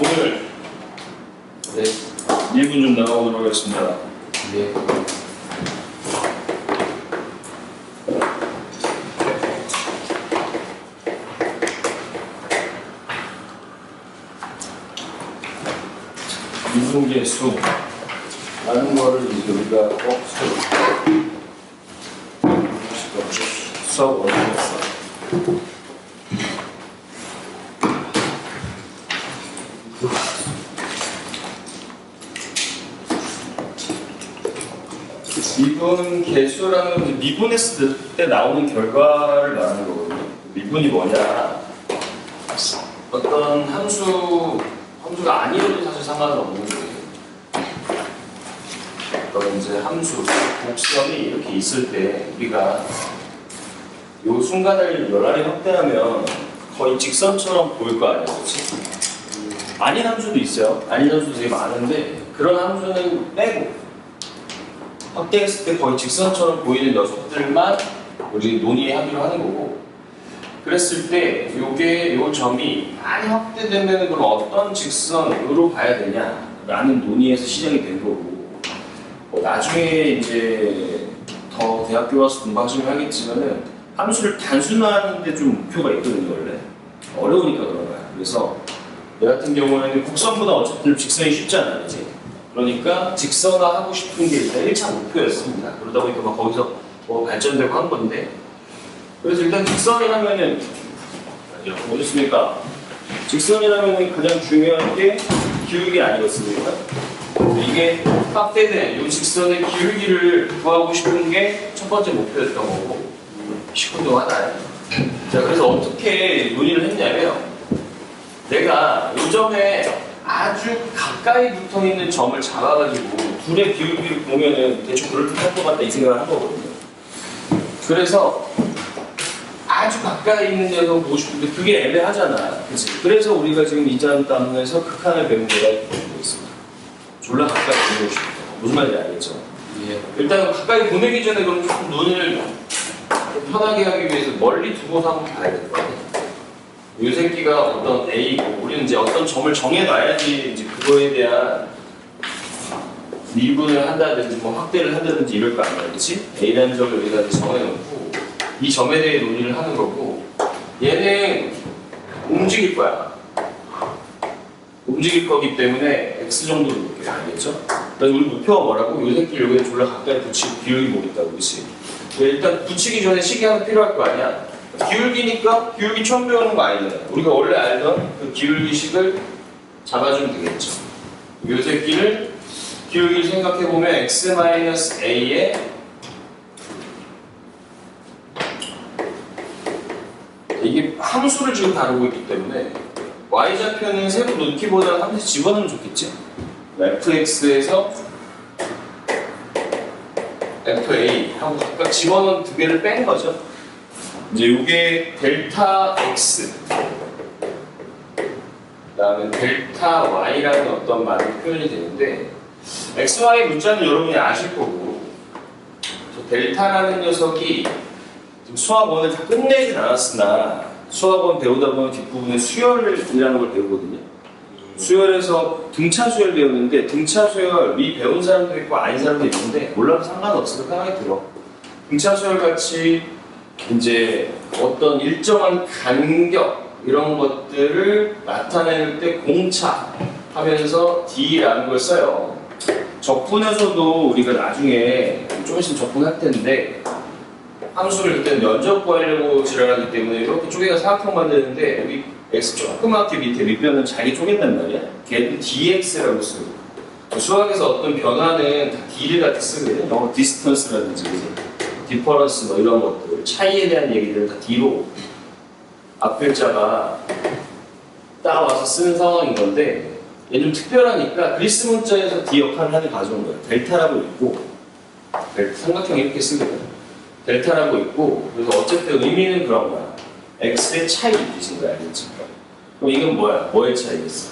오늘 네. 1분 좀 나가보도록 하겠습니다. 네. 미분계수 라는 거를 이제 우리가 수업 어려웠어. 미분계수라는 건 미분했을 때 나오는 결과를 말하는 거거든요. 미분이 뭐냐? 어떤 함수가 아니어도 사실 상관은 없는 거예요. 어떤 이제 함수, 곡선이 이렇게 있을 때 우리가 이 순간을 열알이 확대하면 거의 직선처럼 보일 거 아니에요, 그렇지? 아닌 함수도 있어요. 아닌 함수도 되게 많은데 그런 함수는 빼고 확대했을 때 거의 직선처럼 보이는 녀석들만 우리 논의하기로 하는 거고, 그랬을 때 요게 요 점이 많이 확대되면 그럼 어떤 직선으로 봐야 되냐라는 논의에서 시작이 된 거고, 나중에 이제 더 대학교 와서 공부하시면 하겠지만은 함수를 단순화하는데 좀 목표가 있거든요. 원래 어려우니까 그런 거야. 그래서 얘 같은 경우에는 곡선보다 어쨌든 직선이 쉽잖아, 그치? 그러니까 직선화하고 싶은 게 일단 1차 목표였습니다. 그러다 보니까 막 거기서 뭐 발전되고 한 건데, 그래서 일단 직선을 하면은 뭐였습니까? 직선이라면 가장 중요한 게 기울기 아니겠습니까? 이게 확대된 이 직선의 기울기를 구하고 싶은 게 첫 번째 목표였던 거고, 시큰둥하다. 자, 그래서 어떻게 논의를 했냐면, 내가 이 점에 아주 가까이 붙어 있는 점을 잡아가지고 둘의 기울기를 보면은 대충 그럴듯할 것 같다 이 생각을 한 거거든요. 그래서 아주 가까이 있는 녀석을 보고 싶은데 그게 애매하잖아, 그치? 그래서 우리가 지금 이전 단원에서 극한을 배운 거가 있습니다. 졸라 가까이 보내고 싶다. 무슨 말인지 알겠죠? 예. 일단 가까이 보내기 전에 그럼 조금 눈을 편하게 하기 위해서 멀리 두고서 한번 봐야 될 거 아니야. 이 새끼가 어떤 A고 우리는 이제 어떤 점을 정해놔야지 이제 그거에 대한 미분을 한다든지 뭐 확대를 한다든지 이럴 거 아니야, 그렇지? A라는 점을 여기다 이제 정해놓고 이 점에 대해 논의를 하는 거고, 얘는 움직일 거야. 움직일 거기 때문에 X 정도로 볼게요, 알겠죠? 그래서 우리 목표가 뭐라고? 이 새끼를 여기에 졸라 가까이 붙이고 기울기 보겠다고, 그렇지? 일단 붙이기 전에 시계 하나 필요할 거 아니야? 기울기니까 기울기 처음 배우는 거 아니잖아요. 우리가 원래 알던 그 기울기식을 잡아주면 되겠죠. 이 새끼를 기울기를 생각해보면 x-a에 이게 함수를 지금 다루고 있기 때문에 y좌표는 세로 놓기보다는 함수 집어넣으면 좋겠지. fx에서 fa 하고 각각 집어넣은 두 개를 뺀 거죠. 이제 이게 델타 x, 그다음에 델타 y라는 어떤 말이 표현이 되는데, x, y 문자는 여러분이 아실 거고, 저 델타라는 녀석이 지금 수학원을 다 끝내진 않았으나 수학원 배우다 보면 뒷부분에 수열이라는 걸 배우거든요. 수열에서 등차 수열 배우는데, 등차 수열 미 배운 사람도 있고 아닌 사람도 있는데 몰라도 상관없을 생각이 들어. 등차 수열 같이 이제 어떤 일정한 간격 이런 것들을 나타낼 때 공차 하면서 D라는 걸 써요. 적분에서도 우리가 나중에 좀 있으면 적분할 텐데, 함수를 그때 면적 구하려고 지랄하기 때문에 이렇게 쪼개가 사각형 만드는데 여기 X 조그맣게 밑에 밑변을 잘게 쪼갠단 말이야. 걔는 dx라고 쓰고, 수학에서 어떤 변화는 다 d를 같이 쓰거든요. 영어 디스턴스라든지 디퍼런스 뭐 이런 것들, 차이에 대한 얘기들은 다 D로 앞 글자가 따라와서 쓰는 상황인 건데, 얘 좀 특별하니까 그리스 문자에서 D 역할을 하는 가져온 거예요. 델타라고 있고, 삼각형 이렇게 쓰거든. 델타라고 있고, 그래서 어쨌든 의미는 그런 거야. X의 차이 뜻인 거야, 알겠지? 그럼 이건 뭐야? 뭐의 차이겠어?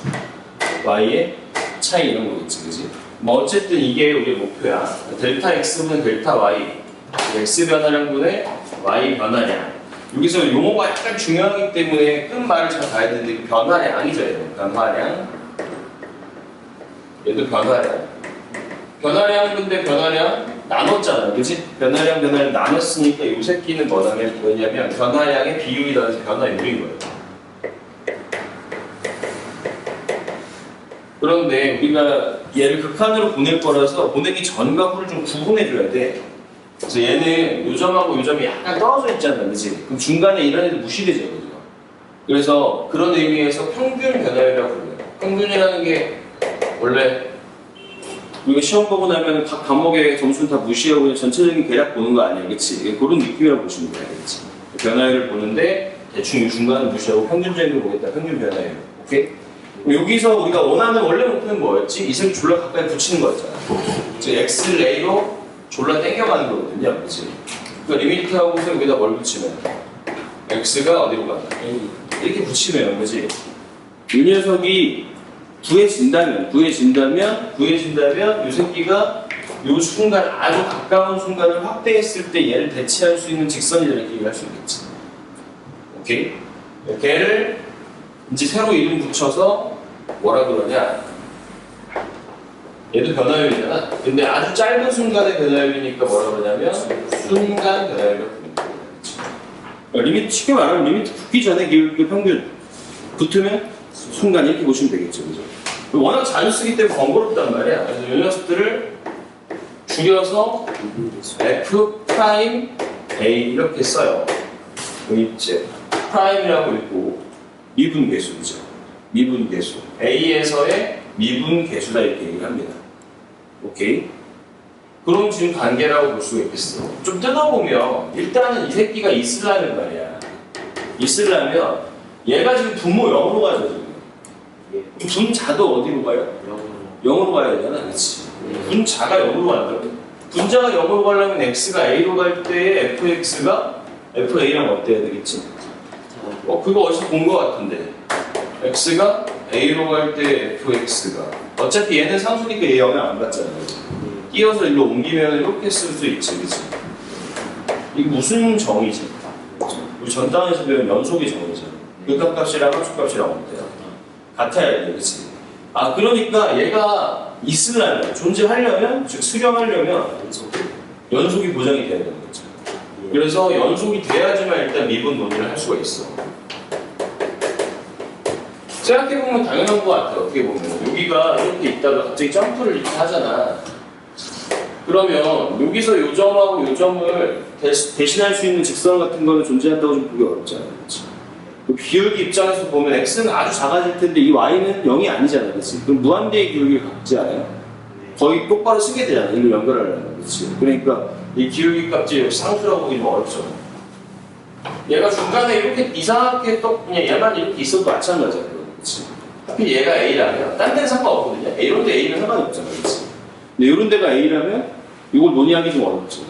Y의 차이 이런 거겠지, 그지? 뭐 어쨌든 이게 우리의 목표야. 델타 X분의 델타 Y, X 변화량분의 Y 변화량. 여기서 용어가 약간 중요하기 때문에 끝말을 잘 봐야 되는데, 변화량이죠. 변화량 얘도 변화량. 변화량 근데 변화량 나눴잖아, 그치? 변화량 나눴으니까 이 새끼는 뭐냐면 변화량의 비율이 더해서 변화율인 거예요. 그런데 우리가 얘를 극한으로 보낼 거라서 보내기 전과 후를 좀 구분해줘야 돼. 그래서 얘는 요점하고 요점이 약간 떨어져 있잖아, 그치? 그럼 중간에 이런 애들 무시되죠, 그죠? 그래서 그런 의미에서 평균 변화율이라고 불러요. 평균이라는 게 원래 우리가 시험 보고 나면 각 과목의 점수는 다 무시하고 그냥 전체적인 계략 보는 거 아니야, 그치? 그런 느낌이라고 보시면 돼요, 그치? 변화율을 보는데 대충 이 중간을 무시하고 평균적인 걸 보겠다, 평균 변화율. 오케이? 여기서 우리가 원하는 원래 목표는 뭐였지? 이 색 졸라 가까이 붙이는 거였잖아. 즉 x를 a로 졸라 땡겨가는 거거든요, 그치? 그러니까 리미트하고서 여기다 뭘 붙이면 x가 어디로 가나? 이렇게 붙이면, 그치? 이 녀석이 구해진다면 이 새끼가 이 순간 아주 가까운 순간을 확대했을 때 얘를 대체할 수 있는 직선이라는 얘기를 할 수 있겠지. 오케이? 걔를 이제 새로 이름 붙여서 뭐라 그러냐? 얘도 변화율이잖아. 근데 아주 짧은 순간의 변화율이니까 뭐라 그러냐면 순간 변화율이라고 부릅니다. 리미트 쉽게 말하면 리미트 붙기 전에 기울기 평균 붙으면 순간 이렇게 보시면 되겠죠, 그죠? 워낙 자주 쓰기 때문에 번거롭단 말이야. 그래서 이 녀석들을 줄여서 F 프라임 A 이렇게 써요. 여기 이제 프라임이라고 있고 미분계수죠. 미분계수. A에서의 미분계수다 이렇게 얘기를 합니다. 오케이? 그럼 지금 관계라고 볼 수가 있겠어. 좀 뜯어보면 일단은 이 새끼가 있으려면 말이야. 있으려면 얘가 지금 분모 0으로 가죠, 지금. 분자도 어디로 가요? 0으로 가야 되잖아, 그렇지? 분자가 0으로 간다고? 분자가 0으로 가려면 x가 a로 갈 때에 fx가 fa랑 어때야 되겠지? 그거 어디서 본 거 같은데. x가 a로 갈 때 fx가 어차피 얘는 상수니까 얘 영향 안 받잖아. 끼워서 일로 옮기면 이렇게 쓸 수 있지, 그치? 이게 무슨 정의지? 우리 전단에서 배운 연속의 정의잖아. 극한값이랑 함수값이랑 어때요? 같아야 돼, 그치? 그러니까 얘가 있으려면, 존재하려면, 즉 수렴하려면 연속이 보장이 돼야 되는 거죠. 그래서 연속이 돼야지만 일단 미분 논의를 할 수가 있어. 생각해보면 당연한 것 같아요, 어떻게 보면. 여기가 이렇게 있다가 갑자기 점프를 이렇게 하잖아. 그러면 여기서 요 점하고 요 점을 대신할 수 있는 직선 같은 거는 존재한다고 좀 보기 어렵잖아요, 그치? 기울기 입장에서 보면 x는 아주 작아질 텐데 이 y는 0이 아니잖아, 그렇지? 그럼 무한대의 기울기를 갖지 않아요? 거의 똑바로 쓰게 되잖아, 이걸 연결하려면, 그렇지? 그러니까 이 기울기 값이 상수라고 보기 좀 어렵죠. 얘가 중간에 이렇게 이상하게 또 그냥 얘만 이렇게 있어도 마찬가지야, 그렇지? 하필 얘가 a라면 딴 데는 상관없거든요. 이런 데 a는 상관없잖아, 그렇지? 근데 이런 데가 a라면 이걸 논의하기 좀 어렵죠.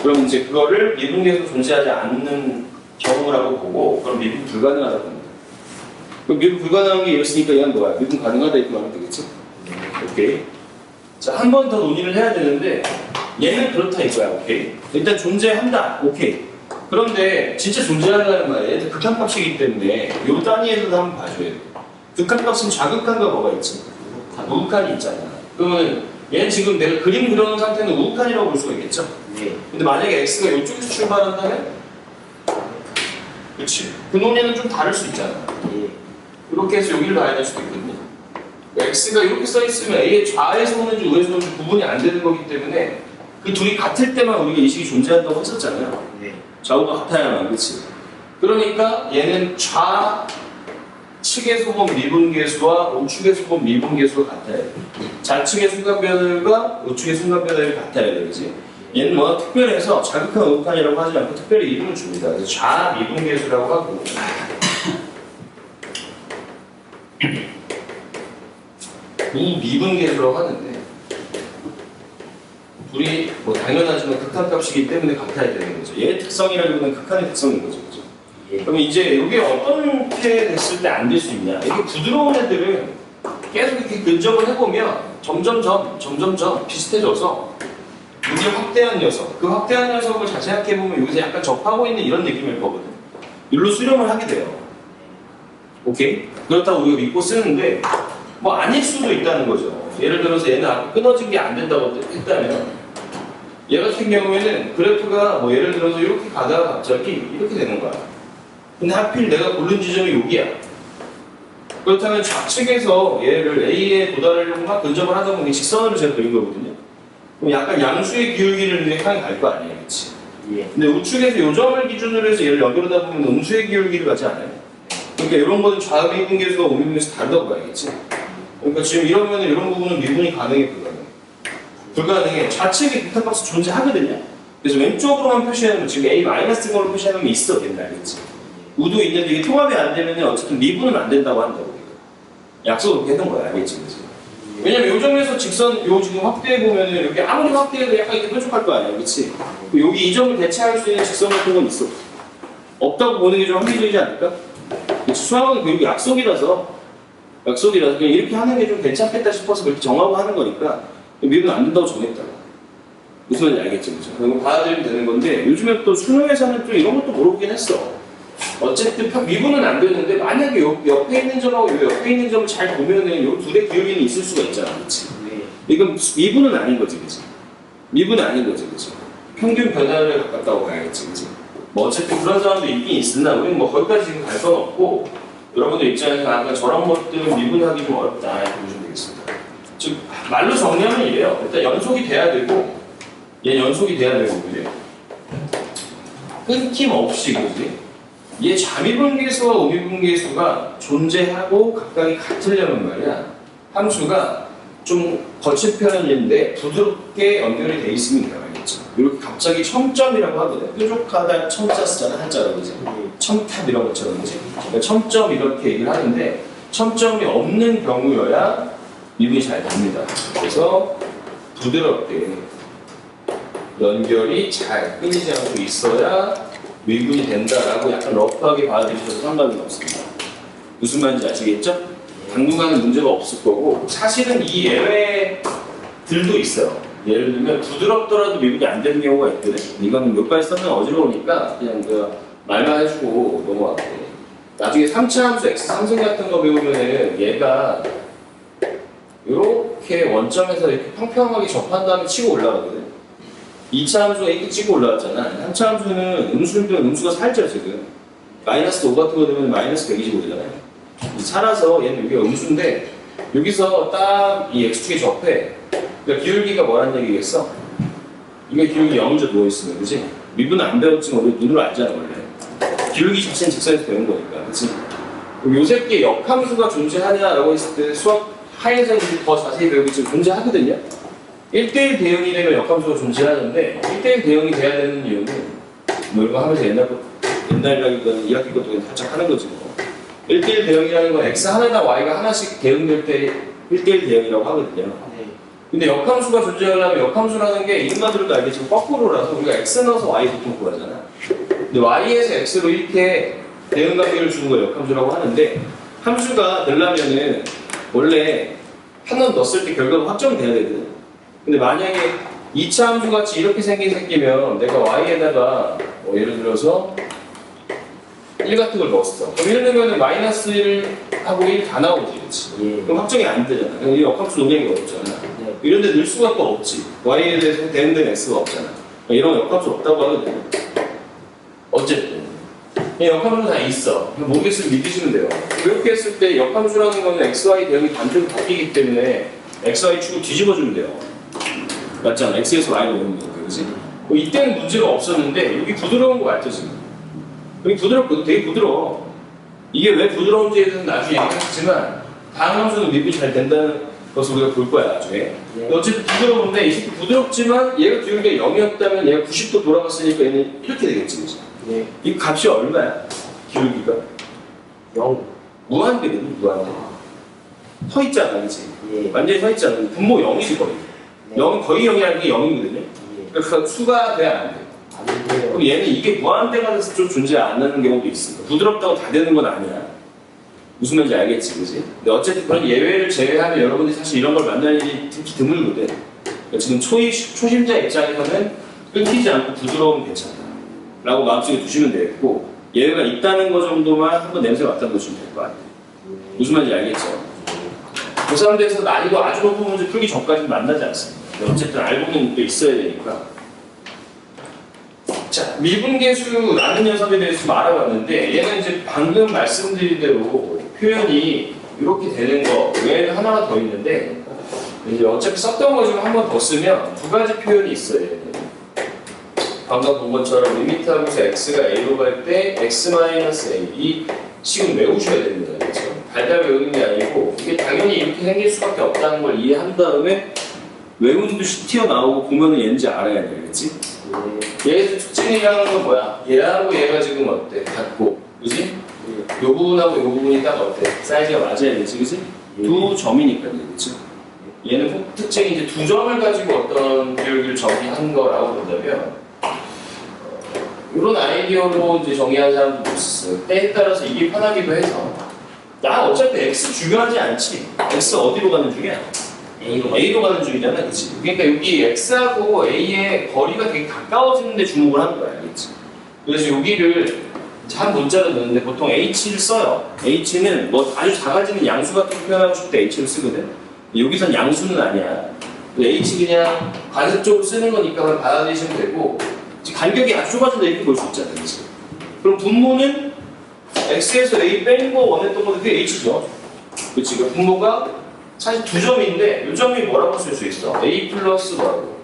그럼 이제 그거를 미분계에서 존재하지 않는 경우라고 보고 그럼 미분 불가능하다고 봅니다. 그럼 미분 불가능한 게 이랬으니까 얘는 뭐야? 미분 가능하다 이렇게 말하면 되겠지? 오케이. 자, 한 번 더 논의를 해야 되는데 얘는 그렇다 이거야. 오케이. 일단 존재한다. 오케이. 그런데 진짜 존재한다는 말이야. 얘는 극한값이기 때문에 요 단위에서도 한번 봐줘야 돼. 극한값은 좌극한과 뭐가 있지? 우극한이 있잖아. 그러면 얘는 지금 내가 그림 그려놓은 상태는 우극한이라고 볼 수가 있겠죠? 네. 근데 만약에 x가 이쪽에서 출발한다면 그렇지. 그 논리는 좀 다를 수 있잖아. 이렇게 해서 여기를 봐야 될 수도 있거든요. x가 이렇게 써있으면 a의 좌에서 오는지 우에서 오는지 구분이 안 되는 거기 때문에 그 둘이 같을 때만 우리가 이 식이 존재한다고 했었잖아요. 좌우가 같아야만, 그렇지? 그러니까 얘는 좌측에서 본 미분계수와 우측에서 본 미분계수가 같아야 돼. 좌측의 순간변화율과 우측의 순간변화율이 같아야 돼, 그렇지? 얘는 뭐 특별해서 자극한 우극한이라고 하지 않고 특별히 이름을 줍니다. 그래서 좌미분계수라고 하고 우미분계수라고 하는데 둘이 뭐 당연하지만 극한값이기 때문에 같아야 되는 거죠. 얘의 특성이라기보다는 극한의 특성인 거죠, 그죠? 그러면 이제 이게 어떻게 됐을 때 안 될 수 있냐? 이렇게 부드러운 애들은 계속 이렇게 근접을 해보면 점점점 비슷해져서 이게 확대한 녀석, 그 확대한 녀석을 잘 생각해보면 여기서 약간 접하고 있는 이런 느낌일 거거든. 일로 수렴을 하게 돼요. 오케이? 그렇다고 우리가 믿고 쓰는데 뭐 아닐 수도 있다는 거죠. 예를 들어서 얘는 아까 끊어진 게 안 된다고 했다면 얘 같은 경우에는 그래프가 뭐 예를 들어서 이렇게 가다가 갑자기 이렇게 되는 거야. 근데 하필 내가 고른 지점이 여기야. 그렇다면 좌측에서 얘를 A에 도달하려고 막 근접을 하다 보니 직선으로 제가 그린 거거든요. 그럼 약간 양수의 기울기를 향해 갈 거 아니에요, 그렇지? 예. 근데 우측에서 요 점을 기준으로 해서 얘를 연결하다 보면 음수의 기울기를 가지 않아요. 그러니까 이런 거는 좌미분계수가 우미분계수 다르다고 봐야겠지. 그러니까 지금 이러면 이런 부분은 미분이 가능해, 불가능해. 좌측에 벡터박스 존재하거든요. 그래서 왼쪽으로만 표시하면 지금 A-인 걸로 표시하는 게 있어, 된다, 알겠지? 우도 있는데 이게 통합이 안 되면 어쨌든 미분은 안 된다고 한다고. 약속을 그렇게 했던 거야, 알겠지? 그치? 왜냐면 요 점에서 직선, 요 지금 확대해 보면은 이렇게 아무리 확대해도 약간 이렇게 뾰족할 거 아니야, 그치? 여기 이 점을 대체할 수 있는 직선 같은 건 있어. 없다고 보는 게 좀 합리적이지 않을까? 그치? 수학은 결국 약속이라서 그냥 이렇게 하는 게 좀 괜찮겠다 싶어서 그렇게 정하고 하는 거니까 미분은 안 된다고 정했다. 무슨 말인지 알겠지, 그죠? 그럼 받아들이면 되는 건데 요즘에 또 수능에서는 또 이런 것도 물어보긴 했어. 어쨌든 미분은 안 되는데 만약에 옆에 있는 점하고 요 옆에 있는 점을 잘 보면은 요 둘의 기울기는 있을 수가 있잖아, 그렇지? 네. 이건 미분은 아닌 거지, 그렇지? 미분은 아닌 거지, 그렇지? 평균 변화를 가깝다고 봐야겠지, 그렇지? 뭐 어쨌든 그런 사람도 있긴 있으나 우리는 뭐 거기까지 지금 갈 건 없고 여러분들 입장에서 아까 저런 것들은 미분하기 좀 어렵다 이렇게 보시면 되겠습니다. 즉 말로 정리하면 이래요. 일단 연속이 돼야 되고 얘 연속이 돼야 되고 그래. 끊김없이 그지? 얘 좌미분계수와 우미분계수가 존재하고 각각이 같으려면 말이야 함수가 좀 거친 표현인데 부드럽게 연결이 돼 있으면 돼요, 알겠죠? 이렇게 갑자기 첨점이라고 하거든. 뾰족하다 첨자 쓰잖아, 한자로 그지? 첨탑 이런 것처럼 그지? 그러니까 첨점 이렇게 얘기를 하는데 첨점이 없는 경우여야 미분이 잘 됩니다. 그래서 부드럽게 연결이 잘 끊이지 않고 있어야 미분이 된다라고 약간 러프하게 받아들이셔도 상관은 없습니다. 무슨 말인지 아시겠죠? 당분간은 문제가 없을 거고 사실은 이 예외들도 있어요. 예를 들면 부드럽더라도 미분이 안 되는 경우가 있거든. 이거는 몇 가지 쓰면 어지러우니까 그냥 그 말만 해주고 넘어갈게. 나중에 3차 함수 x 3승 같은 거 배우면은 얘가 이렇게 원점에서 이렇게 평평하게 접한 다음에 치고 올라가거든. 2차 함수가 이렇게 치고 올라왔잖아. 3차 함수는 음수면 음수가 살쪄 지금. 마이너스 5 같은 거 되면 마이너스 125잖아요. 살아서 얘는 여기가 음수인데 여기서 딱 이 x축에 접해. 그러니까 기울기가 뭐란 얘기겠어? 이게 기울기 0이죠, 누워있으면, 그치? 미분은 안 배웠지만 우리 눈으로 알잖아, 원래. 기울기 자체는 직선에서 배운 거니까, 그치? 그럼 요새께 역함수가 존재하냐라고 했을 때 수학 하에서 더 자세히 배우겠지만 존재하거든요? 1대1 대응이 되면 역함수가 존재하는데 1대1 대응이 돼야 되는 이유는 뭐 이런 거 하면서 옛날이라기보다는 2학기 것도 살짝 하는 거지 뭐. 1대1 대응이라는 건 x 하나당 y가 하나씩 대응될 때 1대1 대응이라고 하거든요. 네. 근데 역함수가 존재하려면 역함수라는 게 이름만 들어도 알겠지만 거꾸로라서 우리가 x 넣어서 y 보통 구하잖아. 근데 y에서 x로 이렇게 대응 관계를 주는 걸 역함수라고 하는데 함수가 되려면은 원래 한 번 넣었을 때 결과가 확정돼야 되거든. 근데 만약에 2차 함수 같이 이렇게 생기면 내가 y에다가 뭐 예를 들어서 1 같은 걸 넣었어. 그럼 이러면은 마이너스 1하고 1 다 나오지, 그렇지? 예. 그럼 확정이 안 되잖아. 이 역함수 논리가 없잖아. 네. 이런 데 넣을 수가 또 없지. y에 대해서 대응되는 x가 없잖아. 이런 역함수 없다고 하거든. 어쨌든 이 역함수 다 있어. 모르겠으면 믿으시면 돼요. 이렇게 했을 때 역함수라는 거는 x, y 대응이 반대로 바뀌기 때문에 x, y 축을 뒤집어주면 돼요. 맞잖아. x에서 y로 오는 거니까, 그지? 이때는 문제가 없었는데 여기 부드러운 거 알죠, 지금? 여기 부드럽거든. 되게 부드러워. 이게 왜 부드러운지에 대해서는 나중에 얘기하겠지만 다음 함수는 미분이 잘 된다는 것을 우리가 볼 거야, 나중에. 네. 어쨌든 부드러운데 이 새끼 부드럽지만 얘가 기울기가 0이었다면 얘가 90도 돌아갔으니까 얘는 이렇게 되겠지, 그지? 네. 이 값이 얼마야? 기울기가? 0. 무한대거든, 무한대. 서 있잖아, 그지? 예. 완전히 서 있잖아. 분모 0이지, 거의. 네. 0, 거의 0이라는 게 0이거든요. 예. 그러니까 수가 돼야 안 돼. 안 돼요. 그럼 얘는 이게 무한대가 돼서 좀 존재 안 하는 경우도 있습니다. 부드럽다고 다 되는 건 아니야. 무슨 말인지 알겠지, 그지? 근데 어쨌든 그런 예외를 제외하면 여러분들이 사실 이런 걸 만날 일이 특히 드물거든. 그러니까 지금 초심자 입장에서는 끊기지 않고 부드러우면 괜찮다. 라고 마음속에 두시면 되겠고, 예외가 있다는 거 정도만 한번 냄새 맡아보시면 될 것 같아요. 무슨 말인지 알겠죠? 고3대에서 난이도 아주 높은 문제 풀기 전까지는 만나지 않습니다. 근데 어쨌든 알고는 또 있어야 되니까. 자, 미분계수라는 녀석에 대해서 좀 알아봤는데 얘는 이제 방금 말씀드린 대로 표현이 이렇게 되는 거 외에는 하나가 더 있는데 이제 어차피 썼던 거 중 한 번 더 쓰면 두 가지 표현이 있어요. 얘는. 방금 본 것처럼 리미트하면서 x가 a로 갈 때 x-a 이 식은 외우셔야 됩니다. 그렇죠? 달달 외우는 게 아니고 이게 당연히 이렇게 생길 수밖에 없다는 걸 이해한 다음에 외우는 듯이 튀어나오고 보면은 얘인지 알아야 돼. 그렇지? 얘에서 특징이라는 건 뭐야? 얘하고 얘가 지금 어때? 같고 그지? 요 부분하고 요 부분이 딱 어때? 사이즈가 맞아야 되지 그지? 두 점이니까 그렇지? 얘는 특징이 이제 두 점을 가지고 어떤 기울기를 정의한 거라고 본다면 이런 아이디어로 이제 정의한 사람도 있었어요. 때에 따라서 이게 편하기도 해서 나 어차피 x 중요하지 않지. x 어디로 가는 중이야? A로 가는 중이잖아, 그치? 그러니까 여기 x하고 a의 거리가 되게 가까워지는데 주목을 하는 거야, 알겠지? 그래서 여기를 한 문자로 넣는데 보통 h를 써요. h는 뭐 아주 작아지는 양수 같은 거 표현하고 싶을 때 h를 쓰거든. 여기선 양수는 아니야. h 그냥 관습적으로 쓰는 거니까 그냥 받아들이시면 되고 간격이 아주 좁아진다 이렇게 볼 수 있잖아, 그치? 그럼 분모는 x에서 a 빼는 거 원했던 건데 그게 h죠. 그치? 그 분모가 사실 두 점인데 이 점이 뭐라고 쓸 수 있어? a 플러스 뭐라고?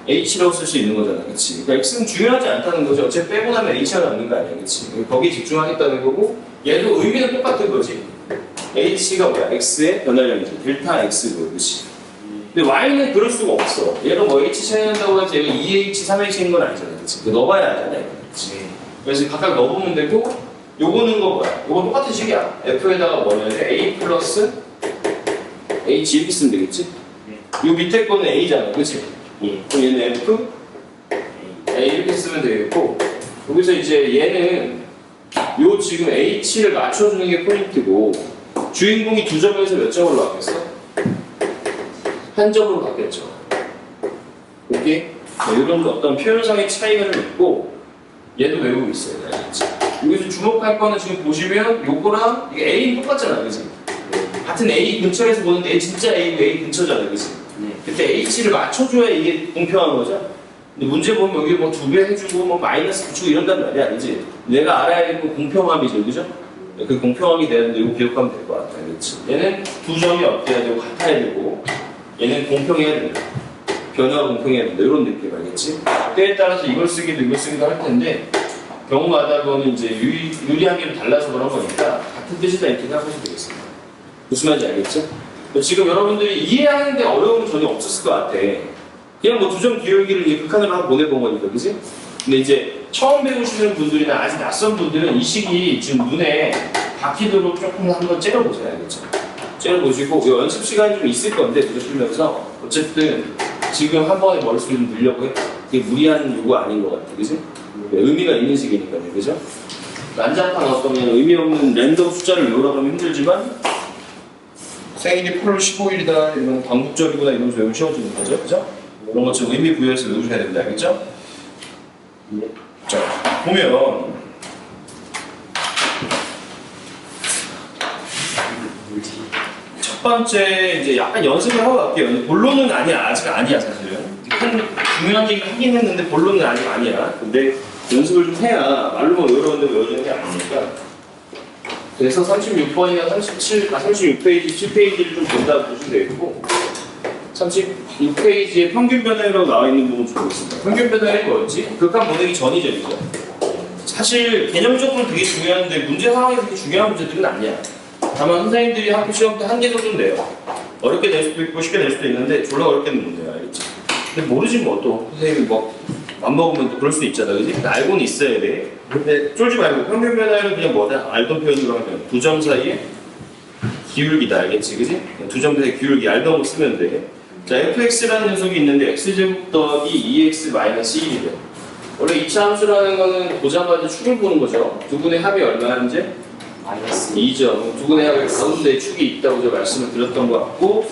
h라고 쓸 수 있는 거잖아, 그치? 그러니까 x는 중요하지 않다는 거죠. 어차피 빼고 나면 h가 남는 거 아니야, 그치? 거기에 집중하겠다는 거고 얘도 의미는 똑같은 거지. h가 뭐야? x의 변화량이지. 델타 x고, 그치? 근데 y는 그럴 수가 없어. 얘가 뭐 h 차이난다고 해서 얘가 2h, 3h인 건 아니잖아, 그치? 그 넣어봐야 알잖아, 그치? 그래서 각각 넣어보면 되고 요거는 거 뭐야? 요거 똑같은 식이야. f에다가 뭐냐면 a 플러스 h 이렇게 쓰면 되겠지? 요 밑에 거는 a잖아, 그치? 그럼 얘는 f a 이렇게 쓰면 되겠고 여기서 이제 얘는 요 지금 h를 맞춰주는 게 포인트고 주인공이 두 점에서 몇 점으로 바뀌었어? 한 점으로 바뀌었죠. 이렇게 이런 어떤 표현상의 차이가 좀 있고 얘도 외우고 있어요. 알겠지? 여기서 주목할 거는 지금 보시면 요거랑 이게 A는 똑같잖아, 그치? 같은 A 근처에서 보는데 진짜 A 근처잖아, 그치? 그때 H를 맞춰줘야 이게 공평한 거죠? 근데 문제 보면 여기 뭐 2배 해주고 뭐 마이너스 붙이고 이런단 말이야, 아니지? 내가 알아야 될 건 공평함이죠, 그죠? 그 공평하게 돼야 되는데 이거 기억하면 될 것 같아, 그렇지? 얘는 두 점이 어때야 되고 같아야 되고 얘는 공평해야 된다. 변화가 공평해야 된다. 이런 느낌 알겠지? 때에 따라서 이걸 쓰기도 이걸 쓰기도 할 텐데 경우마다 그거는 이제 유리한 게 달라서 그런 거니까 같은 뜻이다 이렇게 생각하시면 되겠습니다. 무슨 말인지 알겠죠? 지금 여러분들이 이해하는데 어려움은 전혀 없었을 것 같아. 그냥 뭐 두 점 기울기를 이제 극한으로 한번 보내본 거니까, 그지? 근데 이제 처음 배우시는 분들이나 아직 낯선 분들은 이 식이 지금 눈에 박히도록 조금 한번 째려보세요, 알겠죠? 째려보시고 연습 시간이 좀 있을 건데 보시면서 어쨌든 지금 한 번에 머릿속에 좀 넣으려고 해. 그게 무리한 요구 아닌 것 같아, 그지? 의미가 있는 식이니까요, 그죠? 난잡한 어떤 그냥 의미 없는 랜덤 숫자를 외우라고 하면 힘들지만 생일이 8월 15일이다 이러면 광복절이구나 이러면서 외우면 쉬워지는 거죠, 그죠? 이런 것처럼 의미 부여해서 외우셔야 됩니다, 알겠죠? 자, 보면 첫 번째 이제 약간 연습을 하고 갈게요. 본론은 아니야, 아직 아니야 사실은. 중요한 얘기 하긴 했는데 본론은 아직 아니야. 근데 연습을 좀 해야 말로만 외우는데 외워지는 게 아니니까. 그래서 36번이나 36페이지, 7페이지를 좀 본다고 보시면 되겠고 36페이지에 평균 변화율이라고 나와 있는 부분 좀 보겠습니다. 평균 변화율이 뭐였지? 극한 보내기 전이죠, 그죠? 사실 개념적으로는 되게 중요한데 문제 상황이 그렇게 중요한 문제들은 아니야. 다만 선생님들이 학교 시험 때 한 개 정도는 내요. 어렵게 낼 수도 있고 쉽게 낼 수도 있는데 졸라 어렵게 는 문제야, 알겠지? 근데 모르지 뭐 또 선생님이 뭐 안 먹으면 또 그럴 수도 있잖아, 그지? 근데 알고는 있어야 돼. 근데 쫄지 말고 평균 변화율은 그냥 뭐다? 알던 표현으로 하면 두 점 사이에 기울기다, 알겠지? 그지? 두 점 사이에 기울기 알던 거 쓰면 돼. 자, fx라는 녀석이 있는데 x제곱 더하기 2x-1이래. 원래 2차 함수라는 거는 보자마자 축을 보는 거죠. 두 분의 합이 얼마인지? 마이너스 2점. 두 분의 합의 가운데 축이 있다고 제가 말씀을 드렸던 것 같고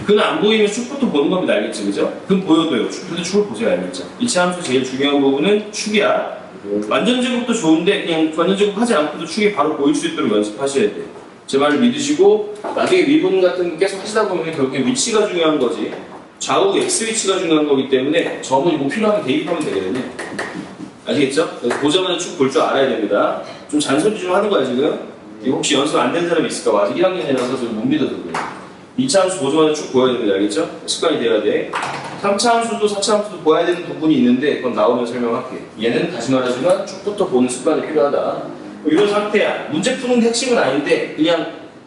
그는 안 보이면 축부터 보는 겁니다, 알겠지? 그죠? 그건 보여도요. 근데 축을 보세요, 알겠죠? 2차 함수 제일 중요한 부분은 축이야. 완전 제곱도 좋은데 그냥 완전 제곱 하지 않고도 축이 바로 보일 수 있도록 연습하셔야 돼요. 제 말을 믿으시고 나중에 미분 같은 거 계속 하시다 보면 결국에 위치가 중요한 거지. 좌우 x 위치가 중요한 거기 때문에 점은 뭐 필요하면 대입하면 되거든요. 아시겠죠? 그래서 보자마자 쭉 볼 줄 알아야 됩니다. 좀 잔소리 좀 하는 거야 지금. 이거 혹시 연습 안 된 사람이 있을까? 아직 1학년이라서 좀 못 믿어서 그래요. 2차 함수 보자마자 쭉 보여야 됩니다. 알겠죠? 습관이 돼야 돼. 3차 함수도 4차 함수도 보아야 되는 부분이 있는데 그건 나오면 설명할게. 얘는 다시 말하지만 쭉부터 보는 습관이 필요하다. 뭐 이런 상태야. 문제 푸는 게 핵심은 아닌데 그냥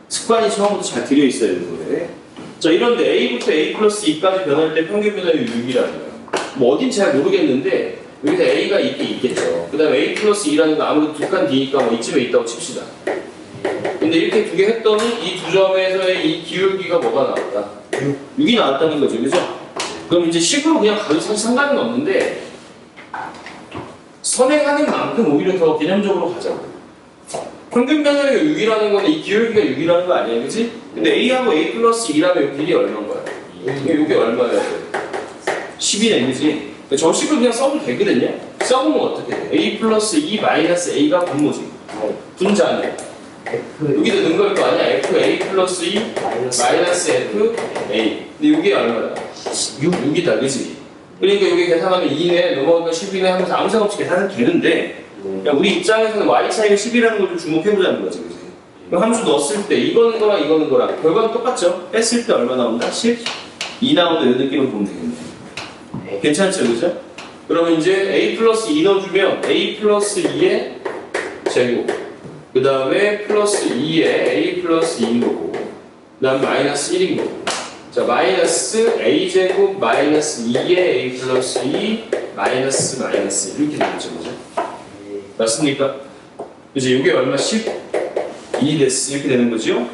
습관이 처음부터 잘 들여 있어야 되는 거예요. 자, 이런데 a부터 a 플러스 2까지 변할 때 평균 변화율 6이라는 거예요. 뭐 어딘 잘 모르겠는데 여기서 a가 있겠죠. 그 다음에 a 플러스 2라는 건 아무래도 두 칸 뒤니까 뭐 이쯤에 있다고 칩시다. 근데 이렇게 두 개 했더니 이 두 점에서의 이 기울기가 뭐가 나왔다? 6이 나왔다는 거죠. 그죠? 그럼 이제 식으로 그냥 가도 사실 상관은 없는데 선행하는 만큼 오히려 더 개념적으로 가자고. 평균 변화율 6이라는 건 이 기울기가 6이라는 거 아니에요, 그치? 근데 a하고 a 플러스 2라면 이 길이 얼마인 거야? 이게 얼마야? 10이네, 그치? 저 식을 그냥 써도 되거든요? 써보면 어떻게 돼? a 플러스 2 마이너스 a가 분모지. 분자네. 여기다 넣은 걸 거 아니야? fa 플러스 2 마이너스 f a. 근데 이게 얼마야? 6이다, 그치? 그러니까 여기 계산하면 2네, 넘어가면 10이네 하면서 아무 생각 없이 계산은 되는데 그냥 우리 입장에서는 y 차이가 10이라는 걸 좀 주목해보자는 거지, 그치? 그럼 함수 넣었을 때 이거는 거랑 이거는 거랑 결과는 똑같죠? 뺐을 때 얼마 나온다? 10? 2 나온다, 이 느낌을 보면 되겠네. 괜찮죠, 그죠? 그러면 이제 a 플러스 2 넣어주면 a 플러스 2의 제곱 그 다음에 플러스 2에 a 플러스 2인 거고 그 다음 마이너스 1인 거고 자 마이너스 a제곱 마이너스 2에 a 플러스 2 마이너스 마이너스 이렇게 되겠죠, 그죠? 맞습니까? 그죠? 이게 얼마? 12 됐어 이렇게 되는 거죠?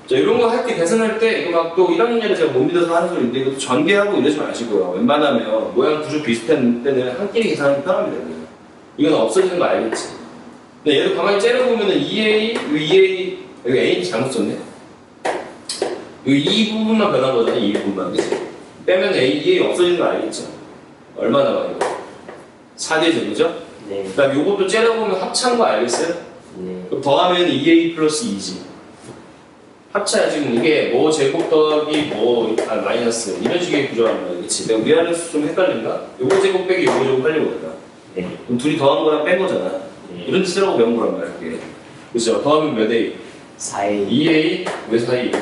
자 이런 거 할 때 계산할 때 이거 막 또 1학년이라 제가 못 믿어서 하는 소리인데 이것도 전개하고 이러지 마시고요. 웬만하면 모양 구조 비슷한 때는 한 끼리 계산하기 편합니다. 이건 없어지는 거 알겠지? 근데 얘도 가만히 째려보면은 2A, 2A, 여기 A는 잘못 썼네? 여기 이 부분만 변한 거잖아, 이 부분만. 그치? 빼면 A, 2A 없어지는 거 알겠죠? 얼마 남아요? 4대죠, 그죠? 네. 그 다음 요것도 째려보면 합차인 거 알겠어요? 네. 그럼 더하면 2A 플러스 2지. 합차야, 지금 이게 뭐 제곱 더하기 마이너스. 이런 식의 구조란 말이야, 그치? 내가 위아래수 좀 헷갈린가? 요거 제곱 빼기 요거 제곱 하려고 했다. 네. 그럼 둘이 더한 거랑 뺀 거잖아. 네. 이런 뜻으라고 배운 거란 말이야, 그게. 그죠? 더하면 몇 A? 4A. 2A? 왜 4A?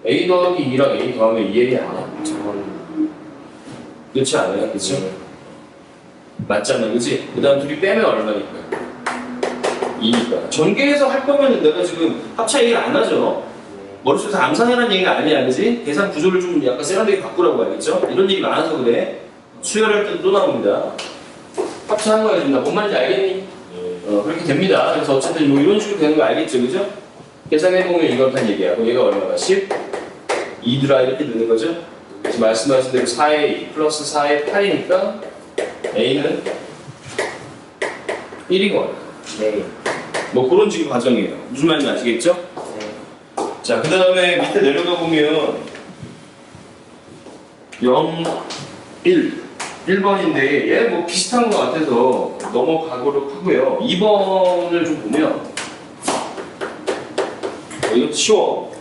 A 더하기 2랑 A 더하면 2A 아니야? 저건. 그렇지 않아요? 그쵸? 네. 맞잖아, 그치? 그 다음 둘이 빼면 얼마니까? 2니까. 전개해서 할 거면은 내가 지금 합차 얘기를 안 하죠? 머릿속에서 암산하라는 얘기가 아니야, 그치? 계산 구조를 좀 약간 세련되게 바꾸라고 알겠죠? 이런 얘기 많아서 그래. 수혈할 때도 또 나옵니다. 합차하는 거야, 지금 나뭔 말인지 알겠니? 그렇게 됩니다. 그래서 어쨌든 뭐 이런 식으로 되는 거 알겠죠, 그죠? 계산해보면 이렇다는 얘기야. 그럼 얘가 얼마나? 10? 2드라 이렇게 되는 거죠? 그래서 말씀하신 대로 4에 2 플러스 4에 8이니까 A는 1인 거예요. 네. 뭐 그런 지금 과정이에요. 무슨 말인지 아시겠죠? 네. 자, 그 다음에 밑에 내려가 보면 0, 1번인데 얘 뭐 비슷한 것 같아서 넘어가도록 하고요. 2번을 좀 보면 이것도 쉬워.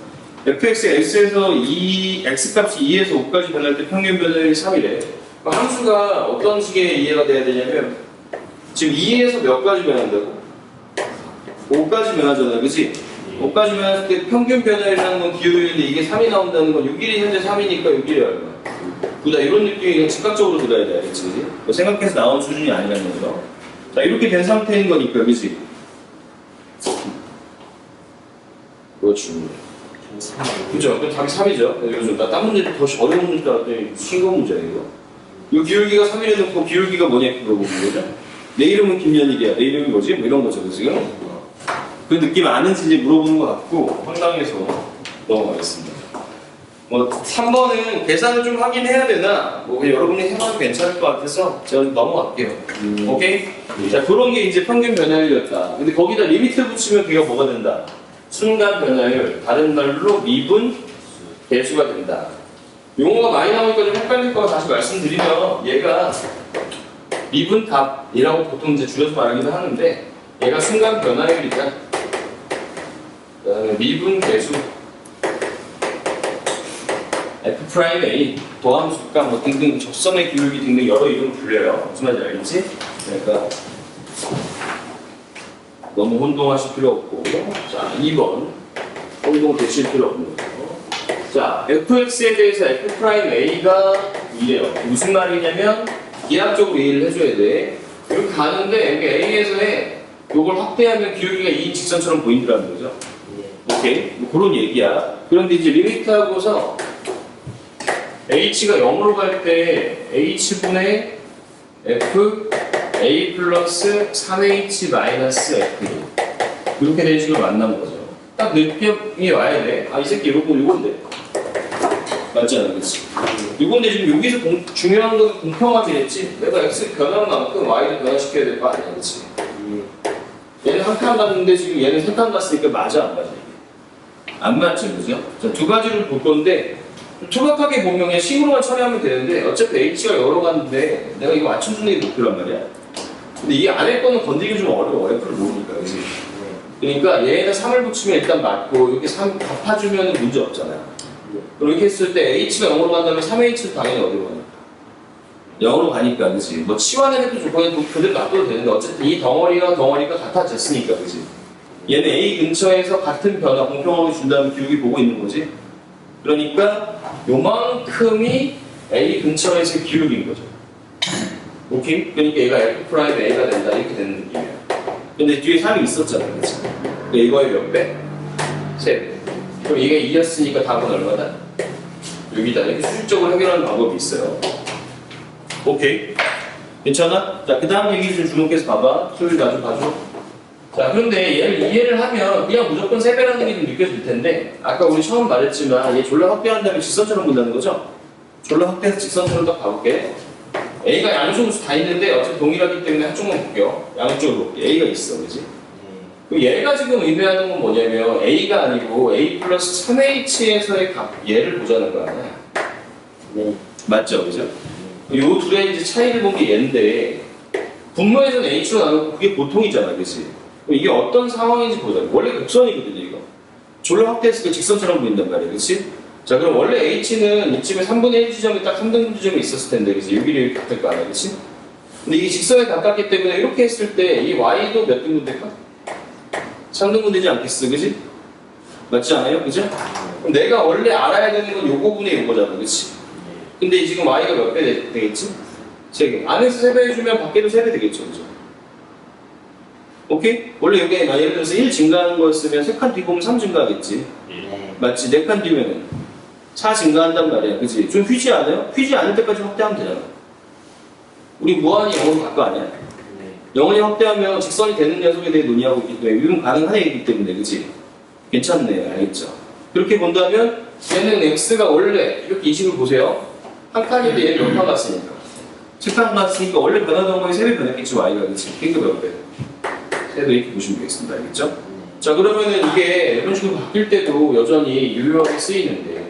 fx, x에서 x값이 2에서 5까지 변할 때 평균 변화율이 3이래. 함수가 어떤 식의 이해가 돼야 되냐면 지금 2에서 몇 가지 변한다고? 5까지 변하잖아, 그치? 5까지 변할 때 평균 변화율이라는 건 기울기인데 이게 3이 나온다는 건 6일이 현재 3이니까 6일이 얼마? 9다. 이런 느낌이 그냥 즉각적으로 들어야 돼, 알겠지? 뭐 생각해서 나온 수준이 아니라는 거죠. 자, 이렇게 된 상태인 거니까, 그치? 그렇지. 그죠? 그럼 답이 3이죠? 요즘 나 딴 문제도 더 어려운 문제 알았더니 싱거운 문제야, 이거. 이 기울기가 3이라 놓고 기울기가 뭐냐 물어보는 거죠? 내 이름은 김연일이야. 내 이름이 뭐지? 뭐 이런 거죠, 지금. 그 느낌 아는지 이제 물어보는 것 같고 황당해서 넘어가겠습니다. 뭐 3번은 계산을 좀 하긴 해야 되나 뭐 그냥 여러분이 해봐도 괜찮을 것 같아서 제가 좀 넘어갈게요. 오케이? 자, 그런 게 이제 평균 변화율이었다. 근데 거기다 리미트 붙이면 그게 뭐가 된다? 순간 변화율, 다른 말로 미분 개수가 된다. 용어가 많이 나오니까 좀 헷갈릴 거라 다시 말씀드리면 얘가 미분값이라고 보통 이제 줄여서 말하기도 하는데 얘가 순간 변화율이다. 다음에 미분 계수 F'A 도함수가 뭐 등등 접선의 기울기 등등 여러 이름을 불려요. 무슨 말인지 알겠지? 그러니까 너무 혼동하실 필요 없고. 자, 2번 혼동되실 필요 없는 거죠. 자, fx에 대해서 F'A가 이래요. 무슨 말이냐면 기하학적으로 이해를 해줘야 돼. 이렇게 가는데 여기 A에서의 요걸 확대하면 기울기가 2인 직선처럼 보인다는 거죠. 오케이? 뭐 그런 얘기야. 그런데 이제 리미트하고서 h가 0으로 갈 때 h분의 f a 플러스 3h 마이너스 f 이렇게 되는 식으로 만나는 거죠. 딱 느낌이 와야 돼. 아, 이 새끼 요건데. 맞잖아, 그치? 요건데 지금 여기서 중요한 건 공평함이랬지? 내가 x 변한 만큼 y를 변화시켜야 될 거 아니야, 그치? 얘는 한 칸 갔는데 지금 얘는 세 칸 갔으니까 맞아, 안 맞아? 안 맞죠, 그죠? 자, 두 가지를 볼 건데 투박하게 보면 그냥 식으로만 처리하면 되는데 어차피 h가 여러 갔는데 내가 이거 맞춰주는 게 목표란 말이야. 근데 이 안에 거는 건드리기 좀 어려워. f를 모르니까, 그치? 그러니까 얘는 3을 붙이면 일단 맞고 이렇게 3 갚아주면 문제 없잖아요. 이렇게 했을 때 h가 0으로 간다면 3h도 당연히 어디로 가니까 0으로 가니까, 그치? 뭐 치환을 해도 좋고 그대로 놔둬도 되는데 어쨌든 이 덩어리가 같아졌으니까, 그치? 얘는 a 근처에서 같은 변화 공평하게 준다면 기울기 보고 있는 거지. 그러니까 요만큼이 a 근처에서 기울기인 거죠. 오케이? 그러니까 얘가 F'A가 된다 이렇게 되는 느낌이야. 근데 뒤에 3이 있었잖아, 그치? 그러니까 이거의 몇 배? 3배. 그럼 이게 2였으니까 답은 얼마다? 여기다. 이렇게 수직적으로 해결하는 방법이 있어요. 오케이. 괜찮아? 자, 그 다음 얘기 좀 주목해서 봐봐. 소율 나좀 봐줘. 자, 그런데 얘를 이해를 하면 그냥 무조건 3배라는 게 좀 느껴질 텐데 아까 우리 처음 말했지만 얘 졸라 확대한다면 직선처럼 본다는 거죠? 졸라 확대해서 직선처럼 딱 가볼게. A가 양쪽으로 다 있는데 어차피 동일하기 때문에 한쪽만 볼게요. 양쪽으로 볼게. A가 있어, 그지? 그럼 얘가 지금 의미하는 건 뭐냐면 A가 아니고 A 플러스 3H에서의 값 얘를 보자는 거 아니야? 네. 맞죠, 그죠? 요 둘의 이제 차이를 본 게 얘인데 분모에서는 H로 나누고 그게 보통이잖아, 그치? 이게 어떤 상황인지 보자. 원래 곡선이거든요, 이거. 졸라 확대했을 때 직선처럼 보인단 말이야, 그치? 자, 그럼 원래 H는 이쯤에 3분의 1 지점이 딱 3등분 지점이 있었을 텐데, 그치? 여기를 이렇게 같을 거 아니야, 그치? 근데 이게 직선에 가깝기 때문에 이렇게 했을 때 이 Y도 몇 등분 될까? 3등분 되지 않겠어, 그치? 맞지 않아요, 그죠? 그럼 내가 원래 알아야 되는 건 요거분의 요거잖아, 그치? 근데 지금 Y가 몇 배 되겠지? 3개. 안에서 3배 해주면 밖에도 3배 되겠죠, 그죠? 오케이? 원래 여기 예를 들어서 1 증가하는 거였으면 3칸 뒤보면 3 증가하겠지. 네. 맞지? 4칸 뒤면은 4 증가한단 말이야. 그치? 좀 휘지 않아요? 휘지 않을 때까지 확대하면 되잖아. 우리 무한히 0으로 갈 거 아니야? 네. 영원히 확대하면 직선이 되는 녀석에 대해 논의하고 있기 때문에 이건 가능한 얘기이기 때문에, 그치? 괜찮네. 알겠죠? 그렇게 본다면 얘는 x가 원래 이렇게 이 식으로 보세요. 한 칸인데 얘는 몇 칸 갔으니까 7칸 갔으니까 원래 변하던 거에 3배 변했겠지, y가. 그치? 그러니까 몇 배? 3배 이렇게 보시면 되겠습니다. 알겠죠? 자, 그러면은 이게 이런 식으로 바뀔 때도 여전히 유효하게 쓰이는데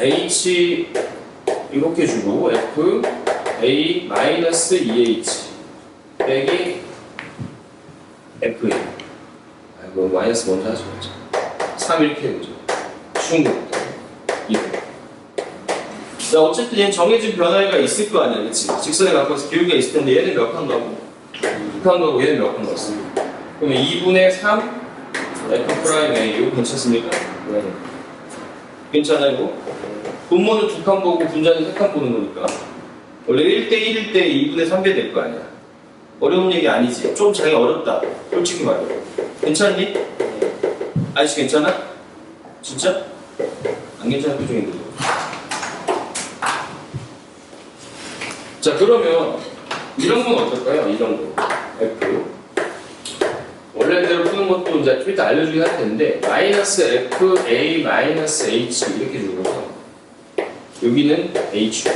h 이렇게 주고 f a 마이너스 2h 빼기 f a 아이고 마이너스 먼저 하죠. 3 이렇게 해보죠. 쉬운 거부터 이렇게. 자, 어쨌든 얘는 정해진 변화가 있을 거 아니야, 그치? 직선에 가까워서 기울기가 있을 텐데 얘는 몇 칸 가고 2칸 가고 얘는 몇 칸 갔어? 그러면 2분의 3 F'A 이거 괜찮습니까? 네. 괜찮아요, 이거? 분모는 2칸 보고 분자는 3칸 보는 거니까 원래 1대 1일 때 2분의 3배 될 거 아니야. 어려운 얘기 아니지. 좀 자기 어렵다, 솔직히 말해. 괜찮니? 아저씨 괜찮아? 진짜? 안 괜찮은 표정인데. 자, 그러면 이런 건 어떨까요? 이런 거 F 원래대로 푸는 것도 이제 좀 이따 알려주긴 할 텐데 마이너스 F A 마이너스 H 이렇게 주고서 여기는 H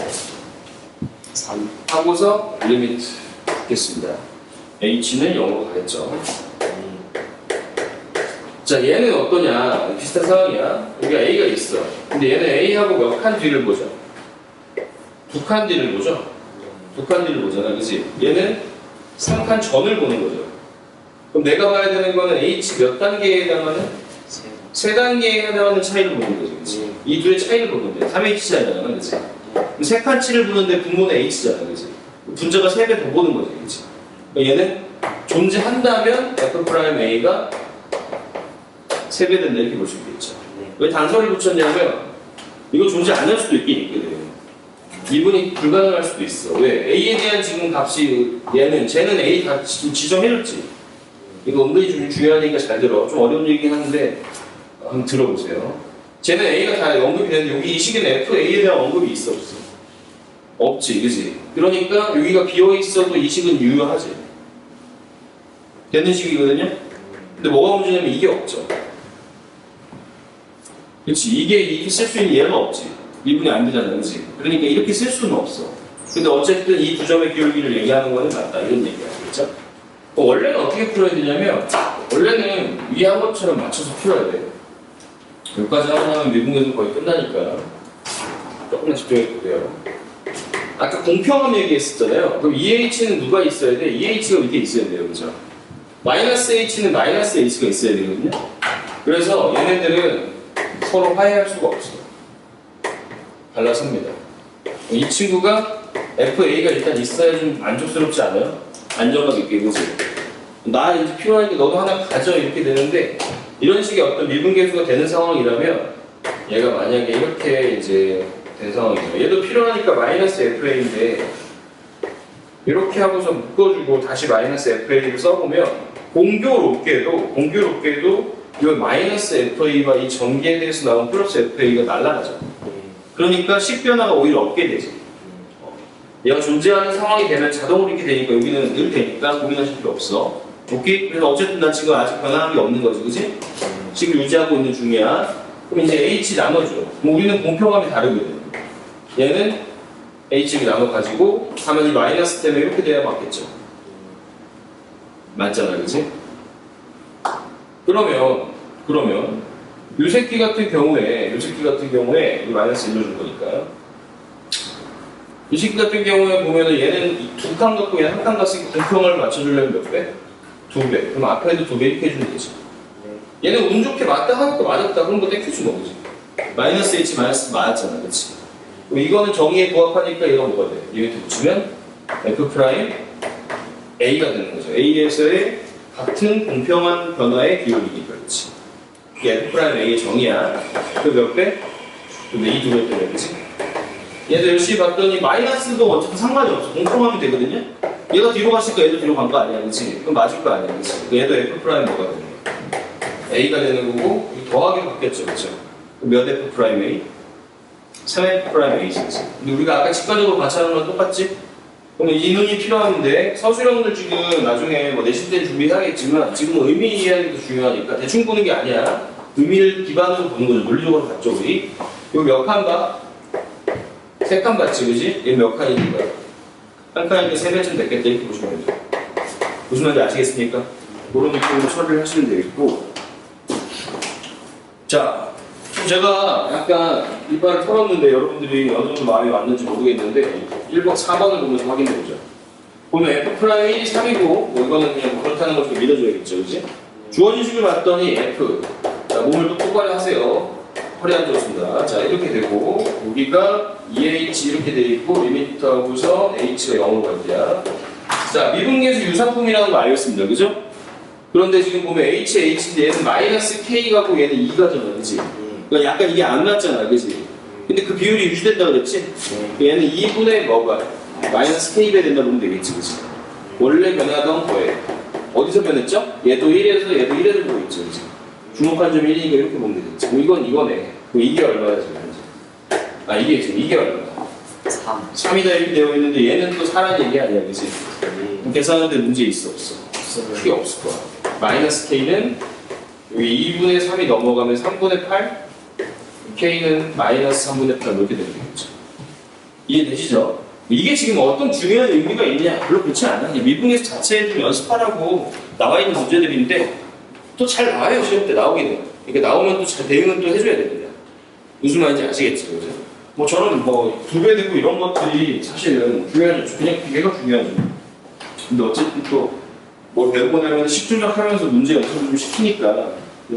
3. 하고서 리미트 받겠습니다. H는 0으로 가겠죠. 자, 얘는 어떠냐? 비슷한 상황이야. 여기가 A가 있어. 근데 얘는 A하고 몇 칸 뒤를 보죠? 2칸 뒤를 보죠? 2칸 뒤를 보잖아, 그치? 얘는 3칸 전을 보는 거죠. 그럼 내가 봐야 되는 거는 H 몇 단계에 해당하는? 세 단계에 해당하는 차이를 보는 거지, 그치? 이 둘의 차이를 보는 거야. 3H잖아, 그치? 세 칸치를 보는데 분모는 H잖아, 그치? 분자가 3배 더 보는 거지, 그치? 그러니까 얘는 존재한다면 F'A가 3배 된다 이렇게 볼 수 있겠죠. 왜 단서를 붙였냐면 이거 존재 안 할 수도 있긴 있거든. 미분이 불가능할 수도 있어. 왜? A에 대한 지금 값이 쟤는 A 다 지정해줬지. 이거 은근히 좀 중요하니까 잘 들어. 좀 어려운 얘기긴 한데 한번 들어보세요. 쟤는 A가 다 언급이 되는데 여기 이 식에는 FA에 대한 언급이 있어 없어? 없지, 그지? 그러니까 여기가 비어있어도 이 식은 유효하지. 되는 식이거든요? 근데 뭐가 문제냐면 이게 없죠. 그렇지, 이게 쓸 수 있는 예가 없지. 미분이 안 되잖아, 그렇지? 그러니까 이렇게 쓸 수는 없어. 근데 어쨌든 이 두 점의 기울기를 얘기하는 거는 맞다, 이런 얘기야, 그렇죠? 원래는 어떻게 풀어야 되냐면 원래는 위에 한 것처럼 맞춰서 풀어야 돼. 여기까지 하고 나면 미분계도 거의 끝나니까 조금만 집중해 보세요. 아까 공평함 얘기했었잖아요. 그럼 EH는 누가 있어야 돼? EH가 밑에 있어야 돼요, 그렇죠? 마이너스 H는 마이너스 H가 있어야 되거든요. 그래서 얘네들은 서로 화해할 수가 없어. 갈라섭니다. 이 친구가 FA가 일단 있어야 좀 만족스럽지 않아요? 안정감 있게, 그지? 나 이제 필요하니까 너도 하나 가져 이렇게 되는데 이런 식의 어떤 미분계수가 되는 상황이라면 얘가 만약에 이렇게 이제 된 상황이죠. 얘도 필요하니까 마이너스 FA인데 이렇게 하고서 묶어주고 다시 마이너스 FA를 써보면 공교롭게도 이 마이너스 FA와 이 전기에 대해서 나온 플러스 FA가 날아가죠. 그러니까 식 변화가 오히려 없게 되지. 얘가 존재하는 상황이 되면 자동으로 이렇게 되니까 여기는 늘 되니까 고민하실 필요 없어. 오케이? 그래서 어쨌든 난 지금 아직 변화한 게 없는 거지, 그치? 식을 유지하고 있는 중이야. 그럼 이제 H 나눠줘. 그럼 우리는 공평함이 다르거든. 얘는 H를 나눠가지고 하면 이 마이너스 때문에 이렇게 돼야 맞겠죠. 맞잖아, 그치? 그러면 요 새끼 같은 경우에 이 마이너스 일러준 거니까요. 이 새끼 같은 경우에 보면은 얘는 두 칸 갖고 얘는 한 칸 갔으니까 공평을 맞춰주려면 몇 배? 2배. 그럼 앞에도 2배 이렇게 해주면 되지. 얘는 운 좋게 맞다 하니까 맞았다. 그럼 거 땡큐주는 거지. 마이너스 H 마이너스 맞았잖아, 그치? 그럼 이거는 정의에 부합하니까 얘가 뭐가 돼? 이 밑에 붙이면 F 프라임 A가 되는 거죠. A에서의 같은 공평한 변화의 기울기니까, 그렇지? 이게 F 프라임 A의 정의야. 그 몇 배? 근데 이 두 배 때문에, 그치? 얘도 열심히 봤더니 마이너스도 어차피 상관이 없어. 공평하면 되거든요? 얘가 뒤로 갔으니까 얘도 뒤로 간 거 아니야, 그치? 그럼 맞을 거 아니야, 그치? 얘도 F 프라임 뭐가 되는 거야? A가 되는 거고, 더하기 바뀌었죠, 그쵸? 몇 F 프라임 A? 3F 프라임 A지, 그치? 근데 우리가 아까 직관적으로 관찰하는 거랑 똑같지? 그럼 이 눈이 필요한데 서술형들 지금 나중에 뭐 내신 때 준비해야겠지만 지금 의미 이해하는 게 중요하니까 대충 보는 게 아니야. 의미를 기반으로 보는 거죠. 논리적으로 봤죠, 우리? 이거 몇 칸 봐? 3칸 봤지, 그지? 이거 몇 칸이니까? 한 칸이니까 3배쯤 됐겠다 이렇게 보시면 돼요. 무슨 말인지 아시겠습니까? 그런 느낌으로 처리를 하시면 되겠고. 자, 제가 약간 이빨을 털었는데 여러분들이 어느 정도 마음이 왔는지 모르겠는데 1번, 4번을 보면서 확인해보죠. 보면 F'이 3이고 뭐 이거는 그냥 뭐 그렇다는 걸 좀 믿어줘야겠죠, 그지? 주어진 식을 봤더니 F. 자, 몸을 또 똑바로 하세요. 허리 안 좋습니다. 자, 이렇게 되고 여기가 2H 이렇게 돼 있고 리미트하고서 H가 0으로 갈게요. 자, 미분계수 유사품이라는 거 알겠습니다, 그죠? 그런데 지금 보면 H인데 얘는 마이너스 K 가고 얘는 2가잖아, 그지? 그러니까 약간 이게 안 맞잖아, 그지? 근데 그 비율이 유지된다 그랬지? 얘는 2분의 뭐가? 마이너스 K배 된다 보면 되겠지, 그지? 원래 변하던 거예요. 어디서 변했죠? 얘도 1에서 얘도 1에서 보고 있죠, 그지? 주목한 점이 1이니까 이렇게 보면 되겠지. 뭐 이건 이거네. 뭐 이게 얼마나 지금 현재? 아, 이게 지금 이게 얼마나? 3. 3이다 이렇게 되어 있는데 얘는 또 4라는 얘기 아니야, 그지? 계산하는데 문제 있어, 없어? 크게 없을 거야. 마이너스 K는 여기 2분의 3이 넘어가면 3분의 8? K는 마이너스 3분의 8 이렇게 되는 거죠. 이해되시죠? 이게 지금 어떤 중요한 의미가 있냐? 별로 그렇지 않아. 미분계수 자체에 좀 연습하라고 나와 있는 문제들인데 또 잘 나와요, 시험 때 나오기는. 그러니까 나오면 또 잘 대응은 또 해줘야 됩니다. 무슨 말인지 아시겠죠, 그죠? 뭐 저는 뭐 2배 되고 이런 것들이 사실은 중요하죠. 그냥 기계가 중요하죠. 근데 어쨌든 또 뭐 배우고 나면 식조작하면서 문제 연습 좀 시키니까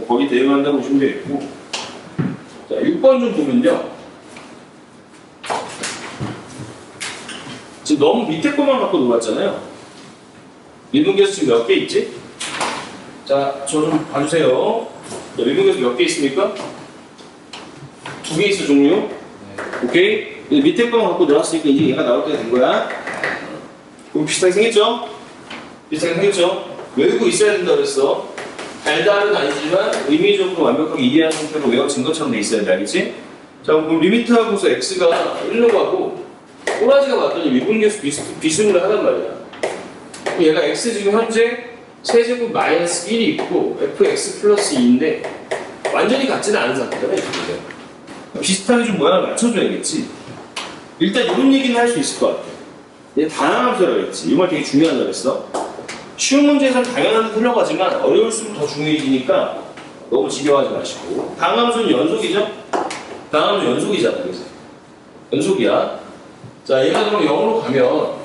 거기 대응한다고 보시면 되겠고. 자, 6번 좀 보면요. 지금 너무 밑에 것만 갖고 놀았잖아요. 미분계수 지금 몇 개 있지? 자, 저 좀 봐주세요. 자, 미분계수 몇 개 있습니까? 2개 있어, 종류. 네. 오케이? 이제 밑에 것만 갖고 놀았으니까 이제 얘가 나올 때가 된 거야. 그럼 비슷하게 생겼죠? 비슷하게 생겼죠? 외우고 있어야 된다 그랬어. 달달은 아니지만 의미적으로 완벽하게 이해하는 형태로 외워진 것처럼 돼 있어야 돼, 알겠지? 자, 그럼 리미트하고서 x가 1로 가고 꼬라지가 왔더니 미분계수 비승을 하단 말이야. 그럼 얘가 x 지금 현재 세제곱 마이너스 1이 있고 fx 플러스 2인데 완전히 같지는 않은 상태잖아, 지금. 비슷하게 좀 모양을 맞춰줘야겠지. 일단 이런 얘기는 할 수 있을 것 같아. 얘 다항함수라고 했지. 이 말 되게 중요하다고 했어. 쉬운 문제에서는 당연한 듯 흘러가지만 어려울수록 더 중요해지니까 너무 지겨워하지 마시고. 다항함수는 연속이죠? 다항함수 연속이잖아, 그래서. 연속이야. 자, 얘가 그럼 0으로 가면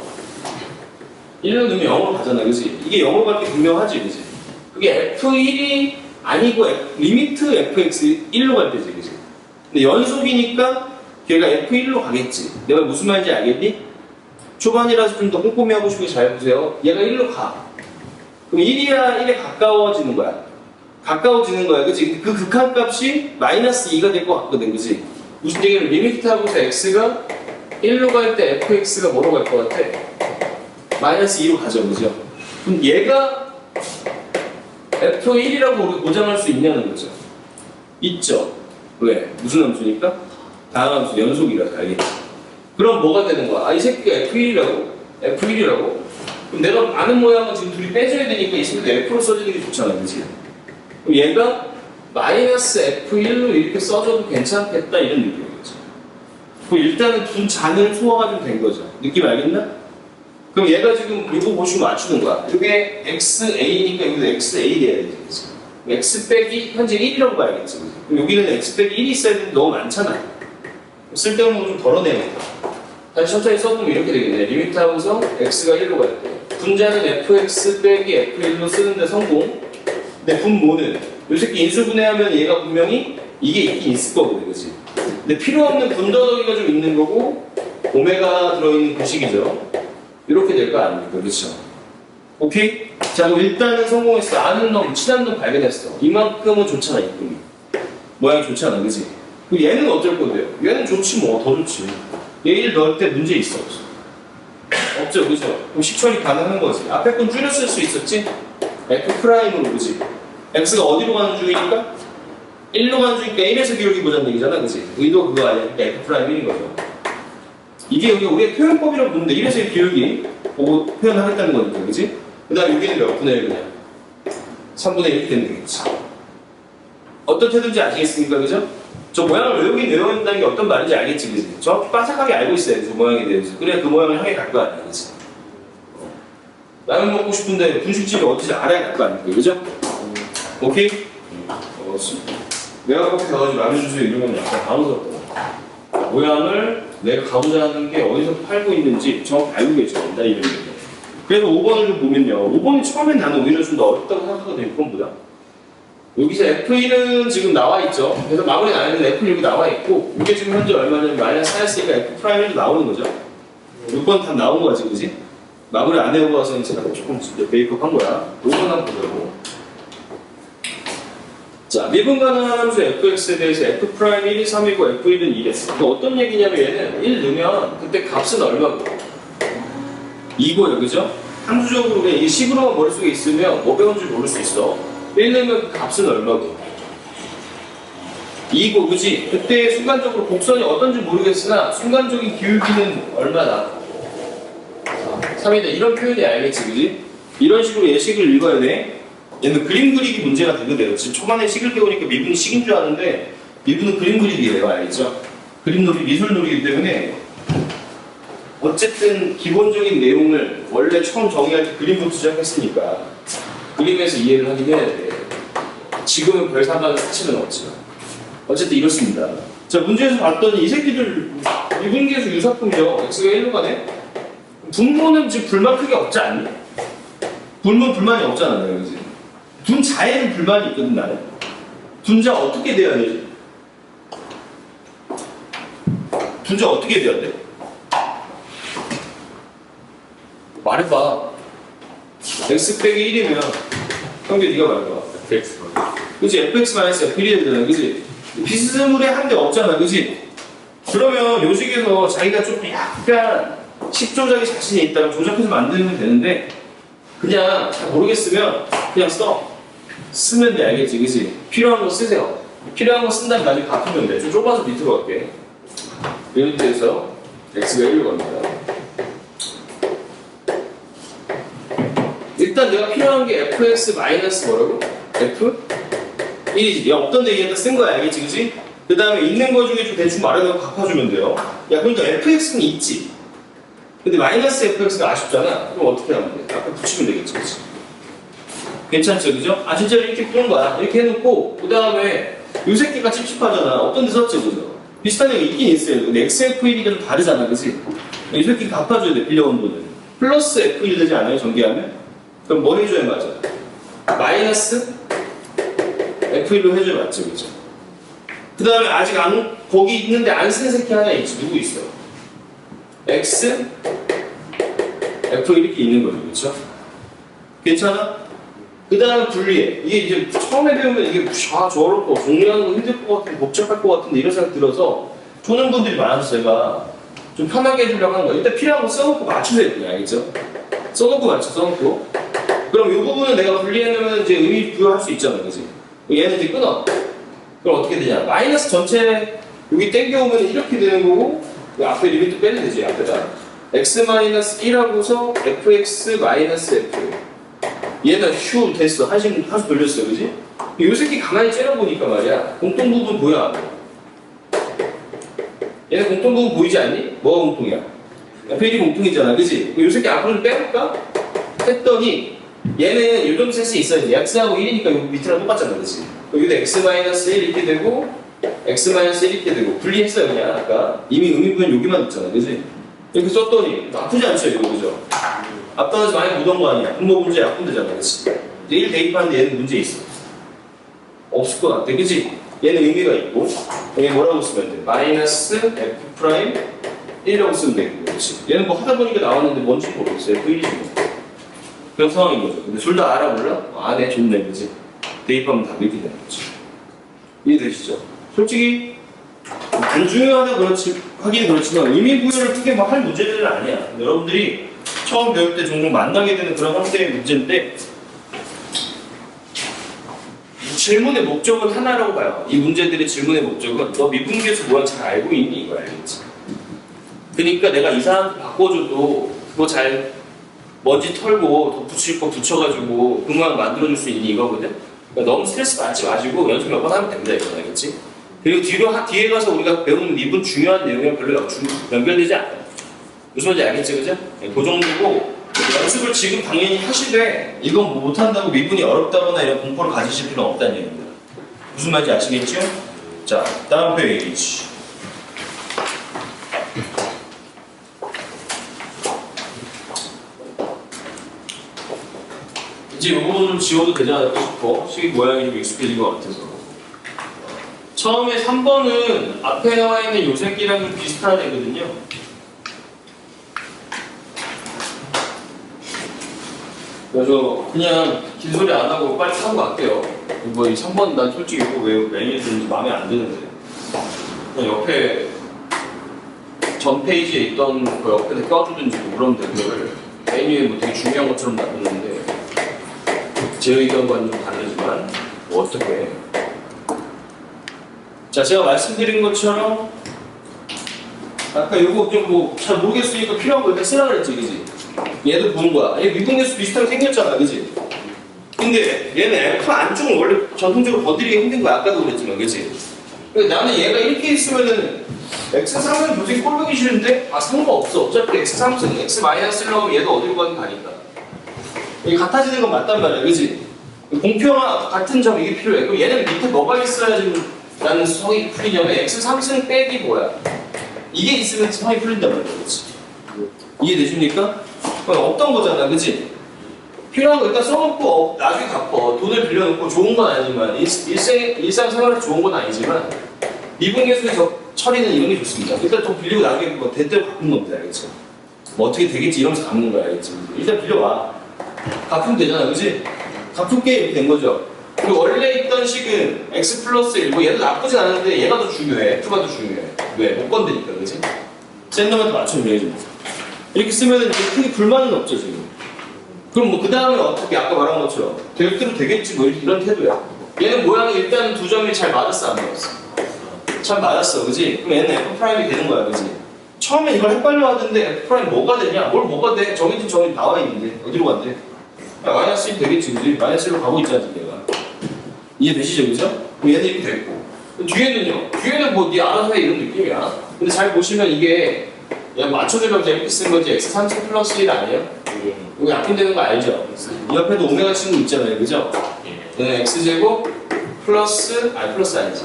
1로 넣으면 0으로 가잖아, 그지? 이게 0으로 갈 때 분명하지, 그지? 그게 f1이 아니고 리미트 fx 1로 갈 때지, 그지? 근데 연속이니까 걔가 f1로 가겠지. 내가 무슨 말인지 알겠니? 초반이라서 좀 더 꼼꼼히 하고 싶으니 잘 보세요. 얘가 1로 가. 그럼 1이야 1에 가까워지는 거야. 가까워지는 거야, 그치? 그 극한값이 마이너스 2가 될 것 같거든, 그치? 무슨 얘기는 리미트하고서 x가 1로 갈 때 fx가 뭐로 갈 것 같아? 마이너스 2로 가죠, 그죠? 그럼 얘가 f1이라고 우리가 보장할 수 있냐는 거죠. 있죠. 왜? 무슨 함수니까? 다항함수 연속이라서 알겠지? 그럼 뭐가 되는 거야? 아, 이 새끼가 f1이라고? f1이라고? 그럼 내가 아는 모양은 지금 둘이 빼줘야 되니까 이 새끼도 f로 써주는 게 좋잖아, 그치? 그럼 얘가 마이너스 f1로 이렇게 써줘도 괜찮겠다 이런 느낌이겠죠. 그럼 일단은 두 잔을 소화가 좀 된 거죠. 느낌 알겠나? 그럼 얘가 지금 이거 보시고 맞추는 거야. 이게 XA니까 여기도 XA 돼야 되지. X 빼기 현재 1이라고 봐야겠지. 그럼 여기는 X 빼기 1이 있어야 되는데 너무 많잖아. 쓸데없는 거 좀 덜어내야겠다. 다시 천천히 써보면 이렇게 되겠네. 리미트하고서 X가 1로 갈 때. 분자는 fx 빼기 f1로 쓰는데 성공. 근데 분모는 이 새끼 인수분해하면 얘가 분명히 이게 있긴 있을 거거든, 그치? 근데 필요 없는 분더더기가 좀 있는 거고 오메가 들어있는 구식이죠. 이렇게 될 거 아닙니까? 그렇죠? 오케이? 자, 그럼 일단은 성공했어. 아는 놈, 친한 놈 발견했어. 이만큼은 좋잖아, 이쁨이. 모양이 좋잖아, 그치? 그럼 얘는 어쩔 건데요? 얘는 좋지 뭐, 더 좋지. 얘 1 넣을 때 문제 있어, 없어? 없죠, 그죠? 그럼 식처리 가능한 거지. 앞에 건 줄여 쓸 수 있었지? F'으로, 그지? X가 어디로 가는 중이니까? 1로 가는 중이니까 1에서 기울기 보자는 얘기잖아, 그지? 의도 그거 아니야? F'1인 거죠. 이게 여기 우리의 표현법이라고 부르는데 1에서의 기울기 보고 표현하겠다는 거니까, 그지? 그 다음 여기는 몇 분의 1 그냥? 3분의 1 되면 되겠지. 어떻게든지 아시겠습니까, 그죠? 저 모양을 외우긴 외워야 된다는 게 어떤 말인지 알겠지, 그지? 정확히 빠삭하게 알고 있어야 돼, 저 모양에 대해서. 그래야 그 모양을 향해 갈 거 아니야, 그지? 라면 먹고 싶은데 분식집이 어디지 알아야 갈 거 아닙니까, 그죠? 오케이? 내가 그렇게 가가지고 라면 주세요 이러면 약간 당황스럽다. 모양을 내가 가고자 하는 게 어디서 팔고 있는지 정확히 알고 계셔야 된다, 이런 얘기. 그래서 5번을 좀 보면요. 5번이 처음엔 나는 오히려 좀 더 어렵다고 생각하거든요, 6번보다. 여기서 F1은 지금 나와 있죠. 그래서 마무리는 안 했는데 F1 여기 나와 있고, 이게 지금 현재 얼마냐면 마이너스 4였으니까 F'1도 나오는 거죠. 6번 다 나온 거지, 그지? 마무리 안 해오고 와서 제가 조금 메이크업 한 거야. 5번 한번 보자고. 자, 미분 가능한 함수 fx에 대해서 f'1이 3이고 f1은 2랬어. 그 어떤 얘기냐면 얘는 1 넣으면 그때 값은 얼마고? 2고요, 그죠? 함수적으로 그냥 이게 식으로만 머릿속에 있으면 뭐 배운 줄 모를 수 있어. 1 넣으면 그 값은 얼마고? 2고, 그지? 그때 순간적으로 곡선이 어떤지 모르겠으나 순간적인 기울기는 얼마나? 3이다. 이런 표현이 알겠지, 그지? 이런 식으로 예식을 읽어야 돼. 얘는 그림 그리기 문제가 되거든요. 지금 초반에 식을 배우니까 미분이 식인 줄 아는데 미분은 그림 그리기예요, 알겠죠? 그림 놀이, 미술 놀이기 때문에 어쨌든 기본적인 내용을 원래 처음 정의할 때 그림부터 시작했으니까 그림에서 이해를 하긴 해야 돼. 지금은 별 상관은 사실은 없지만 어쨌든 이렇습니다. 자, 문제에서 봤더니 이 새끼들 미분계수 유사품이죠. x가 1로 가네? 분모는 지금 불만 크게 없지 않니? 굶으면 불만이 없잖아, 내가, 그지? 둔자에는 불만이 있거든, 나는. 둔자 어떻게 돼야 되지? 둔자 어떻게 돼야 돼? 말해봐. x 빼기 1이면 형제 네가 말해봐. fx. 그치? fx 마이너스 f1이 되잖아, 그치? 비스무리에 한 대 없잖아, 그치? 그러면 요식에서 자기가 좀 약간 식조작이 자신이 있다면 조작해서 만들면 되는데 그냥 잘 모르겠으면 그냥 써. 쓰면 돼, 알겠지? 그치? 필요한 거 쓰세요. 필요한 거 쓴 다음에 나중에 갚으면 돼. 좀 좁아서 밑으로 갈게. 이렇게해서 x가 1로 갑니다. 일단 내가 필요한 게 fx 마이너스 뭐라고? f? 1이지. 야, 없던 데 얘기했다 쓴 거야, 알겠지? 그치? 그 다음에 있는 거 중에 좀 대충 말해서 갚아주면 돼요. 야, 그러니까 fx는 있지. 근데 마이너스 fx가 아쉽잖아. 그럼 어떻게 하면 돼? 앞에 붙이면 되겠지, 그치? 괜찮죠, 그죠? 아, 진짜 이렇게 푸는 거야. 이렇게 해놓고, 그 다음에 이 새끼가 찝찝하잖아. 어떤 데 썼지, 그죠? 비슷한 애가 있긴 있어요. 근데 xf1이가 좀 다르잖아, 그치? 이 새끼 갚아줘야 돼, 빌려온 돈을. 플러스 f1 되지 않아요, 전개하면? 그럼 뭐 해줘야 맞아? 마이너스 f1로 해줘야 맞죠, 그죠? 그 다음에 아직 거기 있는데 안 쓴 새끼 하나 있지. 누구 있어? x f 이렇게 있는 거죠, 그렇죠? 괜찮아? 그 다음에 분리해. 이게 이제 처음에 배우면 이게 저렇고 정리하는 거 힘들 것 같은데 복잡할 것 같은데 이런 생각 들어서 조는 분들이 많아서 제가 좀 편하게 해주려고 하는 거예요. 일단 필요한 거 써놓고 맞추세요, 그냥, 알겠죠? 써놓고 맞춰, 써놓고. 그럼 이 부분은 내가 분리해놓으면 이제 의미 부여할 수 있잖아, 그지? 얘는 이제 끊어. 그럼 어떻게 되냐? 마이너스 전체 여기 땡겨오면 이렇게 되는 거고 그 앞에 리미트 빼면 되지, 앞에다. x-1하고서 fx 마이너스 f. 얘는 휴 됐어. 하수 돌렸어, 그지? 이 새끼 가만히 째려보니까 말이야. 공통 부분 뭐야? 얘는 공통 부분 보이지 않니? 뭐가 공통이야? f1이 공통이잖아, 그지? 이 새끼 앞으로 좀 빼볼까? 했더니 얘는 요 정도 센스 있어야지. x하고 1이니까 여기 밑이랑 똑같잖아, 그지? 여기도 x-1 이렇게 되고 x-1 이렇게 되고 분리했어요, 그냥 아까. 이미 의미부는 여기만 있잖아, 그지? 이렇게 썼더니 나쁘지 않죠, 이거, 그죠? 앞단에서 많이 묻은 거 아니야? 분모 문제 약분되잖아, 그치? 이제 1 대입하는데 얘는 문제 있어. 없을 것 같아, 그치? 얘는 의미가 있고 얘 뭐라고 쓰면 돼? 마이너스 f 프라임 1이라고 쓰면 되고, 그치? 얘는 뭐 하다 보니까 나왔는데 뭔지 모르겠어요. F1이지 뭐. 그런 상황인 거죠. 근데 둘 다 알아, 몰라? 아, 네, 좋네, 그치? 대입하면 다 이렇게 되는 거지. 이해되시죠? 솔직히 안 중요하다 그렇지, 하긴 그렇지만 의미 부여를 크게 뭐 할 문제들은 아니야. 여러분들이 처음 배울 때 종종 만나게 되는 그런 형태의 문제인데 질문의 목적은 하나라고 봐요. 이 문제들의 질문의 목적은 너 미분계수 모양 잘 알고 있니? 이거 알겠지? 그러니까 내가 이상하게 바꿔줘도 그거 잘 먼지 털고 덧붙일 거 붙여가지고 금방 만들어줄 수 있니? 이거거든? 그러니까 너무 스트레스 받지 마시고 연습 몇 번 하면 됩니다. 이거 알겠지? 그리고 뒤에 가서 우리가 배우는 미분 중요한 내용이 별로 연결되지 않아요. 무슨 말인지 알겠지, 그죠? 그 정도고 연습을 지금 당연히 하시되 이건 뭐 못한다고 미분이 어렵다거나 이런 공포를 가지실 필요는 없다는 얘기입니다. 무슨 말인지 아시겠죠? 자, 다음 페이지. 이제 이 부분 좀 지워도 되지 않을까 싶어. 식이 모양이 좀 익숙해진 것 같아서. 처음에 3번은 앞에 나와 있는 요 새끼랑 좀 비슷한 애거든요. 그래서 그냥 긴 소리 안 하고 빨리 하고 갈게요. 뭐 이 3번 난 솔직히 이거 왜 메뉴에 드는지 마음에 안 드는데. 그냥 옆에 전 페이지에 있던 그 옆에 껴주든지 뭐 그러면 돼. 그거를 메뉴에 뭐 되게 중요한 것처럼 놔뒀는데 제 의견과는 좀 다르지만 뭐 어떻게. 자, 제가 말씀드린 것처럼 아까 이거 좀 뭐 잘 모르겠으니까 필요한 거 이렇게 쓰라 그랬지, 그지? 얘도 보는 거야. 얘 미분계수 비슷하게 생겼잖아, 그지? 근데 얘는 F 안쪽은 원래 전통적으로 건드리기 힘든 거야. 아까도 그랬지만, 그지? 근데 나는 얘가 이렇게 있으면은 X3은 도저히 꼴보기 싫은데 아 상관없어. 어차피 X3은 X-1로 하면 얘도 어디로 가든 가니까. 이게 같아지는 건 맞단 말이야, 그지? 공평한 같은 점 이게 필요해. 그럼 얘는 밑에 뭐가 있어야지 나는 성이 풀리냐면 X3승 빼기 뭐야? 이게 있으면 성이 풀린단 말이야, 그치? 이해되십니까? 없던 거잖아, 그치? 필요한 거 일단 써놓고 나중에 갚어. 돈을 빌려놓고 좋은 건 아니지만 일상생활에 좋은 건 아니지만 미분계수의 처리는 이런 게 좋습니다. 일단 돈 빌리고 나중에 뭐 대대로 갚는 겁니다. 알겠죠? 뭐 어떻게 되겠지 이러면서 갚는 거야. 알겠지? 일단 빌려와. 갚으면 되잖아. 그치? 갚은 게 이렇게 된 거죠. 그리고 원래 있던 식은 x 플러스 1, 뭐 얘도 나쁘진 않은데 얘가 더 중요해. F가 더 중요해. 왜? 못 건드니까. 그치? 센 놈한테 맞추면 되지. 이렇게 쓰면 이제 크게 불만은 없죠, 지금. 그럼 뭐 그 다음에 어떻게 아까 말한 것처럼 될 대로 되겠지 뭐 이런 태도야. 얘는 모양이 일단 두 점이 잘 맞았어 안 맞았어? 참 맞았어, 그지? 그럼 얘는 F 프라임이 되는 거야, 그지? 처음에 이걸 헷갈려 하던데 F 프라임 뭐가 되냐? 뭘 뭐가 돼? 정해진 정이 나와 있는데 어디로 간대? 야, 마이너스 1 되겠지, 그지? 마이너스 1로 가고 있잖아, 지금 얘가. 이해되시죠, 그죠? 그럼 얘는 이렇게 됐고. 뒤에는요? 뒤에는 뭐 네 알아서 해 이런 느낌이야. 근데 잘 보시면 이게 그냥 맞춰주려고 이렇게 쓴 거지. x 3차 플러스 1 아니에요? 이거 약분되는 거 알죠? 이 옆에도 오메가 친구 있잖아요, 그죠? 얘는 x제곱 플러스, 플러스 아니지.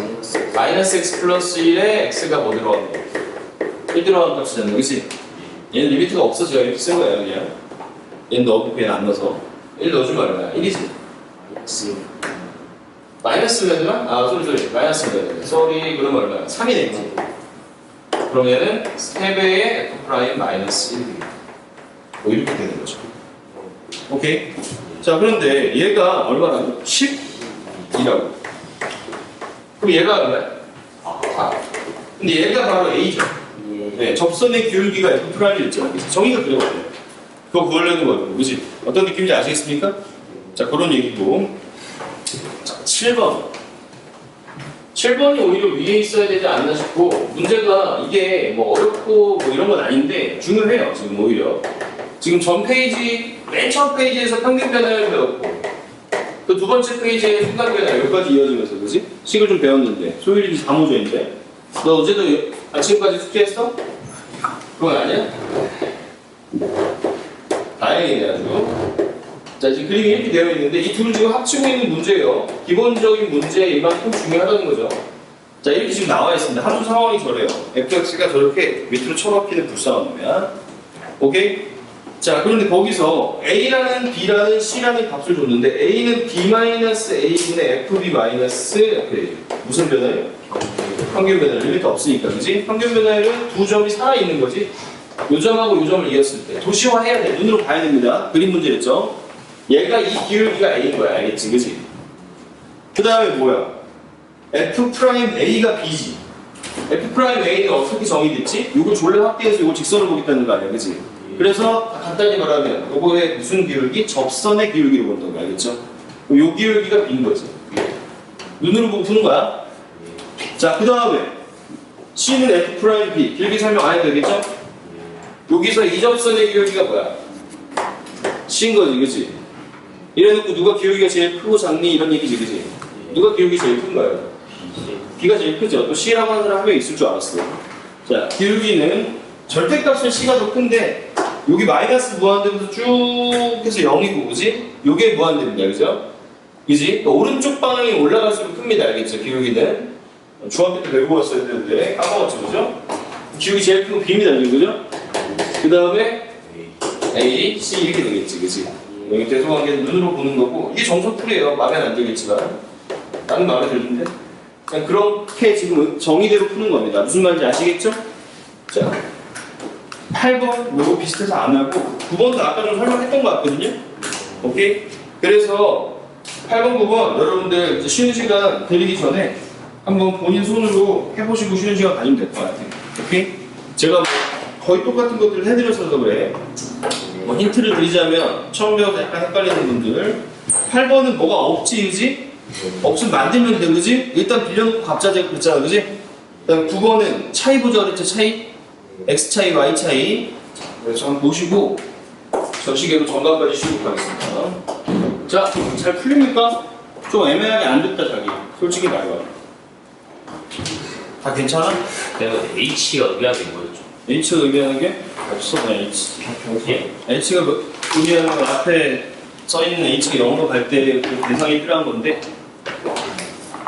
마이너스 x 플러스 1에 x가 뭐 들어간 거? 1 들어간 값이잖아요, 그치? 얘는 리미트가 없어져. 이렇게 쓴 거예요, 그냥. 얘는 넣고 얘는 안 넣어서. 1 넣어주면 얼마야? 1이지? 마이너스면 되나? 소리. 마이너스면 되나? 그러면 얼마야? 3이 되지. 그러면은 3배의 f 프라임 마이너스 1. 뭐 이렇게 되는 거죠. 오케이? 자, 그런데 얘가 얼마라고? 10이라고. 그럼 얘가 얼마야? 4. 근데 얘가 바로 A죠. 네, 접선의 기울기가 F 프라임이 있죠. 그래서 정의가 그려버려요. 그거 구하려는 거예요. 그지? 어떤 느낌인지 아시겠습니까? 자, 그런 얘기고. 자, 7번. 7번이 오히려 위에 있어야 되지 않나 싶고, 문제가 이게 뭐 어렵고 뭐 이런 건 아닌데 중요해요, 지금 오히려. 지금 전 페이지, 맨 처음 페이지에서 평균 변화를 배웠고, 또 두 번째 페이지에 순간 변화 여기까지 이어지면서, 그지? 식을 좀 배웠는데, 소율이 4모조인데, 너 어제도 아침까지 숙제했어? 그건 아니야? 다행이네, 아주. 자, 지금 그림이 이렇게 되어 있는데, 이 둘을 지금 합치고 있는 문제예요. 기본적인 문제에 이만큼 중요하다는 거죠. 자, 이렇게 지금 나와 있습니다. 함수 상황이 저래요. fx가 저렇게 밑으로 쳐박히는 불쌍한 놈이야. 오케이? 자, 그런데 거기서 a라는 b라는 c라는 값을 줬는데 a는 b-a분의 fb-f 무슨 변화예요? 평균 변화. 리미트 없으니까, 그지? 평균 변화율은 두 점이 살아있는 거지. 요 점하고 요 점을 이었을 때 도시화해야 돼. 눈으로 봐야 됩니다. 그림 문제랬죠? 얘가 이 기울기가 a인 거야. 알겠지? 그지? 그 다음에 뭐야? f'a가 b지. f'a는 어떻게 정의됐지? 이걸 졸래 확대해서 이걸 직선을 보겠다는 거 아니야, 그지? 그래서 간단히 말하면 요거의 무슨 기울기? 접선의 기울기로 본다고, 알겠죠? 그럼 요 기울기가 b인 거지. 눈으로 보고 푸는 거야. 자, 그 다음에 c는 f'b. 길게 설명 안 해도 되겠죠? 여기서 이 접선의 기울기가 뭐야? c인 거지, 그지? 이래놓고 누가 기울기가 제일 크고 작니? 이런 얘기지, 그지? 누가 기울기 제일 큰가요? b가 제일 크죠. 또 c라고 하는 사람 한 명 있을 줄 알았어. 자, 기울기는 절대값은 c가 더 큰데 여기 마이너스 무한대부터 쭉 해서 0이고, 그지? 요게 무한대입니다, 그죠? 그지? 그러니까 오른쪽 방향이 올라갈수록 큽니다, 알겠죠? 기울기는 중학교 때 배우고 왔어야 되는데 까먹었죠, 그죠? 기울기 제일 큰 건 b입니다, 그죠? 그 다음에 a, c 이렇게 되겠지, 그지? 여기 대소관계는 눈으로 보는 거고, 이게 정석풀이에요. 마음에 안 들겠지만 나는 마음에 들던데. 그냥 그렇게 지금 정의대로 푸는 겁니다. 무슨 말인지 아시겠죠? 자, 8번 요거 비슷해서 안 하고 9번도 아까 좀 설명했던 것 같거든요. 오케이? 그래서 8번, 9번 여러분들 이제 쉬는 시간 드리기 전에 한번 본인 손으로 해보시고 쉬는 시간 가지면 될 것 같아요. 오케이? 제가 뭐 거의 똑같은 것들을 해드려서 그래. 뭐 힌트를 드리자면 처음 배워서 약간 헷갈리는 분들 8번은 뭐가 없지, 그지? 없으면 만들면 돼, 그지? 일단 빌려놓고 값 제곱 그랬잖아, 그지? 그 다음에 9번은 차이 보자 그랬죠, 차이? x 차이, y 차이. 그래서 한번 보시고 전시계로 정답까지 씌우고 가겠습니다. 자, 잘 풀립니까? 좀 애매하게 안 됐다, 자기. 솔직히 말해봐. 다 괜찮아? 내가 H가 의미하는 거였죠. H가 의미하는 게? 없어, 그냥 H. H가 의미하는 건 앞에 써있는 H가 0으로 갈 때 그 대상이 필요한 건데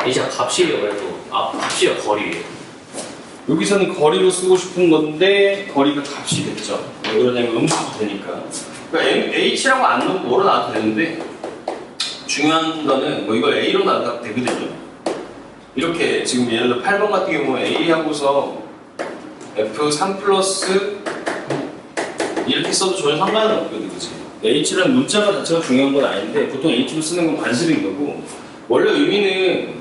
H가 값이에요, 그래도. 값이에요, 거리예요. 여기서는 거리로 쓰고 싶은 건데 거리가 값이 됐죠. 왜 그러냐면 음수도 되니까. 그러니까 H라고 안 넣고 뭐로 나와도 되는데 중요한 거는 뭐 이걸 A로 나와도 되거든요. 이렇게 지금 예를 들어 8번 같은 경우는 A 하고서 F3 플러스 이렇게 써도 전혀 상관은 없거든, 그치? H라는 문자가 자체가 중요한 건 아닌데 보통 H로 쓰는 건 관습인 거고 원래 의미는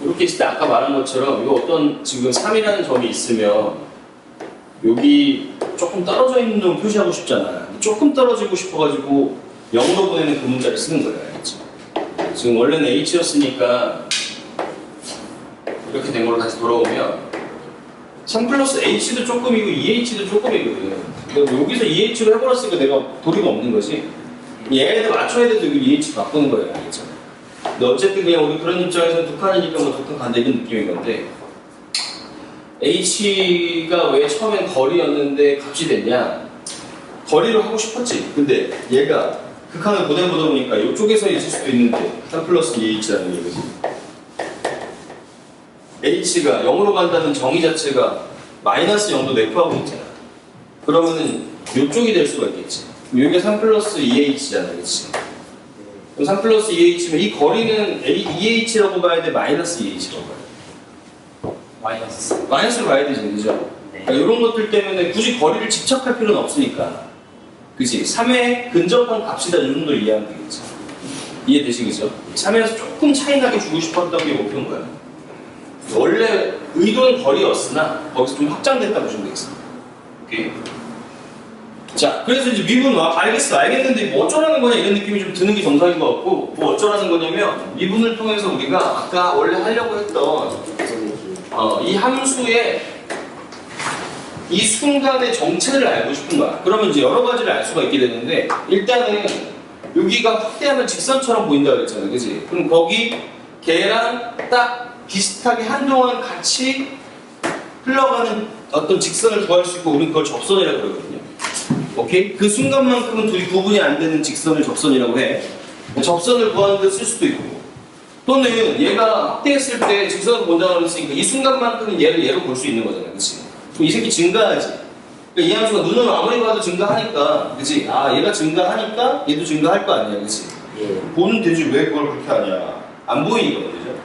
이렇게 있을 때 아까 말한 것처럼 이거 어떤 지금 3이라는 점이 있으면 여기 조금 떨어져 있는 점 표시하고 싶잖아. 조금 떨어지고 싶어가지고 0으로 보내는 그 문자를 쓰는 거야, 알겠지? 지금 원래는 H였으니까 이렇게 된 걸로 다시 돌아오면 3 플러스 H도 조금이고 2H도 조금이거든. 근데 여기서 2H로 해버렸으니까 내가 도리가 없는 거지. 얘네들 맞춰야 돼도 이거 2H 바꾸는 거예요, 알겠죠? 근데 어쨌든 그냥 우리 그런 입장에서는 두 칸이니까 뭐 두 칸 간다 이런 느낌인 건데 H가 왜 처음엔 거리였는데 값이 됐냐? 거리로 하고 싶었지. 근데 얘가 그 칸을 보내보다 보니까 이쪽에서 있을 수도 있는데 3 플러스 2H라는 얘기지. H가 0으로 간다는 정의 자체가 마이너스 0도 내포하고 있잖아. 그러면은 이쪽이 될 수가 있겠지. 여기가 3 플러스 2H잖아, 그치? 그럼 3 플러스 2H면 이 거리는 2H라고 봐야 돼? 마이너스 2H라고 봐야 돼? 마이너스. 마이너스로 봐야 되지, 그죠? 네. 그러니까 이런 것들 때문에 굳이 거리를 집착할 필요는 없으니까. 그치? 3에 근접한 값이다, 이 정도 이해하면 되겠지. 이해되시겠죠? 3에서 조금 차이 나게 주고 싶었던 게 목표인 거야. 원래 의도는 거리였으나 거기서 좀 확장됐다고 보시면 되겠습니다. 오케이? 자, 그래서 이제 미분 알겠어, 알겠는데 뭐 어쩌라는 거냐 이런 느낌이 좀 드는 게 정상인 것 같고 뭐 어쩌라는 거냐면 미분을 통해서 우리가 아까 원래 하려고 했던 이 함수의 이 순간의 정체를 알고 싶은 거야. 그러면 이제 여러 가지를 알 수가 있게 되는데 일단은 여기가 확대하면 직선처럼 보인다 그랬잖아, 그지? 그럼 거기 걔랑 딱 비슷하게 한동안 같이 흘러가는 어떤 직선을 구할 수 있고 우리는 그걸 접선이라고 그러거든요. 오케이? 그 순간만큼은 둘이 구분이 안 되는 직선을 접선이라고 해. 접선을 구하는 데 쓸 수도 있고 또는 얘가 확대했을 때 직선을 본다고 그랬으니까 이 순간만큼은 얘를 얘로 볼 수 있는 거잖아, 그치? 그럼 이 새끼 증가하지. 그러니까 이 함수가 눈으로 아무리 봐도 증가하니까, 그치? 아, 얘가 증가하니까 얘도 증가할 거 아니야, 그치? 예. 보는 되지 왜 그걸 그렇게 하냐? 안 보이거든, 그죠?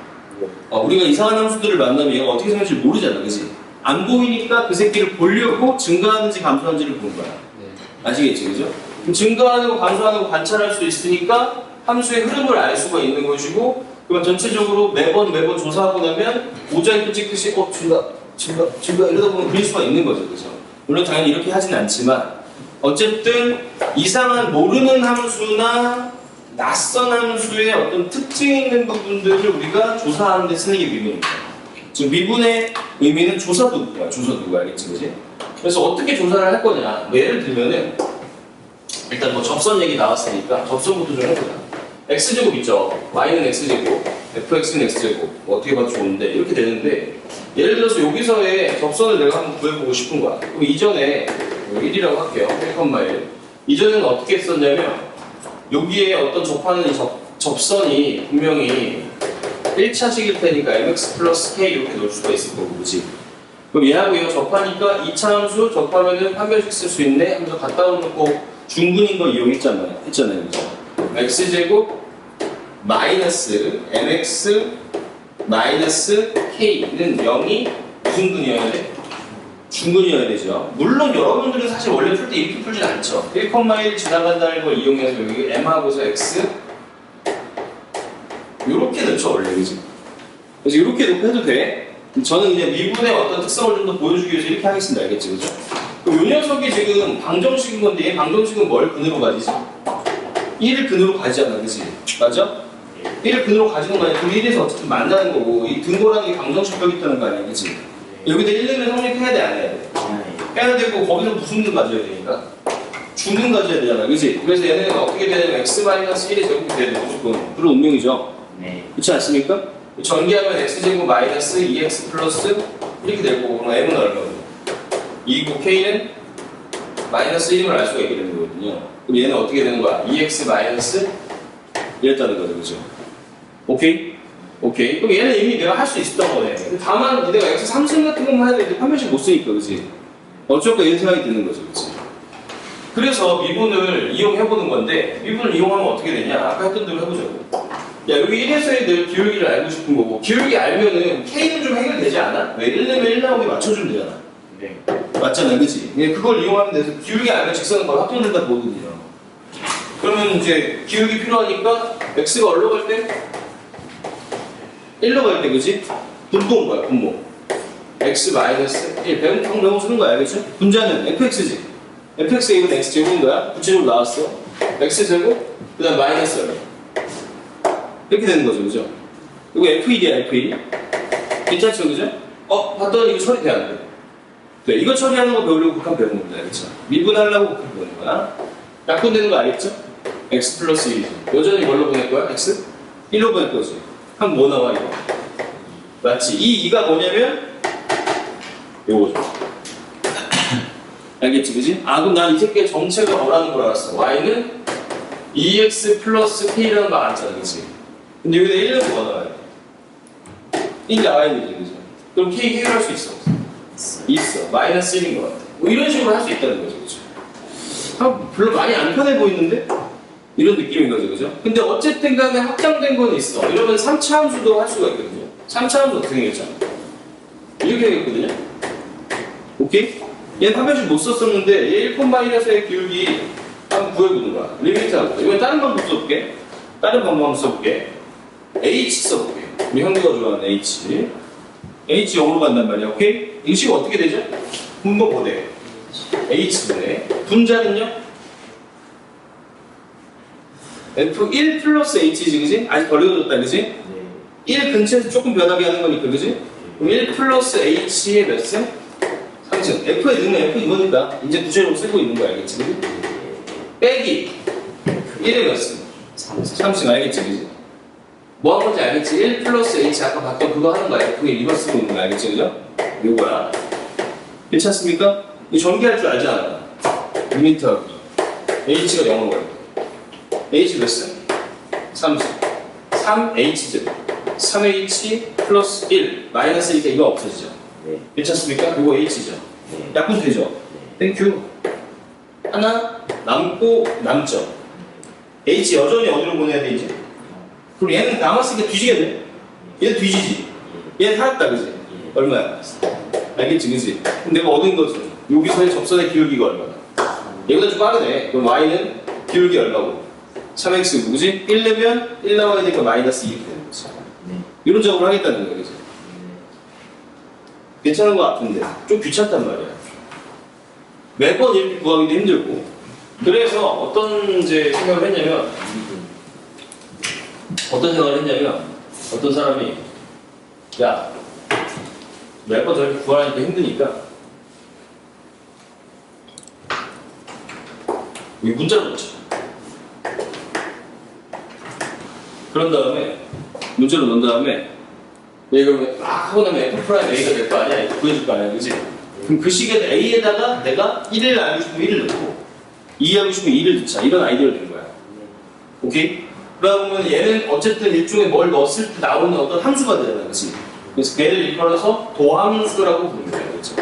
우리가 이상한 함수들을 만나면 얘가 어떻게 생길지 모르잖아, 그치? 안 보이니까 그 새끼를 보려고 증가하는지 감소하는지를 보는 거야. 네. 아시겠지, 그죠? 그럼 증가하는 거, 감소하는 거 관찰할 수 있으니까 함수의 흐름을 알 수가 있는 것이고, 그러면 전체적으로 매번 조사하고 나면 모자이크 찍듯이 증가 이러다 보면 그릴 수가 있는 거죠, 그죠? 물론 당연히 이렇게 하진 않지만 어쨌든 이상한 모르는 함수나 낯선 함수의 어떤 특징 있는 부분들을 우리가 조사하는 데 쓰는 게 미분입니다. 지금 미분의 의미는 조사 도구야, 조사 도구 알겠지, 그지? 그래서 어떻게 조사를 할 거냐? 뭐 예를 들면은 일단 뭐 접선 얘기 나왔으니까 접선부터 좀 해보자. x제곱 있죠? y는 x제곱, fx는 x제곱. 뭐 어떻게 봐도 좋은데 이렇게 되는데 예를 들어서 여기서의 접선을 내가 한번 구해보고 싶은 거야. 그럼 이전에 1이라고 할게요. 1,1. 이전에는 어떻게 했었냐면 여기에 어떤 접하는 접선이 분명히 1차식일 테니까 mx 플러스 k 이렇게 넣을 수가 있을 거고, 그치? 그럼 얘하고 이거 접하니까 2차 함수 접하면은 한 변씩 쓸 수 있네 하면서 갖다 놓고 중근인 거 이용했잖아요. 그죠? x제곱 마이너스 mx 마이너스 k는 0이 무슨 근이어야 돼? 중근이어야 되죠. 물론 여러분들은 사실 원래 풀 때 이렇게 풀진 않죠. 1,1 지나간다는 걸 이용해서 여기 m하고서 x 이렇게 넣죠, 원래, 그지? 그래서 이렇게 넣고 해도 돼. 저는 이제 미분의 어떤 특성을 좀 더 보여주기 위해서 이렇게 하겠습니다, 알겠지, 그죠? 그럼 이 녀석이 지금 방정식인 건데, 방정식은 뭘 근으로 가지지? 1을 근으로 가지잖아, 그지? 맞아? 1을 근으로 가지는 거 아니야? 그 1에서 어쨌든 만나는 거고, 이 근거라는 게 방정식벽이 있다는 거 아니야, 그지? 여기다 1을 성립해야 돼, 안 해야 돼? 해야 되고, 거기서 무슨 근 가져야 되니까? 중근 가져야 되잖아, 그지? 그래서 얘는 어떻게 되냐면, x-1이 제곱이 돼야 돼, 무조건. 그런 운명이죠? 네. 그렇지 않습니까? 전개하면 x제곱 마이너스 2x 플러스 이렇게 될 거고, 그럼 m은 얼마거든요? 2고 k는 마이너스 1임을 알 수가 있게 되는 거거든요. 그럼 얘는 어떻게 되는 거야? 2x 마이너스 이랬다는 거죠, 그죠? 오케이? 오케이. 그럼 얘는 이미 내가 할 수 있었던 거네. 다만 내가 x 3승 같은 것만 해도 이제 판별식 못 쓰니까, 그지? 어쩔까 이런 생각이 드는 거죠, 그치? 그래서 미분을 이용해보는 건데 미분을 이용하면 어떻게 되냐? 아까 했던 대로 해보자고. 야 여기 1에서 애들 기울기를 알고 싶은 거고 기울기 알면은 K는 좀 해결되지 않아? 왜 1 내면 1 나오게 맞춰주면 되잖아. 네. 맞잖아, 그치? 예, 그걸 이용하면 돼서 기울기 알면 직선은 거의 확정된다 보거든요. 그러면 이제 기울기 필요하니까 x가 어디로 갈 때? 1로 갈 때, 그치? 분모인 거야, 분모. x 마이너스 1. 배운 쓰는 거야, 알겠죠? 분자는 fx지. fx가 이건 x제곱인 거야. 구체적으로 나왔어. x제곱, 그 다음 마이너스 1. 이렇게 되는 거죠, 그죠? 이거 f1이야, f1. 괜찮죠, 그죠? 봤더니 이거 처리돼야 안 돼. 네, 이거 처리하는 거 배우려고 극한 배우는 겁니다, 그쵸? 미분하려고 극한 배우는 거야. 약분되는 거 알겠죠? x 플러스 1이죠. 여전히 뭘로 보낼 거야, x? 1로 보낼 거지. 그럼 뭐 나와, 이거? 맞지? 이 2가 뭐냐면, 요거죠. 알겠지, 그지? 그럼 난 이 새끼의 정체가 뭐라는 걸 알았어. y는 2x 플러스 k라는 거 알았잖아, 그치? 근데 여기다 1은 뭐 나와야 돼? 1 나와야 되지, 그죠? 그럼 k 해결할 수 있어? 있어. 마이너스 1인 것 같아. 뭐 이런 식으로 할 수 있다는 거죠, 그죠? 별로 많이 안 편해 보이는데? 이런 느낌인 거죠, 그죠? 근데 어쨌든 간에 확장된 건 있어. 이러면 3차 함수도 할 수가 있거든요. 3차 함수 어떻게 생겼잖아. 이렇게 생겼거든요. 오케이? 얘는 한 변씩 못 썼었는데 얘 1,1에서의 기울기 한번 구해보는 거야. 리미트하고. 이번엔 다른 방법 써볼게. 다른 방법 한번 써볼게. H 써볼게. 우리 형제가 좋아하는 H. H 0으로 간단 말이야. 오케이? 이 식이 어떻게 되죠? 분모 보대. H분의 분자는요? F1 플러스 H지, 그지? 아직 버려졌다, 그지? 네. 1 근처에서 조금 변하게 하는 거니까, 그지? 그럼 1 플러스 H의 몇 승? 3승. F에 넣으면 F 이거니까 이제 구체적으로 쓰고 있는 거 알겠지, 그지? 빼기 1의 몇 승? 3승 알겠지, 그지? 뭐 한 건지 알겠지? 1 플러스 H 아까 봤던 그거 하는 거야. F에 이거 쓰고 있는 거 알겠지, 그죠? 요거야. 괜찮습니까? 이 전개할 줄 알잖아. 리미트하고 H가 0으로 가요. H 몇 승? 3승. 3H제곱. 3H 플러스 1 마이너스 1이니까 이거 없어지죠. 네. 괜찮습니까? 이거 H죠. 네. 약분 되죠? 땡큐. 하나 남고 남죠. H 여전히 어디로 보내야 돼 이제? 그럼 얘는 남았으니까 뒤지겠네. 얘는 뒤지지. 얘는 살았다, 그지? 얼마야? 알겠지, 그지? 그럼 내가 얻은 것은 여기서의 접선의 기울기가 얼마나? 얘보다 좀 빠르네. 그럼 y는 기울기 얼마고? 3x 그지? 1 내면 1 나와야 되니까 마이너스 2 이렇게 되는 거지. 이런 작업을 하겠다는 거야, 그지? 괜찮은 거 같은데 좀 귀찮단 말이야. 매번 이렇게 구하기도 힘들고. 그래서 어떤 이제 생각을 했냐면 어떤 사람이 야 매번 저렇게 구하니까 힘드니까 이 문자로 넣자. 그런 다음에 문자로 넣은 다음에 얘가 막 하고 나면 F 프라임 A가 될 거 아니야? 구해줄 거 아니야, 그지? 그럼 그 시기에 A에다가 내가 1을 알고 싶으면 1을 넣고 2 알고 싶으면 2를 넣자. 이런 아이디어를 낸 거야. 오케이? 그러다 보면 얘는 어쨌든 일종의 뭘 넣었을 때 나오는 어떤 함수가 되잖아, 그치? 그래서 걔를 이끌어서 도함수라고 부르는 거야, 그렇죠?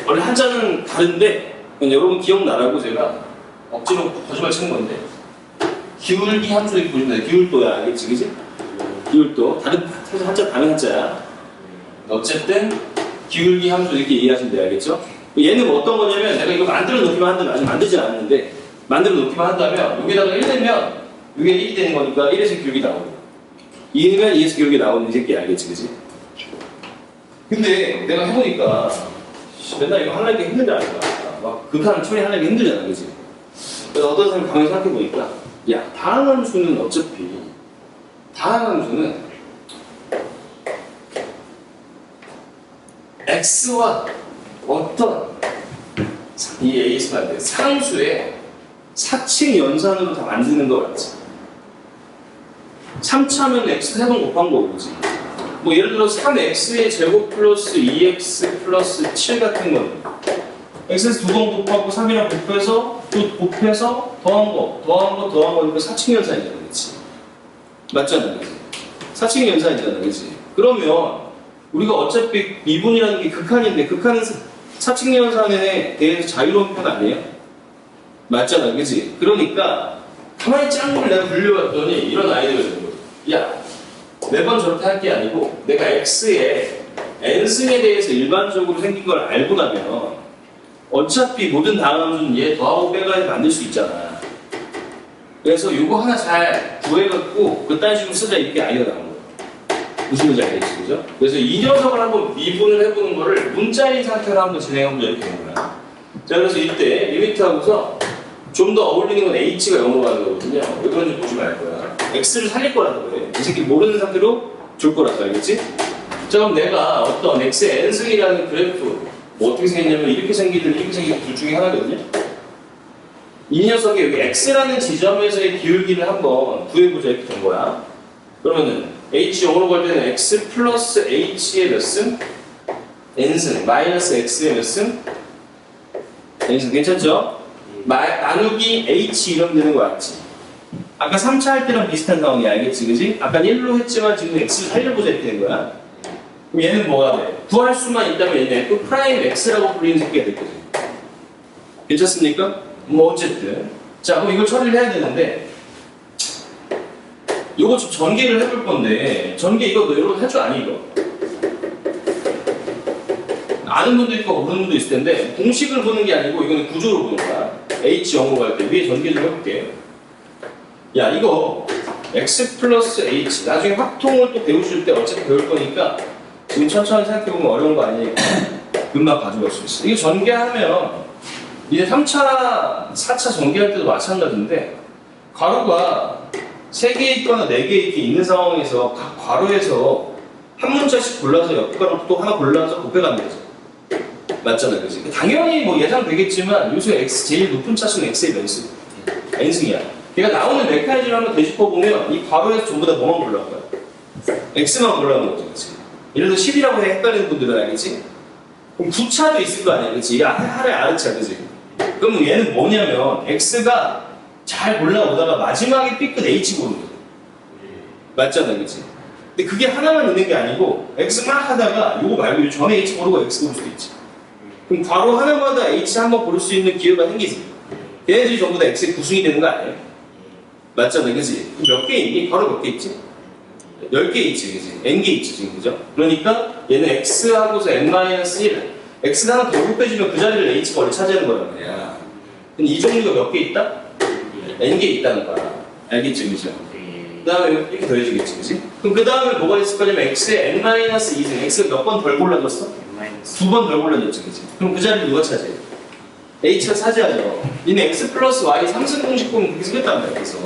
원래 한자는 다른데 여러분 기억나라고 제가 억지로 거짓말 치는 건데 기울기 함수 이렇게 보시면 돼. 기울도야, 알겠지, 그지? 기울도 다른 사실 한자 다른 한자야. 어쨌든 기울기 함수 이렇게 이해하시면 돼요, 알겠죠? 얘는 뭐 어떤 거냐면 내가 이거 만들어 놓기만 한다면 아직 만들지 않았는데 만들어 놓기만 한다면 여기다가 1 내면 이게 1이 되는 거니까 1에서 기울기 나오고 2 내면 2에서 기울기 나오는 이 새끼 알겠지, 그지? 근데 내가 해보니까 맨날 이거 하려니까 힘들지 않을까? 막 극한 처리 하려니까 힘들잖아, 그지? 그래서 어떤 사람이 가만히 생각해보니까 야, 다항함수는 어차피 다항함수는 x와 어떤 이 a수가 안 돼. 상수의 사칙 연산으로 다 만드는 거 같지. 3차면 x 3번 곱한 거고, 그지? 뭐 예를 들어 3x의 제곱 플러스 2x 플러스 7 같은 거는 x에서 2번 곱하고 3이랑 곱해서 또 곱해서 더한 거니까 사칙 연산이잖아, 그치? 맞잖아, 그치? 사칙 연산이잖아, 그치? 그러면 우리가 어차피 미분이라는 게 극한인데 극한은 사칙 연산에 대해서 자유로운 편 아니에요? 맞잖아, 그지? 그러니까 가만히 짱구를 내가 굴려봤더니 이런 아이디어가 되는 거죠. 야, 매번 저렇게 할 게 아니고 내가 x의 n승에 대해서 일반적으로 생긴 걸 알고 나면 어차피 모든 다함수는 얘 더하고 빼가지고 만들 수 있잖아. 그래서 이거 하나 잘 구해갖고 그딴 식으로 쓰자 이렇게 아이디어가 나온 거야. 무슨 말인지 알겠지, 그죠? 그래서 이 녀석을 한번 미분을 해보는 거를 문자인 상태로 한번 진행해보자 이렇게 되는 거야. 자, 그래서 이때 리미트 하고서 좀 더 어울리는 건 h가 0으로 가는 거거든요. 왜 그런지 보지 말 거야. x를 살릴 거라는 거예요. 이 새끼 모르는 상태로 줄 거라서, 알겠지? 자, 그럼 내가 어떤 x의 n승이라는 그래프 뭐 어떻게 생겼냐면 이렇게 생기든 이렇게 생기든 둘 중에 하나거든요. 이 녀석이 여기 x라는 지점에서의 기울기를 한번 구해보자 이렇게 된 거야. 그러면은 h 0으로 갈 때는 x 플러스 h의 몇 승? n승 마이너스 x의 몇 승? n승 괜찮죠? 나누기 h 이러면 되는 거 맞지? 아까 3차 할 때랑 비슷한 상황이야, 알겠지? 그지? 아까 1로 했지만 지금 x를 살려보자 이렇게 된 거야. 그럼 얘는 뭐가 돼? 구할 수만 있다면 얘는 f 프라임 x라고 불리는 새끼가 됐거든. 괜찮습니까? 뭐 어쨌든 자, 그럼 이걸 처리를 해야 되는데 이거 좀 전개를 해볼 건데 전개 이거 너 여러분 할 줄 아니 이거? 아는 분도 있고 모르는 분도 있을 텐데 공식을 보는 게 아니고 이거는 구조로 보는 거야. h 0으로 갈 때 위에 전개 좀 해볼게. 야, 이거 x 플러스 h 나중에 확통을 또 배우실 때 어차피 배울 거니까 지금 천천히 생각해보면 어려운 거 아니니까 금방 가져갈 수 있어. 이거 전개하면 이제 3차, 4차 전개할 때도 마찬가지인데 괄호가 3개 있거나 4개 이렇게 있는 상황에서 각 괄호에서 한 문자씩 골라서 옆괄호 또 하나 골라서 곱해가면 되죠. 맞잖아, 그지? 당연히 뭐 예상되겠지만 요새 x 제일 높은 차수는 x의 변수 n승이야. 걔가 나오는 메커니즘을 한번 되짚어보면 이 괄호에서 전부 다 뭐만 골라온 거야? x만 골라온 거지, 그치? 예를 들어 10이라고 해 헷갈리는 분들은 알겠지? 그럼 9차도 있을 거 아니야, 그치? 하루에 아르차, 그치? 그럼 얘는 뭐냐면 x가 잘 골라오다가 마지막에 삐끗 h 고르는 거야. 맞잖아, 그치? 근데 그게 하나만 있는 게 아니고 x 막 하다가 요거 말고 요 전에 h 고르고 x 고를 수도 있지. 그럼 괄호 하나마다 h 한번 고를 수 있는 기회가 생기지. 얘네들이 전부 다 x의 구승이 되는 거 아니에요? 맞잖아, 그치? 몇 개 있니? 괄호 몇 개 있지? 10개 있지, 그치? n개 있지, 지금, 그죠? 그러니까 얘는 x하고서 n-1 x가 하나 더 곱해지면 그 자리를 h가 원래 차지하는 거란 말이야. 근데 이 종류가 몇 개 있다? n개 있다는 거야. 알겠지, 그죠? 그 다음에 이렇게 더해지겠지, 그치? 그럼 그 다음에 뭐가 있을 거냐면 x의 n-2승 x가 몇 번 덜 골라졌어? 2번 덜 골라졌지, 그치? 그럼 그 자리를 누가 차지해? h가 차지하죠. 니네 x 플러스 y 상승 공식 보면 그렇게 생겼단 말이야, 그래서.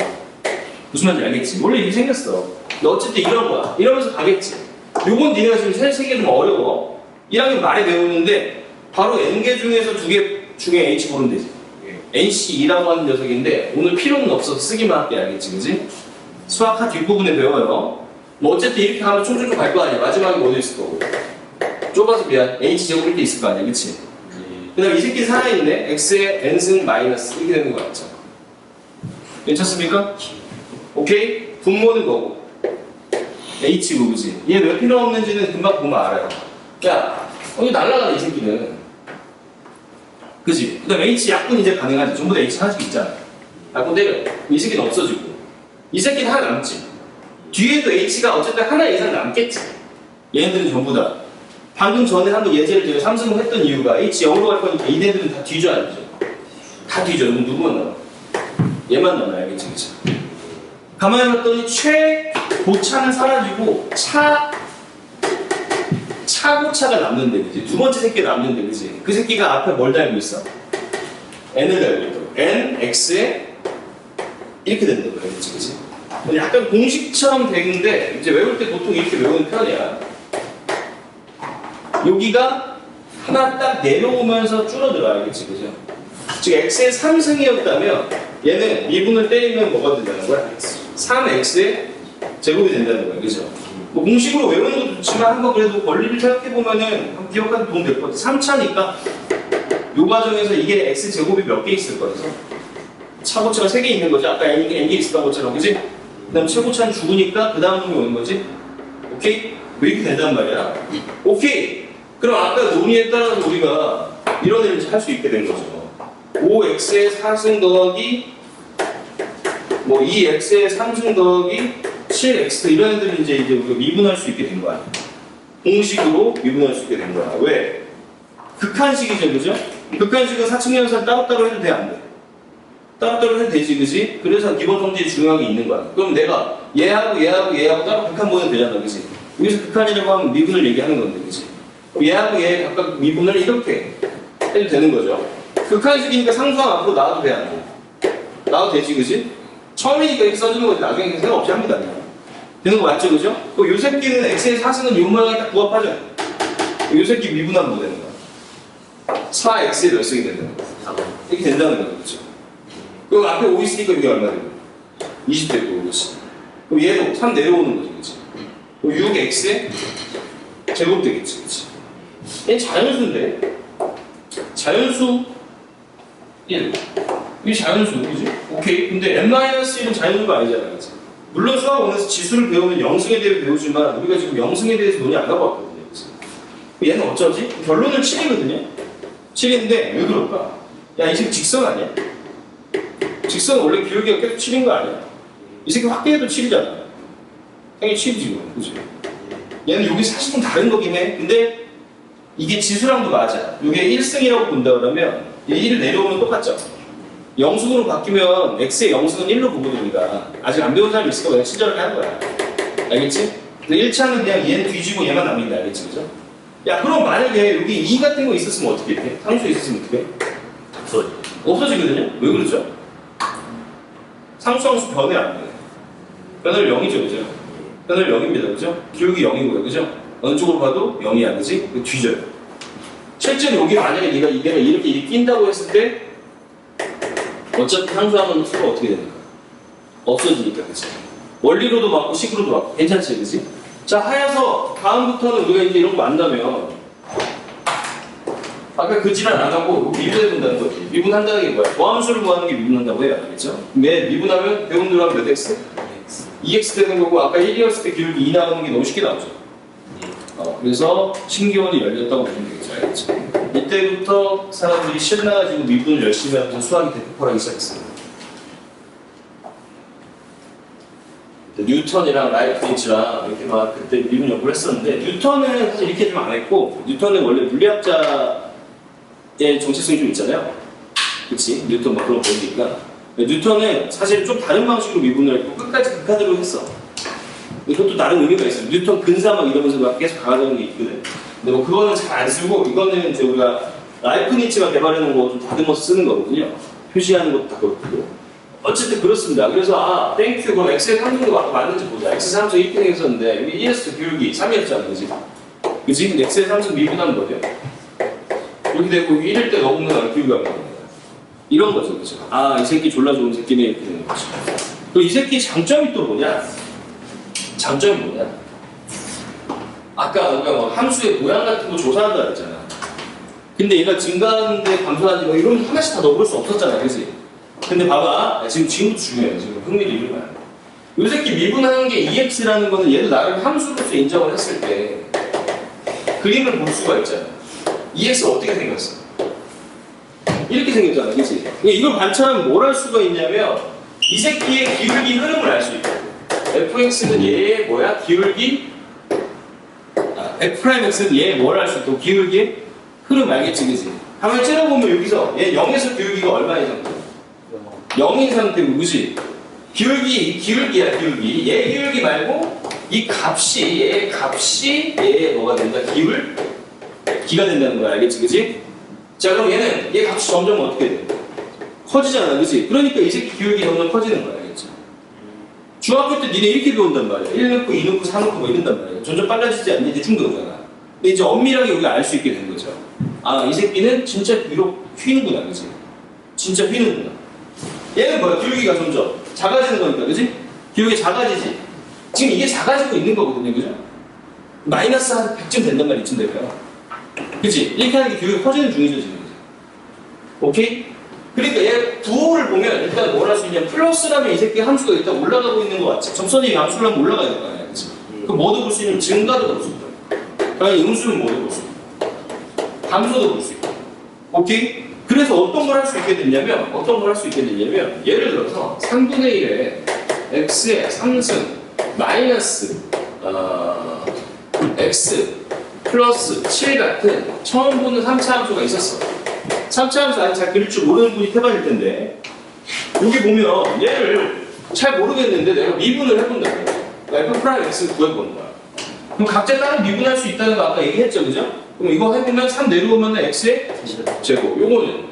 무슨 말인지 알겠지? 원래 이렇게 생겼어. 근데 어쨌든 이런 거야. 이러면서 가겠지. 요건 니네가 지금 세 개 좀 어려워. 1학년 말에 배우는데 바로 n개 중에서 2개 중에 h 고르면 되지. NC2라고 하는 녀석인데 오늘 필요는 없어서 쓰기만 할게, 알겠지, 그지? 수학 한 뒷부분에 배워요. 뭐 어쨌든 이렇게 하면 총총총 갈 거 아니야. 마지막에 어디 있을 거고. 좁아서 미안. H제곱 이렇게 있을 거 아니야, 그치? 그 다음에 이 새끼 살아있네. X의 N승 마이너스 이렇게 되는 거 같죠? 괜찮습니까? 오케이? 분모는 거고 H고, 그지? 얘 왜 필요 없는지는 금방 보면 알아요. 야, 이거 날라가네, 이 새끼는. 그지? 그 다음에 H 약분 이제 가능하지. 전부 다 H 하나씩 있잖아. 약분 때려. 이 새끼는 없어지고. 이 새끼는 하나 남지. 뒤에도 H가 어쨌든 하나 이상 남겠지. 얘네들은 전부 다. 방금 전에 한번 예제를 제가 삼성을 했던 이유가 H 0으로 갈 거니까 얘네들은 다 뒤져, 알죠? 다 뒤져. 그럼 누구만 남아? 얘만 남아, 알겠지? 그치? 가만히 봤더니 최고차는 사라지고 차고차가 남는데, 그지? 두 번째 새끼가 남는데, 그지? 그 새끼가 앞에 뭘 달고 있어? n을 달고 있고 n, x에 이렇게 된다는 거야, 그치? 그치? 약간 공식처럼 되는데 이제 외울 때 보통 이렇게 외우는 편이야. 여기가 하나 딱 내려오면서 줄어들어, 알겠지? 그죠? 즉 x의 3승이었다면 얘는 미분을 때리면 뭐가 된다는 거야? 3x의 제곱이 된다는 거야, 그죠? 뭐 공식으로 외우는 것도 좋지만 한번 그래도 원리를 생각해보면은 한번 기억하는 도움 될 것 같아. 3차니까 요 과정에서 이게 x제곱이 몇 개 있을 거라서 차고차가 3개 있는 거지. 아까 n개 있었던 것처럼, 그지? 그 다음 최고차는 죽으니까 그 다음 놈이 오는 거지. 오케이? 왜 이렇게 된단 말이야? 오케이! 그럼 아까 논의에 따라서 우리가 이런 애를 할 수 있게 된 거죠. 5x의 4승 더하기 뭐 2x의 3승 더하기 7x 이런 애들을 이제 우리가 미분할 수 있게 된 거야. 공식으로 미분할 수 있게 된 거야. 왜? 극한식이죠, 그죠? 극한식은 사측연산 따로따로 해도 돼, 안 돼? 따로따로 해도 되지, 그지? 그래서 기본 성질이 중요한 게 있는 거야. 그럼 내가 얘하고 따로 극한 보내도 되잖아, 그지? 여기서 극한이라고 하면 미분을 얘기하는 건데, 그지? 얘하고 얘 각각 미분을 이렇게 해도 되는 거죠. 극한식이니까 상수항 앞으로 나와도 돼, 안 돼? 나와도 되지, 그지? 처음이니까 이렇게 써주는 거지, 나중에 생각 없이 합니다, 그냥. 되는 거 맞죠, 그죠? 그럼 요 새끼는 x의 4승은 요 모양에 딱 부합하죠? 요 새끼 미분하면 뭐 되는 거야? 4x의 몇 승이 된다는 거야? 이렇게 된다는 거죠, 그죠? 그럼 앞에 5 있으니까 이게 얼마 되고? 20 되고, 그렇지? 그럼 얘도 3 내려오는 거지, 그치? 그럼 6x의 제곱 되겠지, 그치? 얘 자연수인데? 자연수 1. 이게 자연수, 그지? 오케이. 근데 n-1은 자연수가 아니잖아, 그치? 물론 수학 원에서 지수를 배우면 영승에 대해 배우지만 우리가 지금 영승에 대해서 논의 안 하고 왔거든요, 그치? 얘는 어쩌지? 결론은 7이거든요? 7인데 왜 그럴까? 야, 이 새끼 직선 아니야? 직선 원래 기울기가 계속 7인 거 아니야? 이 새끼 확대해도 7이잖아. 당연히 7이지, 그치? 얘는 여기 사실 좀 다른 거긴 해. 근데 이게 지수랑도 맞아. 이게 1승이라고 본다 그러면 얘 1 내려오면 똑같죠? 영승으로 바뀌면 x의 영승은 1로 보거든, 우리가. 아직 안 배운 사람이 있을까? 그냥 친절하게 하는 거야. 알겠지? 근데 1차는 그냥 얘는 뒤지고 얘만 남긴다, 알겠지? 그죠? 야, 그럼 만약에 여기 2 같은 거 있었으면 어떻게 해? 상수 있었으면 어떻게 해? 없어지거든요? 왜 그러죠? 상수함수 변해, 안 변해? 변화를 0이죠, 그죠? 변화를 0입니다, 그죠? 기울기 0이고요, 그죠? 어느 쪽으로 봐도 0이야, 그지? 뒤져요. 실제로 여기 만약에 내가 이렇게 낀다고 했을 때 어차피 상수하면 수가 어떻게 되는 거야? 없어지니까, 그치? 원리로도 맞고 식으로도 맞고 괜찮지, 그치? 자, 하여서 다음부터는 우리가 이제 이런 거 만나면 아까 그 질환 안 하고 미분해본다는 거지. 미분한다는 게 뭐야? 더함수를 구하는 게 미분한다고 해요, 알겠죠? 매 미분하면 배운 대로 하면 몇 x? 2x 되는 거고 아까 1이었을 때 기울기 2 나오는 게 너무 쉽게 나오죠. 그래서 신기원이 열렸다고 보면 되겠죠, 알겠죠? 이때부터 사람들이 신나가지고 미분을 열심히 하면서 수학이 대폭발하기 시작했어요. 뉴턴이랑 라이프니츠랑 이렇게 막 그때 미분 연구를 했었는데 뉴턴은 사실 이렇게 좀 안 했고 뉴턴은 원래 물리학자의 정체성이 좀 있잖아요. 그치? 뉴턴 막 그런 거 보니까 뉴턴은 사실 좀 다른 방식으로 미분을 했고 끝까지 극한으로 했어. 이것도 나름 의미가 있어요. 뉴턴 근사 막 이러면서 막 계속 가가는 게 있거든. 근데 뭐 그거는 잘 안 쓰고 이거는 이제 우리가 라이프니츠가 개발해놓은 거 좀 다듬어서 쓰는 거거든요. 표시하는 것도 다 그렇고. 어쨌든 그렇습니다. 그래서 땡큐 그럼 x의 3승도 맞는지 보자. x 3승 이렇게 생겼었는데 여기 1에서 기울기 3이었잖아, 그지? 그지? 근데 x의 3승 미분하는 거죠. 이렇게 되고 여기 1일 때 넣으면 기울기가 나오는 거야. 이런 거죠, 그죠? 이 새끼 졸라 좋은 새끼네 이렇게 되는 거죠. 그리고 이 새끼 장점이 또 뭐냐? 장점이 뭐냐? 아까 우리가 뭐 함수의 모양 같은 거 조사한다 그랬잖아. 근데 얘가 증가하는데 감소하는지 뭐 이런 하나씩 다 넣어볼 수 없었잖아, 그지? 근데 봐봐, 지금부터 중요해요. 지금 흥미를 잃으면. 요 새끼 미분하는 게 EX라는 거는 얘도 나름 함수로서 인정을 했을 때 그림을 볼 수가 있잖아. EX가 어떻게 생겼어? 이렇게 생겼잖아, 그치? 이걸 관찰하면 뭘 할 수가 있냐면 이 새끼의 기울기 흐름을 알 수 있다. fx는 얘의 뭐야? 기울기 f'x는 얘의 뭘 알 수 있고 기울기의 흐름 알겠지, 그치? 한번 째려보면 여기서 얘 0에서 기울기가 얼마인 상태? 0인 상태고, 그지? 기울기야, 기울기. 얘 기울기 말고, 얘의 뭐가 된다? 기가 된다는 거야, 알겠지, 그지? 자, 그럼 얘 값이 점점 어떻게 돼? 커지잖아, 그지? 그러니까 이 새끼 기울기 점점 커지는 거야, 알겠지? 중학교 때 니네 이렇게 배운단 말이야. 1 넣고, 2 넣고, 3 넣고 뭐 이런단 말이야. 점점 빨라지지 않니? 대충 배우잖아. 근데 이제 엄밀하게 우리가 알 수 있게 된 거죠. 이 새끼는 진짜 위로 휘는구나, 그지? 진짜 휘는구나. 얘는 뭐야? 기울기가 점점 작아지는 거니까, 그지? 기울기 작아지지. 지금 이게 작아지고 있는 거거든요, 그죠? 마이너스 한 100쯤 된단 말이야, 이쯤 되면. 그지? 이렇게 하는 게 기울기가 커지는 중이죠, 지금. 오케이? 그러니까 얘 부호를 보면 일단 뭘 할 수 있냐? 플러스라면 이 새끼 함수가 일단 올라가고 있는 거 같지? 접선이 함수를 하면 올라가야 될 거 아니야, 그치? 그럼 뭐도 볼 수 있는 증가도 볼 수 있다. 당연히 음수는 뭐도 볼 수 있다. 함수도 볼 수 있다. 오케이? 그래서 어떤 걸 할 수 있게 됐냐면, 예를 들어서 3분의 1에 x의 3승 마이너스 x 플러스 7 같은 처음 보는 3차 함수가 있었어. 3차 함수 아직 잘 그릴 줄 모르는 분이 태반일 텐데, 여기 보면 얘를 잘 모르겠는데 내가 미분을 해본다. f 프라임 x 구해보는 거야. 그럼 각자 따로 미분할 수 있다는 거 아까 얘기했죠, 그죠? 그럼 이거 해보면 3 내려오면 x의 제곱. 요거는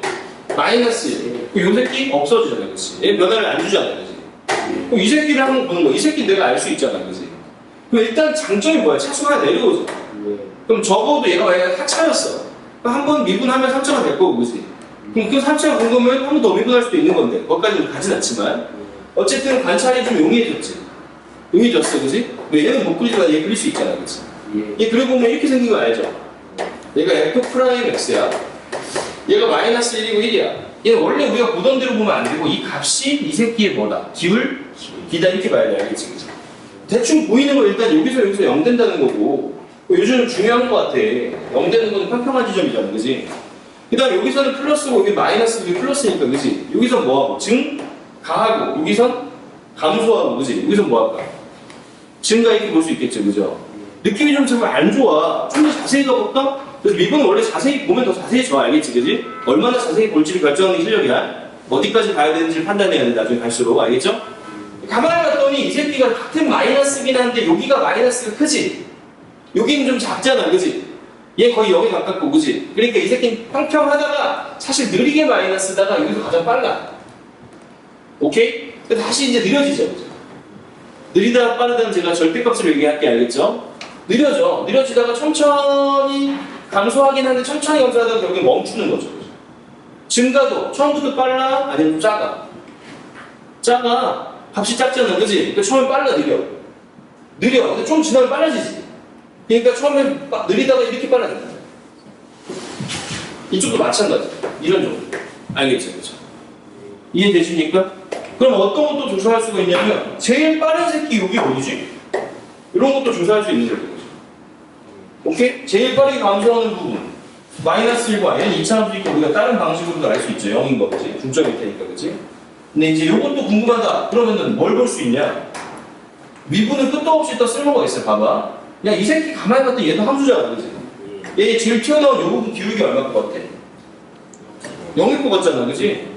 마이너스 1. 요 새끼 없어지잖아, 그치? 얘 변화를 안 주잖아, 그치? 그럼 이 새끼를 한번 보는 거야. 이 새끼 내가 알 수 있잖아, 그치? 그럼 일단 장점이 뭐야? 차수가 내려오죠. 그럼 적어도 얘가 만약에 하차였어. 한 번 미분하면 3차가 될 거고, 그치? 그럼 그 3차가 온 거면 한 번 더 미분할 수도 있는 건데, 거기까지 가진 않지만, 어쨌든 관찰이 좀 용이해졌지. 용이해졌어, 그치? 얘는 못 그리지만 얘 그릴 수 있잖아, 그치? 얘 그려보면 이렇게 생긴 거 알죠? 얘가 f 프라임 x야. 얘가 마이너스 1이고 1이야. 얘는 원래 우리가 보던 대로 보면 안 되고, 이 값이 이 새끼의 뭐다? 기울? 기다 이렇게 봐야 돼, 알겠지? 그치? 대충 보이는 거 일단 여기서 0 된다는 거고, 요즘 중요한 거 같아. 0 되는 거는 평평한 지점이잖아, 그치? 그 다음 여기서는 플러스고, 여기 마이너스, 여기 플러스니까, 그치? 여기서 뭐하고? 증? 가하고, 여기선 감소하고, 그치? 여기서 뭐할까? 증가 이렇게 볼 수 있겠죠, 그죠? 느낌이 좀 정말 안 좋아. 좀 더 자세히 가볼까? 그래서 미분은 원래 자세히 보면 더 자세히 져, 알겠지, 그지? 얼마나 자세히 볼지를 결정하는 게 실력이야. 어디까지 가야 되는지를 판단해야 돼, 나중에 갈수록, 알겠죠? 가만히 봤더니 이 새끼가 같은 마이너스긴 한데 여기가 마이너스가 크지? 여기는 좀 작잖아, 그지? 얘 거의 0에 가깝고, 그지? 그러니까 이 새끼는 평평하다가 사실 느리게 마이너스다가 여기서 가장 빨라. 오케이? 다시 이제 느려지죠, 그죠? 느리다 빠르다는 제가 절대값으로 얘기할게, 알겠죠? 느려지다가 천천히 감소하긴 한데 천천히 감소하다가 결국에 멈추는 거죠. 증가도 처음부터 빨라? 아니면 작아? 작아. 값이 작잖아, 그지? 그러니까 처음에 빨라, 느려. 근데 좀 지나면 빨라지지. 그러니까 처음에 느리다가 이렇게 빨라진다. 이쪽도 마찬가지. 이런 정도. 알겠죠, 그죠? 이해되십니까? 그럼 어떤 것도 조사할 수가 있냐면, 제일 빠른 새끼 여기 어디지? 이런 것도 조사할 수 있는 거죠. 오케이? 제일 빠르게 감소하는 부분. 마이너스 1과 얘는 2차 함수니까 우리가 다른 방식으로도 알 수 있죠. 0인 거, 그지? 중점일 테니까, 그지? 근데 이제 이것도 궁금하다. 그러면은 뭘 볼 수 있냐? 미분은 끝도 없이 또 쓸모가 있어요. 봐봐. 야, 이 새끼 가만히 봤더니 얘도 함수잖아, 그지? 얘 제일 튀어나온 요 부분 기울기 얼마일 것 같아? 0일 것 같잖아, 그지?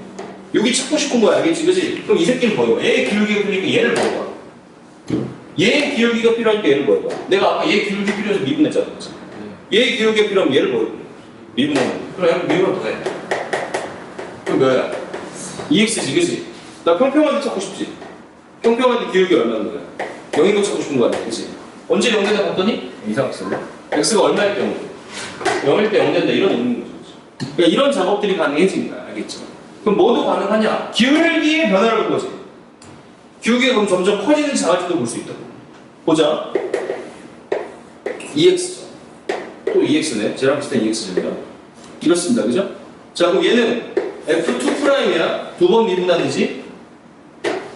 여기 찾고 싶은 거야, 알겠지, 그지? 그럼 이 새끼를 뭐해봐? 얘의 기울기가 필요하니까 얘를 뭐해봐? 얘의 기울기가 필요하니까 얘를 뭐해봐? 내가 아까 얘 기울기 필요해서 미분했잖아, 그지? 얘의 기울기가 필요하면 얘를 뭐해봐? 미분하면. 그럼 미분을 더해. 그럼 뭐야? 2x지, 그지? 나 평평한데 찾고 싶지? 평평한데 기울기 얼마인 거야? 0인 거 찾고 싶은 거 아니야, 그지? 언제 0 된다 봤더니? 이상했어. x가 얼마일 때 0? 0일 때 0 된다, 이런 의미인 거죠. 그러니까 이런 작업들이 가능해진 거야, 알겠죠? 그럼 뭐도 가능하냐? 기울기의 변화를 본 거지. 기울기가 그럼 점점 커지는 작아지도 볼 수 있다고. 보자. 2x죠. 또 2x네. 쟤랑 비슷한 2x입니다. 이렇습니다, 그죠? 자, 그럼 얘는 f2'이야. 두 번 미분하는지.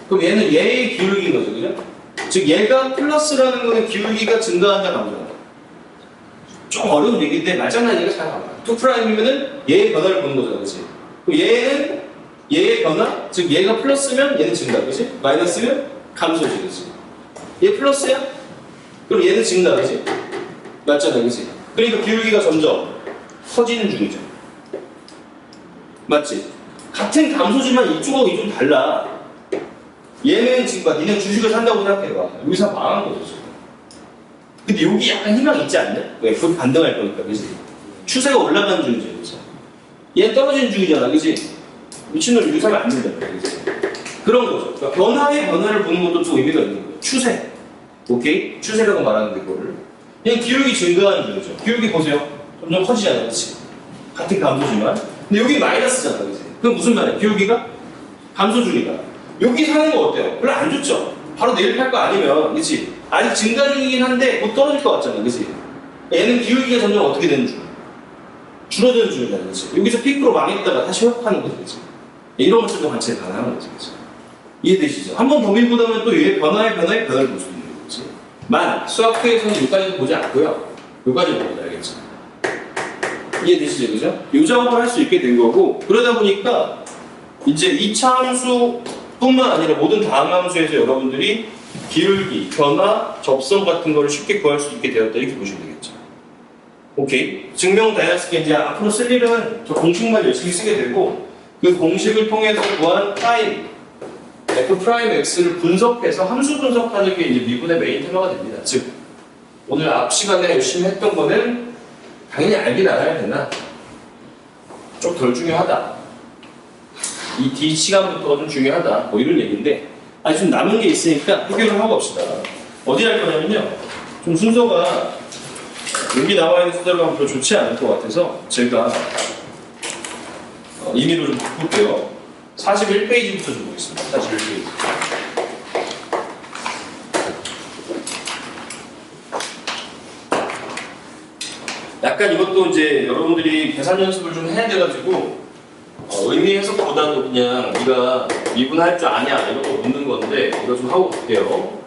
그럼 얘는 얘의 기울기인 거죠, 그죠? 즉 얘가 플러스라는 거는 기울기가 증가한다, 감소한다. 좀 어려운 얘기인데 말장난 얘기가 잘 나와요. 2'이면은 얘의 변화를 보는 거잖아, 그치? 그럼 얘는 얘의 변화? 즉 얘가 플러스면 얘는 증가, 그치? 마이너스면 감소지, 그치? 얘 플러스야? 그럼 얘는 증가, 그치? 맞잖아, 그치? 그러니까 기울기가 점점 커지는 중이죠. 맞지? 같은 감소지만 이쪽하고 이쪽 달라. 얘는 지금 봐, 니네 주식을 산다고 생각해봐. 여기서 망한 거죠, 지금. 근데 여기 약간 희망이 있지 않냐? 왜? 그걸 반등할 거니까, 그치? 추세가 올라가는 중이죠, 그치? 얘는 떨어지는 중이잖아, 그치? 미친놈이 이렇게 사면 안 된다, 그치? 그런 거죠. 그러니까 변화를 보는 것도 좀 의미가 있는 거예요. 추세. 오케이? 추세라고 말하는데, 그거를. 얘는 기울기 증가하는 중이죠. 기울기 보세요. 점점 커지잖아, 그치? 같은 감소지만. 근데 여기 마이너스잖아, 그치? 그럼 무슨 말이야? 기울기가? 감소 중이다. 여기 사는 거 어때요? 별로 안 좋죠? 바로 내일 팔 거 아니면, 그치? 아직 증가 중이긴 한데 곧 떨어질 것 같잖아, 그치? 얘는 기울기가 점점 어떻게 되는 중? 줄어드는 중이잖아, 그치? 여기서 피크로 망했다가 다시 회복하는 거지, 그치? 이런 것들도 관찰이 가능한 거지, 그치? 이해되시죠? 한 번 더 밀보다면 또 얘의 변화를 볼 수 있는 거지. 만, 수학회에서는 여기까지도 보지 않고요. 여기까지 보자, 알겠지? 이해되시죠? 그죠? 이 작업을 할 수 있게 된 거고, 그러다 보니까 이제 이차 함수뿐만 아니라 모든 다항 함수에서 여러분들이 기울기, 변화, 접선 같은 거를 쉽게 구할 수 있게 되었다 이렇게 보시면 되겠죠. 오케이. 증명 다이아스가 이제 앞으로 쓸 일은 저 공식만 열심히 쓰게 되고, 그 공식을 통해서 구한 프라임 f 프라임 x를 분석해서 함수 분석하는 게 이제 미분의 메인 테마가 됩니다. 즉 오늘 앞 시간에 열심히 했던 거는 당연히 알긴 알아야 되나 좀 덜 중요하다. 이 D 시간부터가 좀 중요하다. 뭐 이런 얘기인데 아직 좀 남은 게 있으니까 해결을 하고 갑시다. 어디 할 거냐면요. 좀 순서가 여기 나와 있는 순서로 하면 별로 좋지 않을 것 같아서 제가 임의로 좀 바꿀게요. 41페이지부터 좀 보겠습니다. 41페이지. 약간 이것도 이제 여러분들이 계산 연습을 좀 해야 돼가지고 의미 해석보다도 그냥 네가 미분할 줄 아냐 이런 거 묻는 건데 이거 좀 하고 갈게요.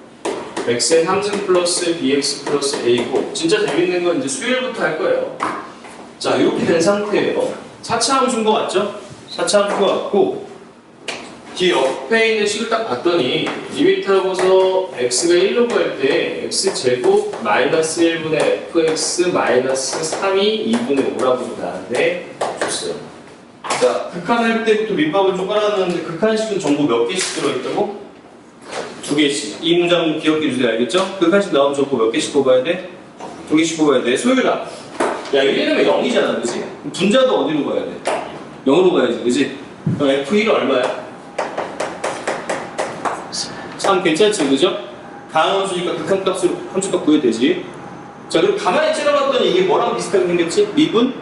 x의 3승 플러스 bx 플러스 a고 진짜 재밌는 건 이제 수열부터 할 거예요. 자 이렇게 된 상태예요. 4차 함수인 거 맞죠? 4차 함수인 거 같고 뒤 옆에 있는 식을 딱 봤더니 리미트하고서 x가 1로 갈 때 x제곱 마이너스 1분의 fx 마이너스 3이 2분의 5라고 나는데 줬어요. 자, 극한할 때부터 밑밥을 좀 깔아놨는데 극한식은 전부 몇 개씩 들어있다고? 2개씩. 이 문장 기억해 주세요. 알겠죠? 극한식 나오면 전부 몇 개씩 뽑아야 돼? 2개씩 뽑아야 돼. 소율아. 야, 얘네는 0이잖아. 그치? 분자도 어디로 가야 돼? 0으로 가야지. 그치? 그럼 f1은 얼마야? 3 괜찮지, 그죠? 다항 함수니까 극한값으로 함수값 구해야 되지. 자, 그럼 가만히 찔러봤더니 이게 뭐랑 비슷하게 생겼지? 미분?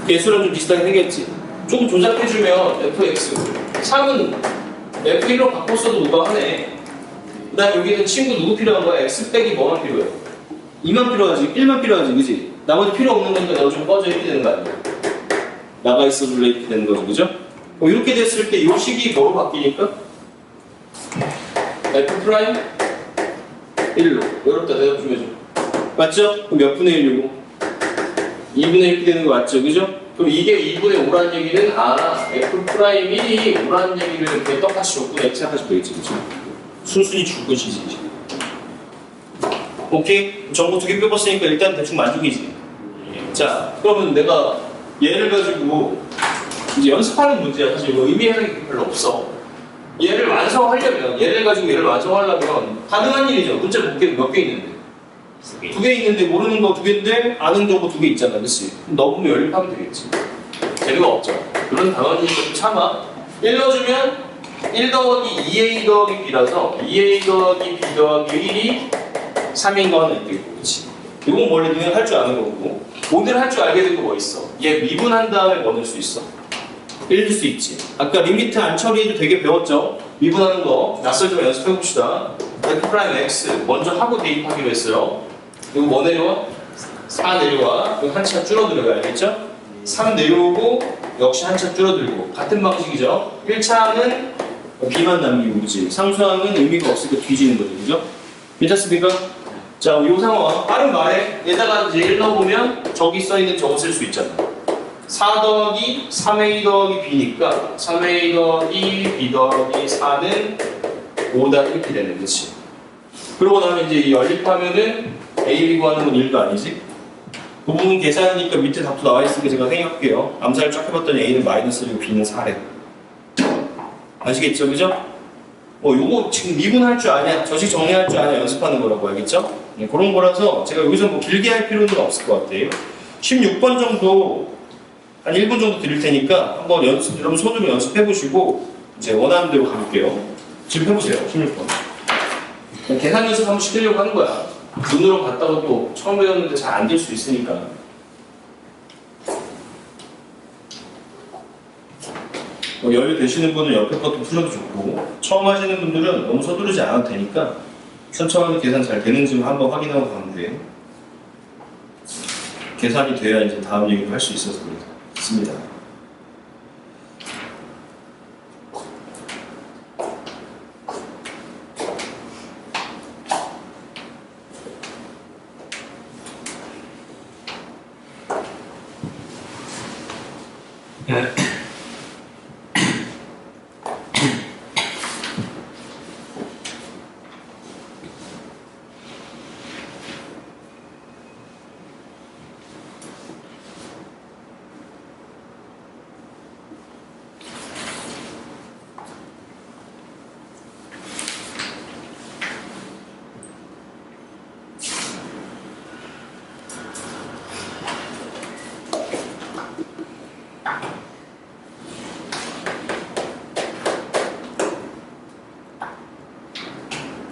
개수랑 좀 비슷하게 생겼지. 조금 조작해주면 fx 3은 f1로 바꿨어도 무방하네. 그 다음 여기는 친구 누구 필요한 거야? x 빼기 뭐만 필요해? 2만 필요하지, 1만 필요하지, 그지? 나머지 필요 없는 거니까 내가 좀 꺼져 이렇게 되는 거 아니야? 나가 있어 줄래 이렇게 되는 거죠, 그죠? 이렇게 됐을 때 이 식이 뭐로 바뀌니까? f 프라임 1로. 어렵다, 대답 좀 해줘. 맞죠? 그럼 몇 분의 1이고? 2분의 1 되는 거 맞죠? 그죠? 그럼 이게 2분의 5란 얘기는 f 프라임 1이 5란 얘기를 이렇게 똑같이 줬구나 이렇게 생각하시면 되겠지, 그죠? 순순히 줄 것이지. 오케이? 정보 2개 빼봤으니까 일단 대충 만족이지. 자, 그러면 내가 얘를 가지고 이제 연습하는 문제야. 사실 이거 의미 해석이 별로 없어. 얘를 완성하려면, 얘를 가지고 얘를 완성하려면 가능한 일이죠. 문제 몇 개 있는데? 2개 있는데 모르는 거 2개인데 아는 정보 2개 있잖아. 그치? 그럼 넣으면 연립하면 되겠지. 재료가 없죠. 그런 단원이니까 좀 참아. 1 넣어주면 1 더하기 2a 더하기 b라서 2a 더하기 b 더하기 1이 3인 거 하나 있겠고, 그치? 이건 원래 너는 할 줄 아는 거고. 오늘 할 줄 알게 된 거 뭐 있어? 얘 미분한 다음에 뭐 넣을 수 있어? 1 줄 수 있지. 아까 리미트 안 처리해도 되게 배웠죠? 미분하는 거 낯설지만 연습해봅시다. f 프라임 x 먼저 하고 대입하기로 했어요. 이거 뭐 내려와? 4 내려와. 이거 한 차 줄어들어요. 알겠죠? 3 내려오고 역시 한 차 줄어들고 같은 방식이죠. 1차는 b만 남기고 그지. 상수항은 의미가 없으니까 뒤지는 거죠. 그죠? 괜찮습니까? 자, 이 상황 빠른 말에 얘다가 이제 1 넣어보면 저기 써있는 저거 쓸 수 있잖아. 4 더하기 3a 더하기 b니까 3a 더하기 b 더하기 4는 5다 이렇게 되는 거지. 그러고 나면 이제 이 연립하면은 a, b 구하는 건 1도 아니지. 그 부분 계산하니까 밑에 답도 나와 있으니까 제가 생각할게요. 암산을 쫙 해봤더니 a는 마이너스 1이고 b는 4래. 아시겠죠? 그죠? 요거 지금 미분할 줄 아냐, 저식 정리할 줄 아냐 연습하는 거라고 알겠죠? 네, 그런 거라서 제가 여기서 뭐 길게 할 필요는 없을 것 같아요. 16번 정도 한 1분 정도 드릴 테니까 한번 여러분 손으로 연습해 보시고 이제 원하는 대로 가볼게요. 지금 해보세요. 16번. 계산 연습 한번 시키려고 하는 거야. 눈으로 봤다고 또 처음 배웠는데 잘 안 될 수 있으니까. 여유 되시는 분은 옆에 것도 풀어도 좋고 처음 하시는 분들은 너무 서두르지 않아도 되니까 천천히 계산 잘 되는지 한번 확인하고 가면 돼요. 계산이 돼야 이제 다음 얘기를 할 수 있어서 그렇습니다.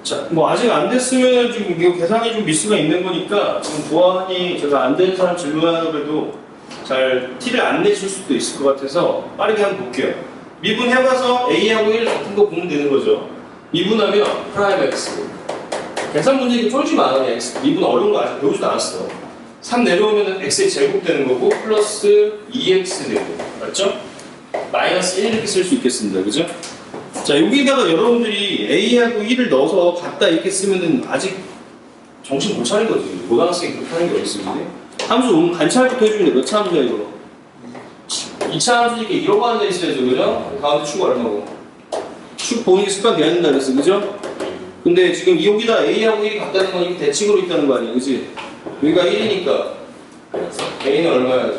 자, 뭐 아직 안 됐으면 지금 이거 계산이 좀 미스가 있는 거니까 지금 보안이 제가 안 된 사람 질문하는 그래도 잘 티를 안 내실 수도 있을 것 같아서 빠르게 한번 볼게요. 미분해봐서 A하고 1 같은 거 보면 되는 거죠. 미분하면 프라임 X. 계산 문제 이거 쫄지 마. 그냥 X. 미분 어려운 거 아직 배우지도 않았어. 3 내려오면 X의 제곱 되는 거고 플러스 2X 되고 맞죠? 마이너스 1 이렇게 쓸 수 있겠습니다. 그죠? 자, 여기다가 여러분들이 A하고 1을 넣어서 같다 이렇게 쓰면은 아직 정신 못 차린 거지. 고등학생이 그렇게 하는 게 어딨어, 근데? 함수 오면 관찰부터 해주는데 몇 차 함수야, 이거? 2차 함수니까 이러고 앉아 있어야죠, 그죠? 가운데 축 얼마고? 축 보는 게 습관 돼야 된다 그랬어, 그죠? 근데 지금 여기다 A하고 1이 같다는 건 이게 대칭으로 있다는 거 아니야, 그지? 여기가 1이니까. 그래서 A는 얼마야,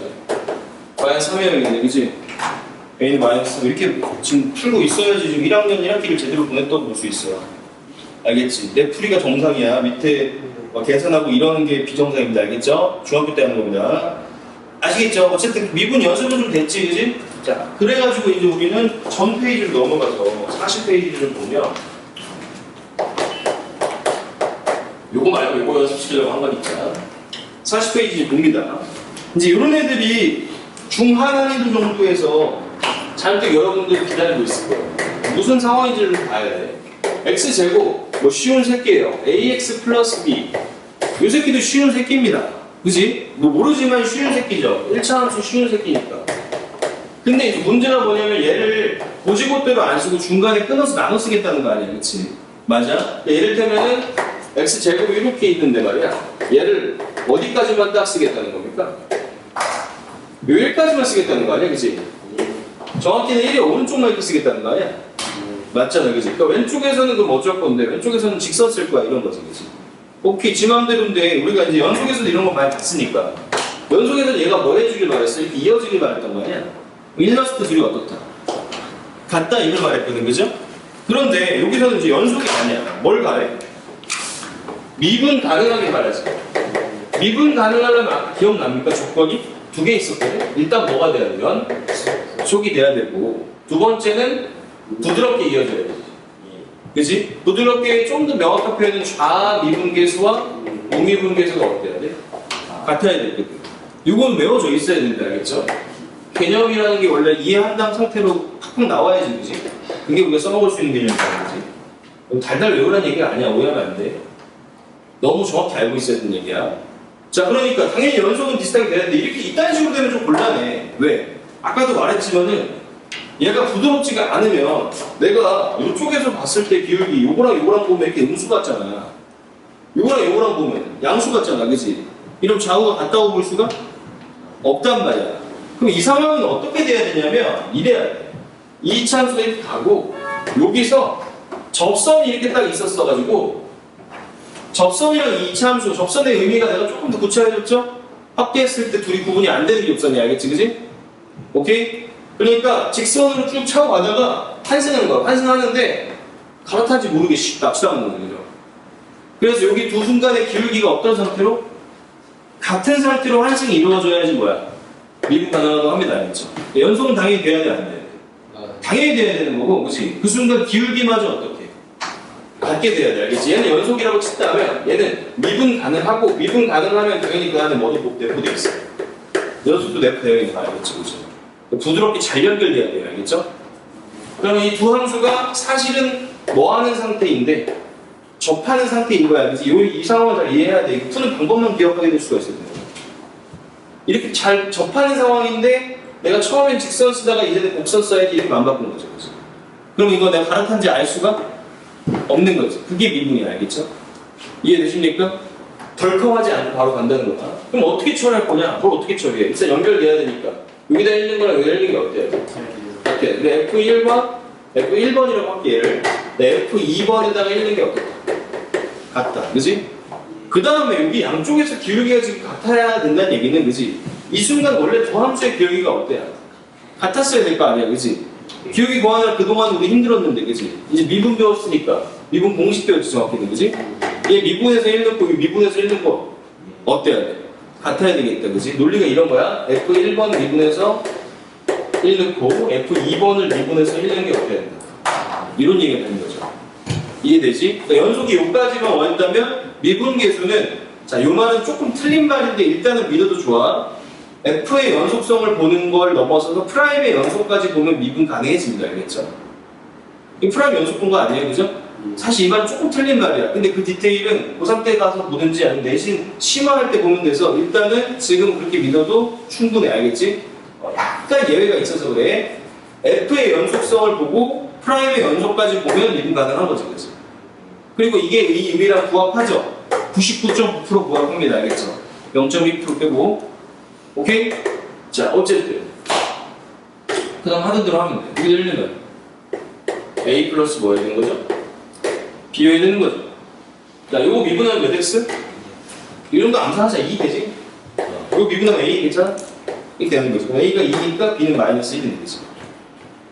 마이너스 3이었는데, 그지? A는 마이너스 이렇게 지금 풀고 있어야지 지금 1학년 1학기를 제대로 보냈다고 볼 수 있어요. 알겠지? 내 풀이가 정상이야. 밑에 계산하고 이러는 게 비정상입니다. 알겠죠? 중학교 때 하는 겁니다. 아시겠죠? 어쨌든 미분 연습은 좀 됐지, 그지? 자, 그래가지고 이제 우리는 전 페이지를 넘어가서 40페이지를 보면 요거 말고 요거 연습시키려고 한 거니까 40페이지 봅니다. 이제 이런 애들이 중하난이도 정도에서 잔뜩 여러분들이 기다리고 있을 거예요. 무슨 상황인지를 봐야 돼. x제곱 뭐 쉬운 새끼예요. ax 플러스 b 이 새끼도 쉬운 새끼입니다. 그지? 뭐 모르지만 쉬운 새끼죠. 1차 함수 쉬운 새끼니까. 근데 이제 문제가 뭐냐면 얘를 고지고대로 안 쓰고 중간에 끊어서 나눠 쓰겠다는 거 아니야. 그치? 맞아? 예를 들면은 x제곱이 이렇게 있는데 말이야. 얘를 어디까지만 딱 쓰겠다는 겁니까? 요 1까지만 쓰겠다는 거 아니야. 그치? 정확히는 1이 오른쪽만 이렇게 쓰겠다는 거 아니야? 맞잖아, 그지? 그러니까 왼쪽에서는 그럼 어쩔 건데, 왼쪽에서는 직선 쓸 거야, 이런 거지, 그지? 오케이, 지 맘대로인데, 우리가 이제 연속에서도 이런 거 많이 봤으니까. 연속에서 얘가 뭐 해주길 바랬어? 이렇게 이어지길 바랬던 거 아니야? 1 넣었을 때 둘이 어떻다? 같다, 이걸 말했거든, 그죠? 그런데 여기서는 이제 연속이 아니야. 뭘 가래? 미분 가능하게 말하지. 미분 가능하려면 기억납니까? 조건이? 2개 있었거든? 일단 뭐가 돼야 되면? 속이 돼야 되고, 두 번째는 부드럽게 이어져야 되지. 그지? 부드럽게 좀 더 명확한 표현은 좌미분계수와 우미분계수가 어때야 돼? 같아야 되거든. 이건 외워져 있어야 된다, 알겠죠? 개념이라는 게 원래 이해한다는 상태로 팍팍 나와야지, 그지? 그게 우리가 써먹을 수 있는 개념이라는 거지. 달달 외우라는 얘기가 아니야, 오해하면 안 돼. 너무 정확히 알고 있어야 되는 얘기야. 자, 그러니까 당연히 연속은 비슷하게 되는데 이렇게 이딴 식으로 되면 좀 곤란해. 왜? 아까도 말했지만은 얘가 부드럽지가 않으면 내가 이쪽에서 봤을 때 기울기 요거랑 요거랑 보면 이렇게 음수 같잖아. 요거랑 요거랑 보면 양수 같잖아, 그치? 이러면 좌우가 같다고 볼 수가 없단 말이야. 그럼 이 상황은 어떻게 돼야 되냐면 이래야 돼. 이 참수가 이렇게 가고 여기서 접선이 이렇게 딱 있었어가지고 접선이랑 이 참수, 접선의 의미가 내가 조금 더 구체화해줬죠? 확대했을 때 둘이 구분이 안 되는 접선이 알겠지, 그지? 오케이? 그러니까 직선으로 쭉 차고 가다가 환승하는 거야. 환승하는데 갈아타지 모르게 씩 납치당하는 거죠. 그래서 여기 두 순간의 기울기가 어떤 상태로? 같은 상태로 환승이 이루어져야지 뭐야? 미분 가능하다고 합니다. 알겠죠? 연속은 당연히 돼야 돼, 안 돼? 당연히 돼야 되는 거고, 그치? 그 순간 기울기마저 어떻게? 같게 돼야 돼, 알겠지? 얘는 연속이라고 친다면 얘는 미분 가능하고 미분 가능하면 당연히 그 안에 뭐도 내포돼 있어. 연속도 내포되어 있는 거 알겠지, 그치? 부드럽게 잘 연결돼야 돼요, 알겠죠? 그럼 이 두 함수가 사실은 뭐 하는 상태인데 접하는 상태인 거야, 그치? 이 상황을 잘 이해해야 돼. 푸는 방법만 기억하게 될 수가 있어요. 이렇게 잘 접하는 상황인데 내가 처음엔 직선 쓰다가 이제는 곡선 써야지 이렇게 안 바꾸는 거죠, 그치? 그럼 이거 내가 갈아탄지 알 수가 없는 거지. 그게 미분이야, 알겠죠? 이해되십니까? 덜컹하지 않고 바로 간다는 거야. 그럼 어떻게 처리할 거냐? 그걸 어떻게 처리해? 일단 연결돼야 되니까 여기다 읽는 거랑 여기다 읽는 게 어때요? 어때요? 근데 F1번, F1번이라고 할게 얘를. F2번에다가 읽는 게 어떨까? 같다. 그지? 그 다음에 여기 양쪽에서 기울기가 지금 같아야 된다는 얘기는 그지? 이 순간 원래 저 함수의 기울기가 어때요? 같았어야 될 거 아니야, 그지? 기울기 구하느라 그동안 우리 힘들었는데, 그지? 이제 미분 배웠으니까 미분 공식 배웠지 정확히는, 그지? 얘 미분에서 1 넣고 여기 미분에서 1 넣고 어때야 돼? 같아야 되겠다, 그지? 논리가 이런 거야. F1번 미분에서 1 넣고 F2번을 미분해서 1 넣는 게 어때야 된다? 이런 얘기가 되는 거죠. 이해되지? 그러니까 연속이 여기까지만 원다면 미분계수는 자, 요 말은 조금 틀린 말인데 일단은 믿어도 좋아. F의 연속성을 보는 걸 넘어서서 프라임의 연속까지 보면 미분 가능해집니다. 알겠죠? 이 프라임 연속 본 거 아니에요, 그죠? 사실 이 말은 조금 틀린 말이야. 근데 그 디테일은 고3 때 가서 보든지 아니면 내신 심화할 때 보면 돼서 일단은 지금 그렇게 믿어도 충분해. 알겠지? 약간 예외가 있어서 그래. F의 연속성을 보고 프라임의 연속까지 보면 미분 가능한 거죠. 그래서. 그리고 이게 이 의미랑 부합하죠? 99.9% 부합합니다. 알겠죠? 0.2% 빼고. 오케이? 자, 어쨌든. 그 다음 하던 대로 하면 돼. 여기 들리면 A 플러스 뭐 해야 되는 거죠? B여야 되는 거죠. 자, 요거 미분하면 몇 X? 이 정도 암산하자. 2 되지? 요거 미분하면 A 괜찮아? 이렇게 되는 거죠. A가 2니까 B는 마이너스 1이 되는 거죠.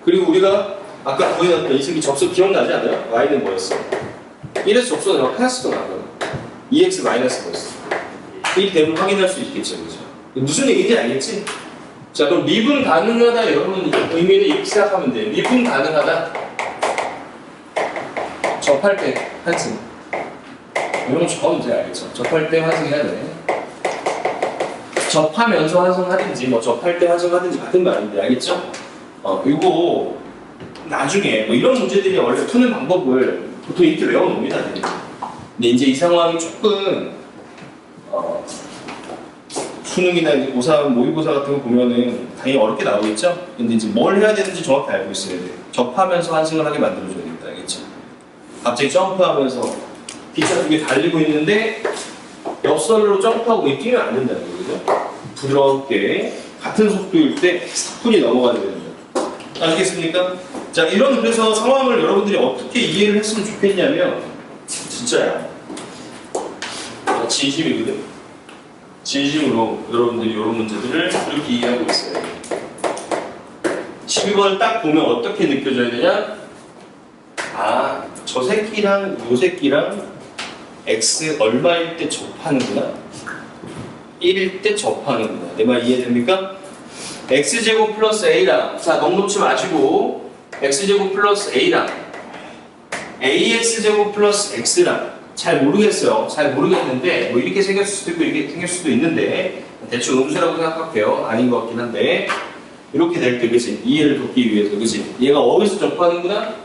그리고 우리가 아까 구해놨던 이 새끼 접속 기억나지 않아요? Y는 뭐였어? 1에서 접속은 막 플러스도 나거든. 2x 마이너스 뭐였어? 이 대문 확인할 수 있겠죠, 그죠? 무슨 얘기인지 알겠지? 자, 그럼 미분 가능하다, 여러분 의미는 이렇게 생각하면 돼요. 미분 가능하다. 접할 때 환승. 이런 거 적어도 돼, 알겠죠? 접할 때 환승해야 돼. 접하면서 환승하든지, 뭐 접할 때 환승하든지 같은 말인데, 알겠죠? 이거 나중에 뭐 이런 문제들이 원래 푸는 방법을 보통 이렇게 외워놓습니다. 근데 이제 이 상황이 조금 수능이나 이제 고3, 모의고사 같은 거 보면은 당연히 어렵게 나오겠죠? 근데 이제 뭘 해야 되는지 정확히 알고 있어야 돼. 접하면서 환승을 하게 만들어줘야겠다. 알겠죠? 갑자기 점프하면서 기차 두 개 달리고 있는데 옆선으로 점프하고 뛰면 안 된다는 거죠. 부드럽게 같은 속도일 때 사뿐히 넘어가야 됩니다. 아시겠습니까? 자, 이런 그래서 상황을 여러분들이 어떻게 이해를 했으면 좋겠냐면 진짜야. 진심이거든. 진심으로 여러분들이 이런 문제들을 이렇게 이해하고 있어요. 12번을 딱 보면 어떻게 느껴져야 되냐? 아, 저 새끼랑 요 새끼랑 x 얼마일 때 접하는구나. 1일 때 접하는구나. 내 말 이해됩니까? x제곱 플러스 a랑 자 넉놓지 마시고 x제곱 플러스 a랑 ax제곱 플러스 x랑 잘 모르겠어요. 잘 모르겠는데 뭐 이렇게 생겼을 수도 있고 이렇게 생길 수도 있는데 대충 음수라고 생각할게요. 아닌 것 같긴 한데 이렇게 될 때 그치? 이해를 돕기 위해서 그치? 얘가 어디서 접하는구나?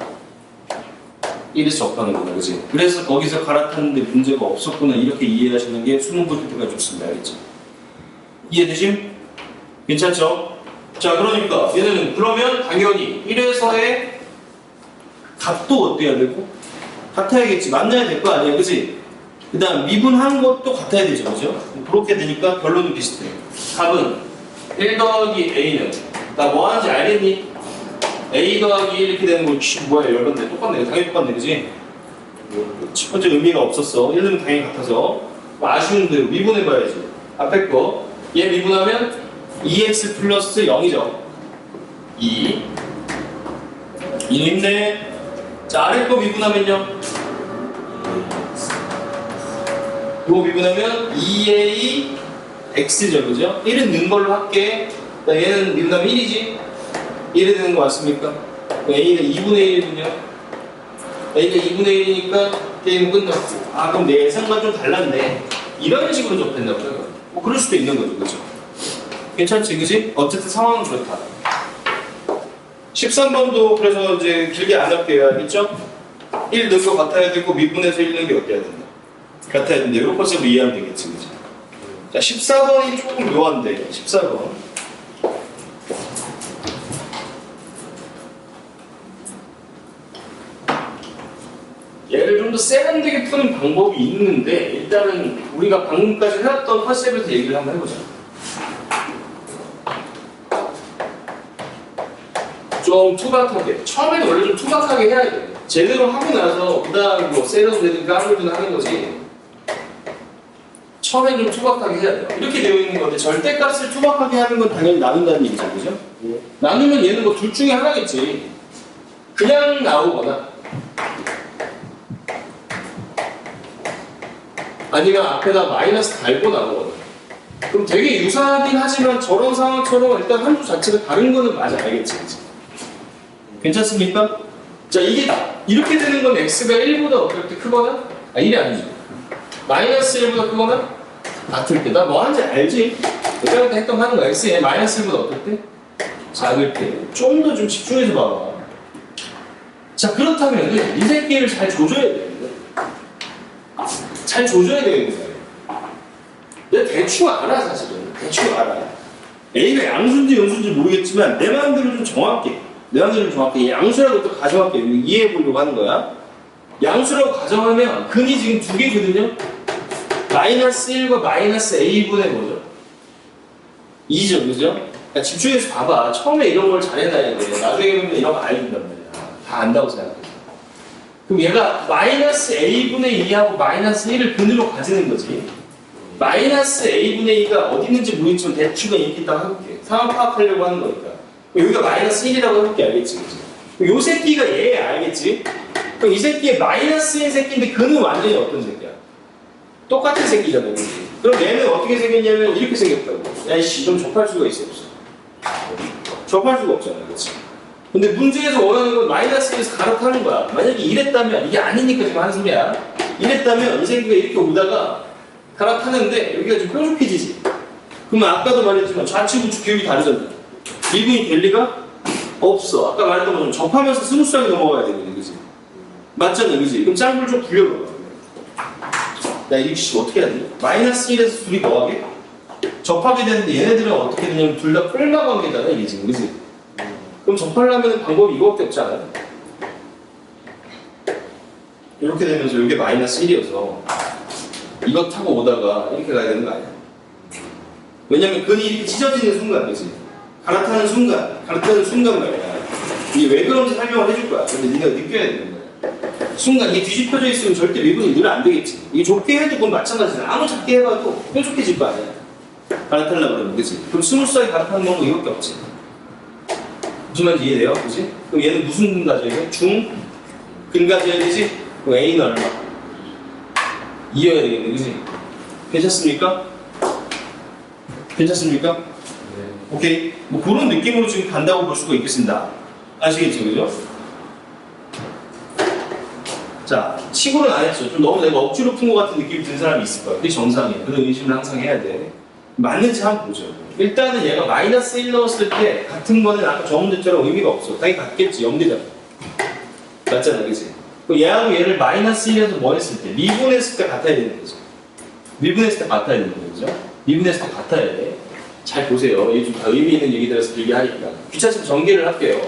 1에서 접하는구나 그치? 그래서 거기서 갈아탔는데 문제가 없었구나 이렇게 이해하시는 게 수능 볼 때가 좋습니다. 알겠죠? 이해되심? 괜찮죠? 자 그러니까 얘는 그러면 당연히 1에서의 값도 어때야 되고? 같아야겠지. 만나야 될 거 아니야. 그치? 그 다음 미분한 것도 같아야 되죠. 그죠? 그렇게 되니까 결론은 비슷해. 답은 1 더하기 A는 나 뭐 하는지 알겠니? A 더하기 1 이렇게 되는 거 뭐야 열받네. 똑같네. 당연히 똑같네. 그지? 첫 번째 의미가 없었어. 1은 당연히 같아서 아쉬운 대로 미분해봐야지. 앞에 거 얘 미분하면 2x 플러스 0이죠. 2 2인데 자 아래 거 미분하면요 이거 미분하면 2a x죠 그죠? 1은 는 걸로 할게 자, 얘는 미분하면 1이지 1이 되는 거 맞습니까? a가 2분의 1이군요 a가 2분의 1이니까 게임 끝났고 아 그럼 내 예상과 좀 달랐네 이런 식으로 접했나 보죠 뭐 그럴 수도 있는 거죠 그죠? 괜찮지 그지? 어쨌든 상황은 그렇다 13번도 그래서 이제 길게 안 할게요. 알겠죠? 1 넣은 거 같아야 되고 미분해서 1 넣은 게 어때야 된다? 같아야 된다. 이런 컨셉으로 이해하면 되겠지. 그치? 자, 14번이 조금 묘한데 14번 얘를 좀 더 세련되게 푸는 방법이 있는데 일단은 우리가 방금까지 해왔던 컨셉에서 얘기를 한번 해보자. 좀 투박하게. 처음에는 원래 좀 투박하게 해야 돼. 제대로 하고 나서 그다음 뭐 세로도 되든 까르든 하는 거지. 처음엔 좀 투박하게 해야 돼요. 이렇게 되어 있는 건데 절대값을 투박하게 하는 건 당연히 나눈다는 얘기잖아, 그죠? 예. 나누면 얘는 뭐 둘 중에 하나겠지. 그냥 나오거나 아니면 앞에다 마이너스 달고 나오거나. 그럼 되게 유사하긴 하지만 저런 상황처럼 일단 함수 자체가 다른 거는 맞아, 알겠지? 그치? 괜찮습니까? 자, 이게 이렇게 되는 건 x가 1보다 어떨 때 크거나? 아, 1이 아니지. 마이너스 1보다 크거나? 같을 때. 나 뭐 하는지 알지? 예전에 때 했던 거 하는 거 x에 마이너스 1보다 어떨 때? 작을 때. 좀 더 좀 집중해서 봐봐. 자, 그렇다면 이 새끼를 잘 조져야 되는데. 잘 조져야 되는 거야. 내가 대충 알아, 사실은. 대충 알아. A가 양수인지 음수인지 모르겠지만 내 마음대로 좀 정확해. 내 마음대로 좀 정확해. 양수라고 또 가정할게. 이해해 보려고 하는 거야. 양수라고 가정하면 근이 지금 두 개거든요. 마이너스 1과 마이너스 a분의 뭐죠? 2죠, 그죠? 그러니까 집중해서 봐봐. 처음에 이런 걸 잘 해놔야 돼. 나중에 보면 이런 거 알린단 말이야. 다 안다고 생각해. 그럼 얘가 마이너스 a분의 2하고 마이너스 1을 근으로 가지는 거지. 마이너스 a분의 2가 어디 있는지 모르겠지만 대충은 이렇게 딱 해볼게. 상황 파악하려고 하는 거니까. 여기가 마이너스 1이라고 해볼게, 알겠지? 그치? 그럼 요 새끼가 얘야, 알겠지? 그럼 이 새끼의 마이너스 1 새끼인데 근은 완전히 어떤 새끼야? 똑같은 새끼잖아, 그치? 그럼 얘는 어떻게 생겼냐면 이렇게 생겼다고. 야이씨, 좀 접할 수가 있어, 없어? 접할 수가 없잖아, 그치? 근데 문제에서 원하는 건 마이너스 1에서 갈아타는 거야. 만약에 이랬다면, 이게 아니니까 지금 한숨이야. 이랬다면 이 새끼가 이렇게 오다가 갈아타는데 여기가 좀 뾰족해지지. 그러면 아까도 말했지만 좌측 우측 기울기 다르잖아. 미분이 될 리가 없어. 아까 말했던 것처럼 접하면서 스무스하게 넘어가야 되거든, 그치? 맞잖아, 그치? 그럼 짱구를 좀 굴려봐. 야, 이거 씨 어떻게 해야 돼? 마이너스 1에서 둘이 뭐하게? 접하게 되는데 얘네들은 어떻게 되냐면 둘 다 꼴마 관계잖아, 이게 지금, 그치? 그럼 접하려면 방법이 이거밖에 없지 않아요? 이렇게 되면서 이게 마이너스 1이어서 이거 타고 오다가 이렇게 가야 되는 거 아니야? 왜냐면 근이 이렇게 찢어지는 순간, 그치? 갈아타는 순간 말이야. 이게 왜 그런지 설명을 해줄 거야. 근데 네가 느껴야 되는 거야. 순간 이게 뒤집혀져 있으면 절대 미분이 늘 안 되겠지. 이게 좁게 해도 그건 마찬가지잖아. 아무 작게 해봐도 뾰족해질 거 아니야. 갈아타려고 그러면, 그치? 그럼 스무스하게 갈아타는 방법 이밖에 없지. 무슨 말인지 이해돼요? 그치? 그럼 얘는 무슨 근 가져야 돼? 근 가져야 되지? 그럼 A는 얼마? 2여야 되겠네, 그치? 괜찮습니까? 괜찮습니까? 네. 오케이. 뭐 그런 느낌으로 지금 간다고 볼 수가 있겠습니다. 아시겠죠, 그죠? 자, 치고는 안 했죠. 좀 너무 내가 억지로 푼 것 같은 느낌이 든 사람이 있을 거야. 그게 정상이에요. 그런 의심을 항상 해야 돼. 맞는지 한번 보죠. 일단은 얘가 마이너스 1 넣었을 때 같은 거는 아까 저 문제처럼 의미가 없어. 당연히 같겠지. 0대잖아. 맞잖아, 그치? 그럼 얘하고 얘를 마이너스 1에서 뭐 했을 때? 미분했을 때 같아야 되는 거죠. 미분했을 때 같아야 되는 거죠. 미분했을 때 같아야 돼. 잘 보세요. 이게 좀 다 의미 있는 얘기들에서 길게 하니까. 귀찮지만 전개를 할게요.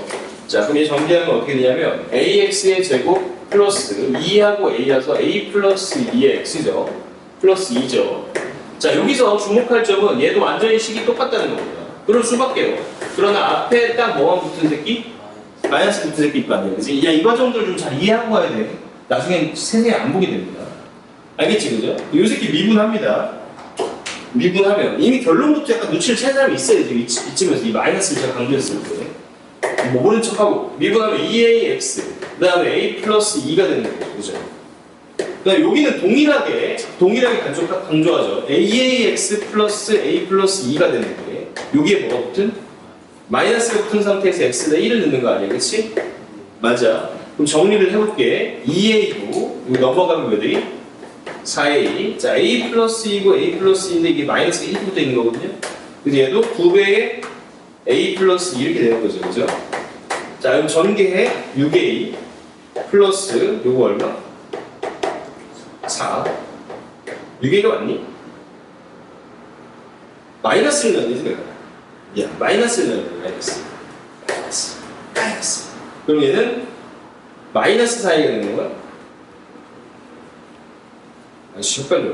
자, 그럼 얘 전개하는 건 어떻게 되냐면 ax의 제곱 플러스 2하고 a여서 a 플러스 2의 x죠. 플러스 2죠. 자, 여기서 주목할 점은 얘도 완전히 식이 똑같다는 겁니다. 그럴 수밖에요. 그러나 앞에 딱 뭐만 붙은 새끼? 마이너스 붙은 새끼 있거 아니에요. 그치? 야, 이 과정들을 좀 잘 이해하고 가야 돼. 나중엔 세상에 안 보게 됩니다. 알겠지, 그죠? 이 새끼 미분합니다. 미분하면 이미 결론부터 약간 눈치를 채는 사람이 있어요. 지금 이쯤에서 이 마이너스를 제가 강조했을 때. 뭐 모른 척하고 미분하면 2ax 그 다음에 a 플러스 2가 되는 거죠. 그죠? 그 다음에 여기는 동일하게 강조하죠. ax 플러스 a 플러스 2가 되는 거예요. 여기에 뭐가 붙은? 마이너스가 붙은 상태에서 x에다 1을 넣는 거 아니야, 그치? 맞아. 그럼 정리를 해볼게. 2a고 여기 넘어가면 몇 a? 4a. 자, a 플러스 2고 a 플러스 2인데 이게 마이너스 1이 붙어 있는 거거든요. 그래서 얘도 9배의 a 플러스 2 이렇게 되는 거죠, 그죠? 자, 그럼 전개해 6a 플러스 요거 얼마? 4. 6a가 맞니? 마이너스를 넣어야 되지, 내가. 야, 마이너스를 넣어야 돼, 마이너스. 그럼 얘는 마이너스 4a가 되는 거야? 아씨, 헷갈려.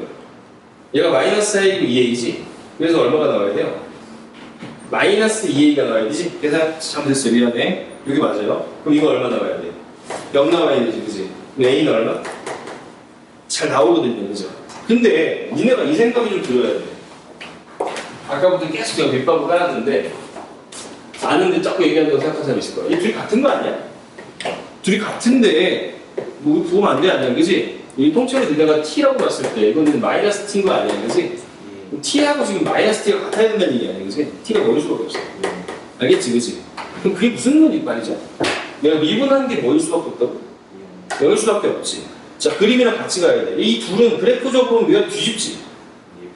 얘가 마이너스 4a고 2a지? 그래서 얼마가 나와야 돼요? 마이너스 2a가 나와야 되지? 계산 잘못했어요. 미안해. 여기 맞아요? 그럼 이거 얼마 나와야 돼? 0 나와야 되지, 그지? A는 얼마? 잘 나오거든요, 그죠? 근데 니네가 이 생각이 좀 들어야 돼. 아까부터 계속 제가 밑밥을 깔았는데 아는데 자꾸 얘기한다고 생각하는 사람 있을 거야. 이 둘이 같은 거 아니야? 둘이 같은데 뭐 보면 안 돼, 아니야, 그지? 이 통째로 들다가 T라고 봤을 때 이거는 마이너스 T인 거 아니야, 그지? T하고 지금 마이너스 T가 같아야 된다는 얘기 아니야, 그지? T가 뭐일 수밖에 없어. 알겠지, 그지? 그럼 그게 무슨 말이죠? 내가 미분하는 게 뭐일 수밖에 없다고? 여길 수밖에 없지. 자, 그림이랑 같이 가야 돼. 이 둘은 그래프적으로 우리가 뒤집지.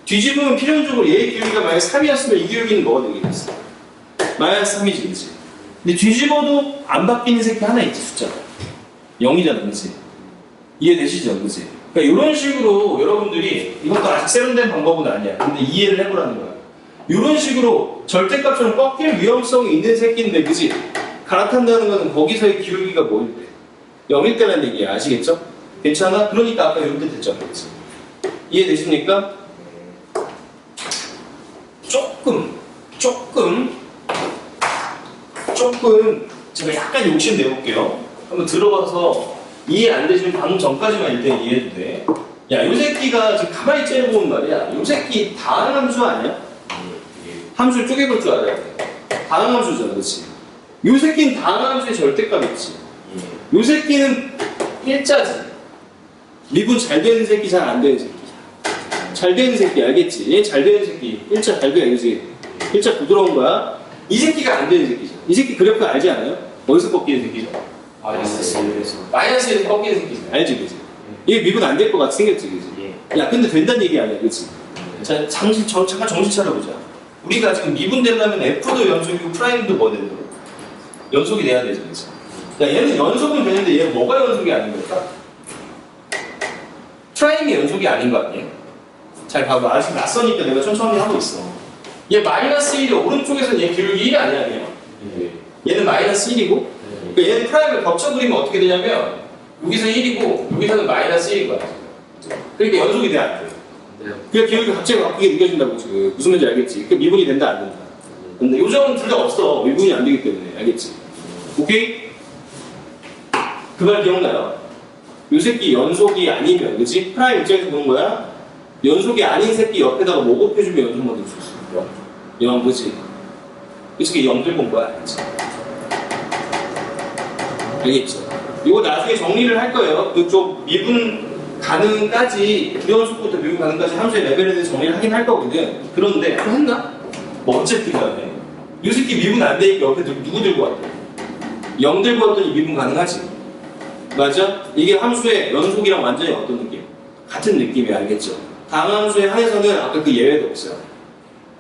뒤집으면 필연적으로 얘의 기울기가 만약 3이었으면 이 기울기는 뭐가 되겠어? 마이너스 3이지, 그지? 근데 뒤집어도 안 바뀌는 새끼 하나 있지, 숫자가. 0이잖아, 그지? 이해되시죠, 그지? 그러니까 이런 식으로 여러분들이 이것도 아직 세련된 방법은 아니야. 근데 이해를 해보라는 거야. 이런 식으로 절대값처럼 꺾일 위험성이 있는 새끼인데, 그지? 갈아탄다는 거는 거기서의 기울기가 뭐일 때? 0일 때라는 얘기야. 아시겠죠? 괜찮아? 그러니까 아까 이렇게 됐잖아. 그치? 이해되십니까? 조금 제가 약간 욕심 내볼게요. 한번 들어가서 이해 안 되시면 방금 전까지만 일단 이해해도 돼. 야, 요 새끼가 지금 가만히 째려보면 말이야. 요 새끼 다항함수 아니야? 함수를 쪼개볼 줄 알아야 돼. 다항함수잖아, 그치? 요 새끼는 다항함수의 절대값 있지. 요 새끼는 일자지. 미분 잘 되는 새끼, 잘 안 되는 새끼. 잘 되는 새끼, 알겠지? 얘 잘 되는 새끼. 일자 잘 돼, 그지? 일자 부드러운 거야. 이 새끼가 안 되는 새끼죠. 이 새끼 그래프 알지 않아요? 어디서 꺾이는 새끼죠? 마이너스에서 꺾이는 새끼죠. 알지, 그지? 얘 미분 안 될 것 같이 생겼지, 그지? 야, 근데 된다는 얘기 아니야, 그치? 자, 잠깐 정신 차려보자. 우리가 지금 미분되려면 F도 연속이고 프라임도 뭐 된다고? 연속이 돼야 되지, 그치? 야, 얘는 연속은 되는데 얘 뭐가 연속이 아닌 걸까? 프라임이 연속이 아닌 거 아니에요? 잘 봐봐. 아직 낯서니까 내가 천천히 하고 있어. 얘 마이너스 1이 오른쪽에서는 얘 기울기 1이 아니야. 얘는 마이너스 1이고 그러니까 얘는 프라임을 겹쳐 그리면 어떻게 되냐면 여기서 1이고 여기서는 마이너스 1인 거야. 그러니까 연속이 돼야 안 돼. 그러니까 기울기가 갑자기 바뀌게 느껴진다고 지금. 무슨 말인지 알겠지? 그러니까 미분이 된다 안 된다. 근데 요점은 둘 다 없어. 미분이 안 되기 때문에. 알겠지? 오케이? 그 말 기억나요? 요 새끼 연속이 아니면, 그치? 프라임 입장에서 보는 거야. 연속이 아닌 새끼 옆에다가 뭐 곱해주면 연속 만들 수 있어. 0, 그치? 이 새끼 0 들고 온 거야. 알겠지? 알겠죠? 이거 나중에 정리를 할 거예요. 그쪽 미분 가능까지, 불연속부터 미분 가능까지 함수의 레벨에 대해서 정리를 하긴 할 거거든. 그런데, 했나? 뭐 어쨌든 간에. 이 새끼 미분 안 되니까 옆에 누구 들고 왔대? 0 들고 왔더니 미분 가능하지? 맞아? 이게 함수의 연속이랑 완전히 어떤 느낌? 같은 느낌이야, 알겠죠? 다항함수에 한해서는 아까 그 예외도 없어요.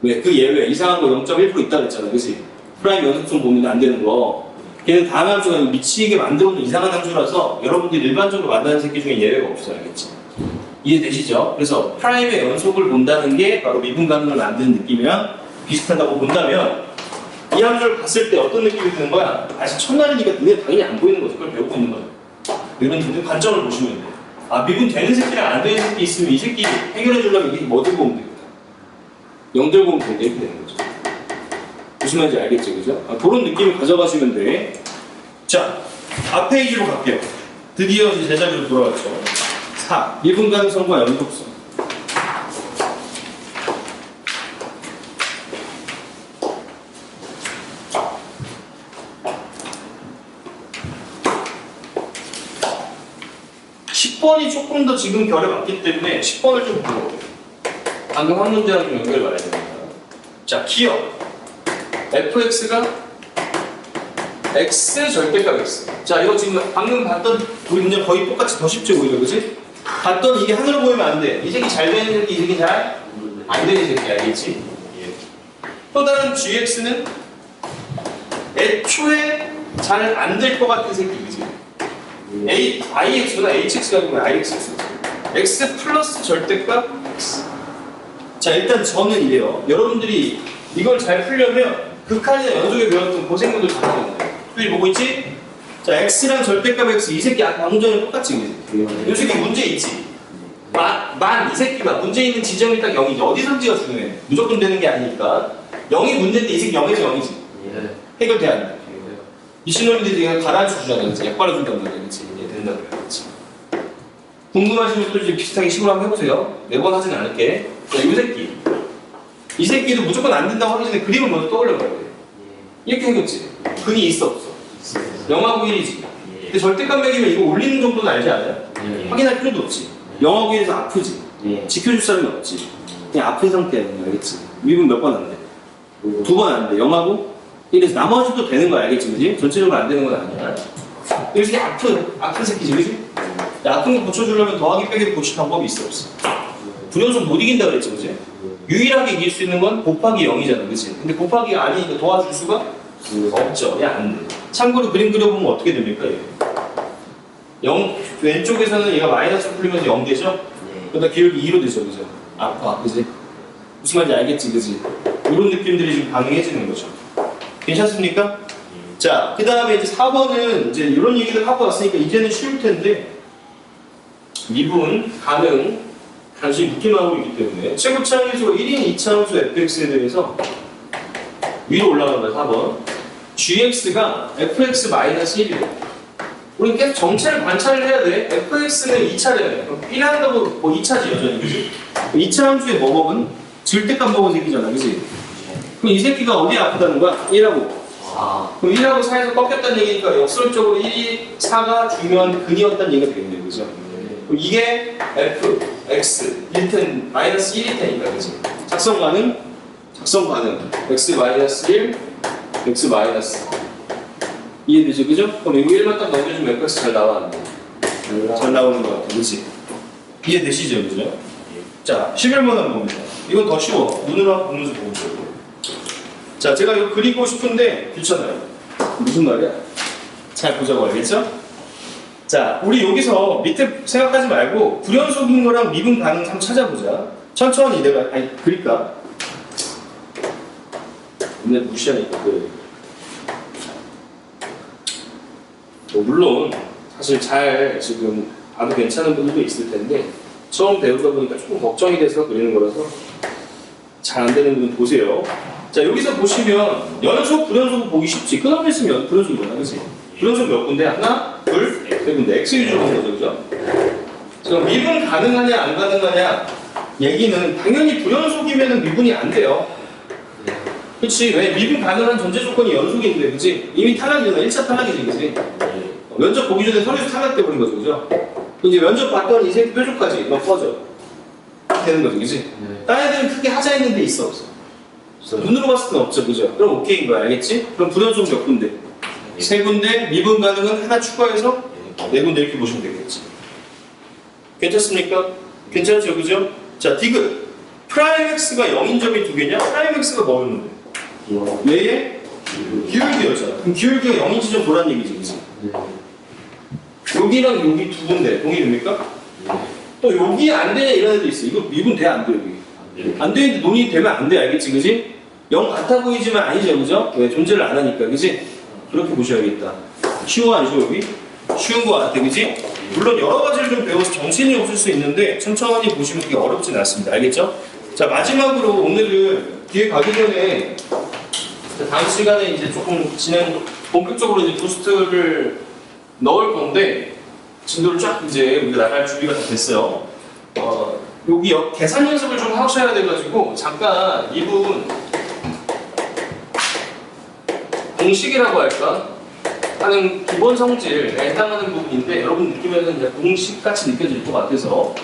왜? 그 예외, 이상한 거 0.1% 있다 그랬잖아, 그치? 프라임 연속성 보면 안 되는 거. 걔는 다항함수가 미치게 만들어놓은 이상한 함수라서 여러분들이 일반적으로 만나는 새끼 중에 예외가 없어요, 알겠지? 이해되시죠? 그래서 프라임의 연속을 본다는 게 바로 미분 가능을 만드는 느낌이랑 비슷하다고 본다면 이 함수를 봤을 때 어떤 느낌이 드는 거야? 아직 첫날이니까 눈에 당연히 안 보이는 거지. 그걸 배우고 있는 거야. 이런 분들 관점을 보시면 돼요. 아, 미분 되는 새끼랑 안 되는 새끼 있으면 이 새끼 해결해 주려면 이게 뭐 들고 오면 되겠다. 0 들고 오면 된다. 이렇게 되는 거죠. 무슨 말인지 알겠죠? 그죠? 아, 그런 느낌을 가져가시면 돼. 자, 앞 페이지로 갈게요. 드디어 이제 제자리로 돌아왔죠. 4. 미분 가능성과 연속성. (10번이) 조금 더 지금 결에 맞기 때문에 10번을 좀 보고 방금 한 문제랑 좀 연결 봐야 됩니다. 자, 기억 fx가 x 절대값 x. 자, 이거 지금 방금 봤던 우리 문제 거의 똑같이 더 쉽죠, 오히려, 그치? 봤던 이게 하늘로 보이면 안 돼. 이 새끼 잘 되는 새끼, 이 새끼 잘 안 되는 새끼, 알겠지? 또 다른 gx는 애초에 잘 안 될 것 같은 새끼, 그치? ix보다 hx가 아니고 ix. x 플러스 절대값 x. 자, 일단 저는 이래요. 여러분들이 이걸 잘 풀려면 극한이나 연속에 배웠던 고생문들 다 하는 거예요. 여기 보고 있지? 자, x랑 절대값 x. 이 새끼 방금 전에 똑같지, 이 새끼 문제 있지? 만 이 새끼만 문제 있는 지점이 딱 0이지. 어디선지가 중요해. 무조건 되는 게 아니니까. 0이 문제인데 이 새끼 0에서 0이지. 해결돼야 한다. 미친놈들이 그냥 가라앉혀 주잖아, 그치? 약 발라준단 말이야, 그치? 이제 된다고 해요, 그치? 궁금하신 분들 좀 비슷하게 시도를 한번 해보세요. 매번 하진 않을게. 자, 이 새끼. 이 새끼도 무조건 안 된다고 하기 전에 그림을 먼저 떠올려봐야 돼. 이렇게 생겼지? 근이 있어, 없어? 영하고 1이지. 근데 절대값 매기면 이거 올리는 정도는 알지 않아요? 확인할 필요도 없지. 영하고 1에서 아프지? 예. 지켜줄 사람이 없지. 그냥 아픈 상태야, 알겠지? 미분 몇 번 안 돼? 2번 안 돼. 영하고 1에서 나머지도 되는 거 알겠지, 그지? 전체적으로 안 되는 건 아니야. 여기서 아픈 새끼지, 그지? 아픈 거 고쳐주려면 더하기 빼기 고칠 방법이 있어, 없어? 불연속 못 이긴다 그랬지, 그지? 유일하게 이길 수 있는 건 곱하기 0이잖아, 그지? 근데 곱하기가 아니니까 도와줄 수가 없죠. 얘 안 돼. 참고로 그림 그려보면 어떻게 됩니까, 얘? 0, 왼쪽에서는 얘가 마이너스 풀리면서 0 되죠? 그러다 기울기 2로 되죠, 그죠? 아파, 그지? 무슨 말인지 알겠지, 그지? 이런 느낌들이 좀 가능해지는 거죠. 괜찮습니까? 자, 그 다음에 이제 4번은 이제 이런 얘기를 하고 왔으니까 이제는 쉬울 텐데, 미분, 가능, 단순히 묶기만 하고 있기 때문에 최고차 함수가 1인 2차 함수 fx에 대해서 위로 올라가는 거야, 4번. gx가 fx-1이에요. 우리 계속 정체를 관찰을 해야 돼. fx는 2차래요. 1 한다고 뭐 2차지, 여전히. 그지? 2차 함수의 뭐먹은? 절대값 먹은 새끼잖아, 그지? 그럼 이 새끼가 어디에 아프다는 거야? 1하고. 그럼 1하고 4에서 꺾였다는 얘기니까 역설적으로 1이 4가 중요한 근이었다는 얘기가 되겠네요, 그죠? 그럼 이게 f, x, 1텐, 마이너스 1일 테니까, 그지? 작성 가능, x 마이너스 1, x 마이너스. 이해되죠, 그죠? 그럼 이거 1만 딱 넘겨주면 fx 잘 나왔는데. 잘 나오는 것 같아, 그치? 이해되시죠, 그죠? 자, 11번 한번 봅니다. 이건 더 쉬워. 눈으로 보면서 보죠. 자, 제가 이거 그리고 싶은데 귀찮아요. 무슨 말이야? 잘 보자고, 알겠죠? 자, 우리 여기서 밑에 생각하지 말고 불연속인 거랑 미분 가능 한번 찾아보자. 천천히 내가 그릴까? 근데 무시하니까 그래. 물론 사실 잘 지금 봐도 괜찮은 분들도 있을 텐데 처음 배우다 보니까 조금 걱정이 돼서 그리는 거라서 잘 안 되는 분 보세요. 자, 여기서 보시면 연속, 불연속은 보기 쉽지. 끝없이 있으면 불연속이 뭐야, 그치? 불연속 몇 군데? 하나, 둘, 세 군데. X 위주로 보는 거죠, 그죠? 자, 미분 가능하냐, 안 가능하냐 얘기는 당연히 불연속이면 미분이 안 돼요. 그치? 왜? 미분 가능한 전제 조건이 연속인데, 그치? 이미 탈락이잖아. 1차 탈락이지, 그치? 면접 보기 전에 서류에서 탈락돼버린 거죠, 그죠? 이제 면접 봤더니 이 새끼 뾰족하지? 너 꺼져. 되는 거죠, 그치? 딴 애들은 크게 하자 했는데 있어, 없어? 눈으로 봤을 땐 없죠, 그죠? 그럼 오케이인 거야, 알겠지? 그럼 불연속 몇 군데? 세 군데, 미분 가능은 하나 추가해서 네 군데 이렇게 보시면 되겠지. 괜찮습니까? 괜찮죠, 그죠? 자, 디귿. 프라임 x가 0인 점이 두 개냐? 프라임 x가 뭐였는데? 왜에? 기울기였잖아. 그럼 기울기가 0인지 좀 보란 얘기지, 그치? 여기랑 여기 두 군데 동의됩니까? 또 여기 안 되냐 이런 애도 있어. 이거 미분 돼, 안 돼, 여기? 안 되는데 논의 되면 안 돼, 알겠지, 그지? 0 같아 보이지만 아니죠, 그죠? 왜? 존재를 안 하니까, 그지? 그렇게 보셔야겠다. 쉬워, 안 쉬워, 여기? 쉬운 거 같아, 그지? 물론 여러 가지를 좀 배워서 정신이 없을 수 있는데 천천히 보시면 그게 어렵진 않습니다, 알겠죠? 자, 마지막으로 오늘은 뒤에 가기 전에 다음 시간에 이제 조금 본격적으로 이제 부스트를 넣을 건데 진도를 쫙 이제 우리가 나갈 준비가 다 됐어요. 여기 계산 연습을 좀 하셔야 돼가지고 잠깐 이분 공식이라고 할까? 하는 기본 성질에 해당하는 부분인데 여러분 느끼면 이제 공식같이 느껴질 것 같아서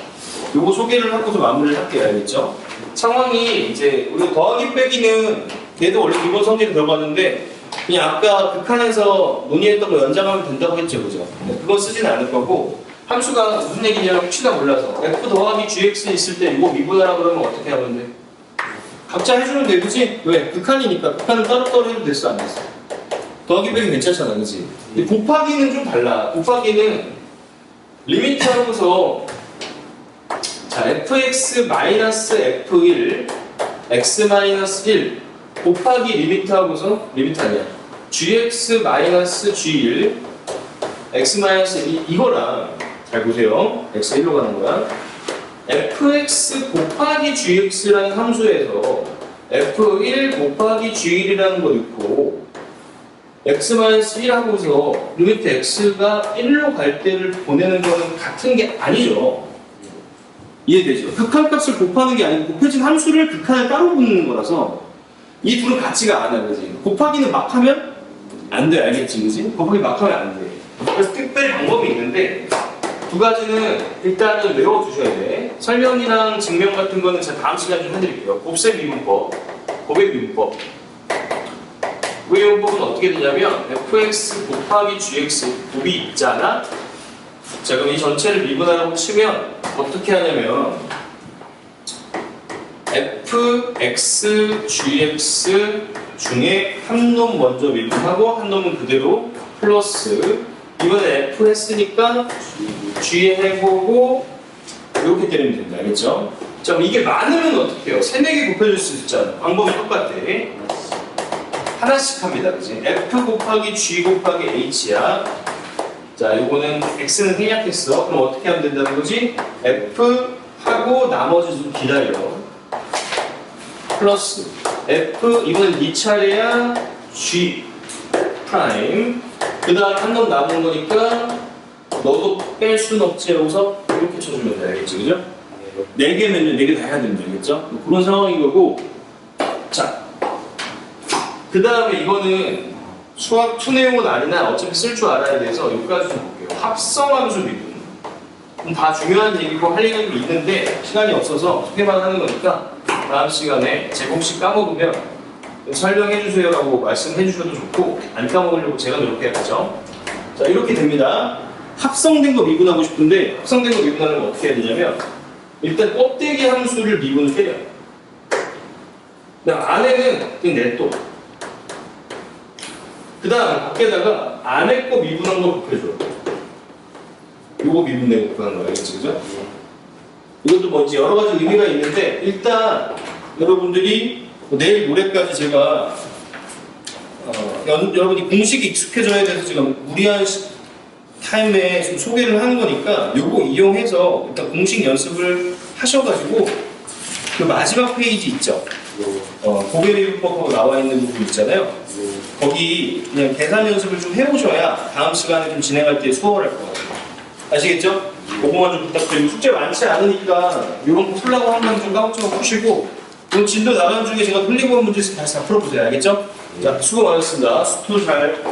요거 소개를 하고서 마무리를 할게요, 알겠죠? 상황이 이제 우리 더하기 빼기는 얘도 원래 기본 성질이 들어가는데 그냥 아까 극한에서 논의했던 거 연장하면 된다고 했죠, 그죠? 그건 쓰지는 않을 거고 함수가 무슨 얘기냐면 혹시나 몰라서 f 더하기 gx 있을 때 이거 미분하라 그러면 어떻게 하면 돼? 각자 해주면 돼, 그치? 왜? 극한이니까 극한은 따로따로 해도 됐어, 안 됐어? 더하기 빼기 괜찮잖아, 그치? 근데 곱하기는 좀 달라. 곱하기는 리미트 하고서 자, fx-f1 x-1 곱하기 리미트 하고서 리미트 아니야. gx-g1 x-1 이거랑 잘 보세요. x1로 가는 거야. fx 곱하기 gx라는 함수에서 f1 곱하기 g1이라는 거 넣고 x-1 하고서 리미트 x가 1로 갈 때를 보내는 거는 같은 게 아니죠. 이해되죠? 극한값을 곱하는 게 아니고 곱해진 함수를 극한에 따로 붙는 거라서 이 둘은 같지가 않아. 그지? 곱하기는 막 하면 안 돼. 알겠지? 그지? 곱하기 막 하면 안 돼. 그래서 특별히 방법이 있는데 두 가지는 일단은 외워두셔야 돼. 설명이랑 증명 같은 거는 제가 다음 시간에 좀 해드릴게요. 곱셈 미분법, 고백 미분법. 그 미분법은 어떻게 되냐면 fx 곱하기 gx 곱이 있잖아. 자, 그럼 이 전체를 미분하라고 치면 어떻게 하냐면 fx gx 중에 한 놈 먼저 미분하고 한 놈은 그대로 플러스 이번에 f 했으니까 g 해보고 이렇게 때리면 된다. 알겠죠? 자, 그럼 이게 많으면 어떻게 해요? 3, 4개 곱해줄 수 있잖아. 방법이 똑같아. 하나씩 합니다. 그치? f 곱하기 g 곱하기 h야. 자, 이거는 x는 생략했어. 그럼 어떻게 하면 된다는 거지? f 하고 나머지 좀 기다려. 플러스 f 이번엔 2차례야 g 프라임. 그 다음 한 놈 남은 거니까 너도 뺄 수는 없지 이러고서 이렇게 쳐주면 돼. 알겠지? 그죠? 4개면요 4개 다 해야 됩니다. 알겠죠? 뭐 그런 상황인 거고. 자, 그 다음에 이거는 수학 2 내용은 아니나 어차피 쓸 줄 알아야 돼서 여기까지 좀 볼게요. 합성함수 미분. 다 중요한 얘기고 할 얘기도 있는데 시간이 없어서 소개만 하는 거니까 다음 시간에 제 공식 까먹으면 설명해 주세요라고 말씀해 주셔도 좋고 안 까먹으려고 제가 노력해야죠. 자, 이렇게 됩니다. 합성된 거 미분하고 싶은데 합성된 거 미분하는 거 어떻게 해야 되냐면 일단 껍데기 함수를 미분을 해요. 그다음 안에는 그냥 냅둬. 그 다음 밖에다가 안에 거 미분한 거 곱해줘. 요거 미분내고 곱하는 거 알겠지? 그죠? 이것도 뭐 이제 여러 가지 의미가 있는데 일단 여러분들이 내일 모레까지 제가 여러분이 공식이 익숙해져야 돼서 제가 무리한 타임에 지금 소개를 하는 거니까 요거 이용해서 일단 공식 연습을 하셔가지고 그 마지막 페이지 있죠? 고개비법하고 나와 있는 부분 있잖아요. 거기 그냥 계산 연습을 좀 해보셔야 다음 시간에 좀 진행할 때 수월할 것 같아요. 아시겠죠? 그거만 좀 부탁드리고 숙제 많지 않으니까 이런 거 풀라고 한 번 좀 까먹지 푸시고 그럼 진도 나가는 중에 제가 틀리고 온 문제 있으면 다시 다 풀어보세요. 알겠죠? 자, 수고 많으셨습니다. 수투 잘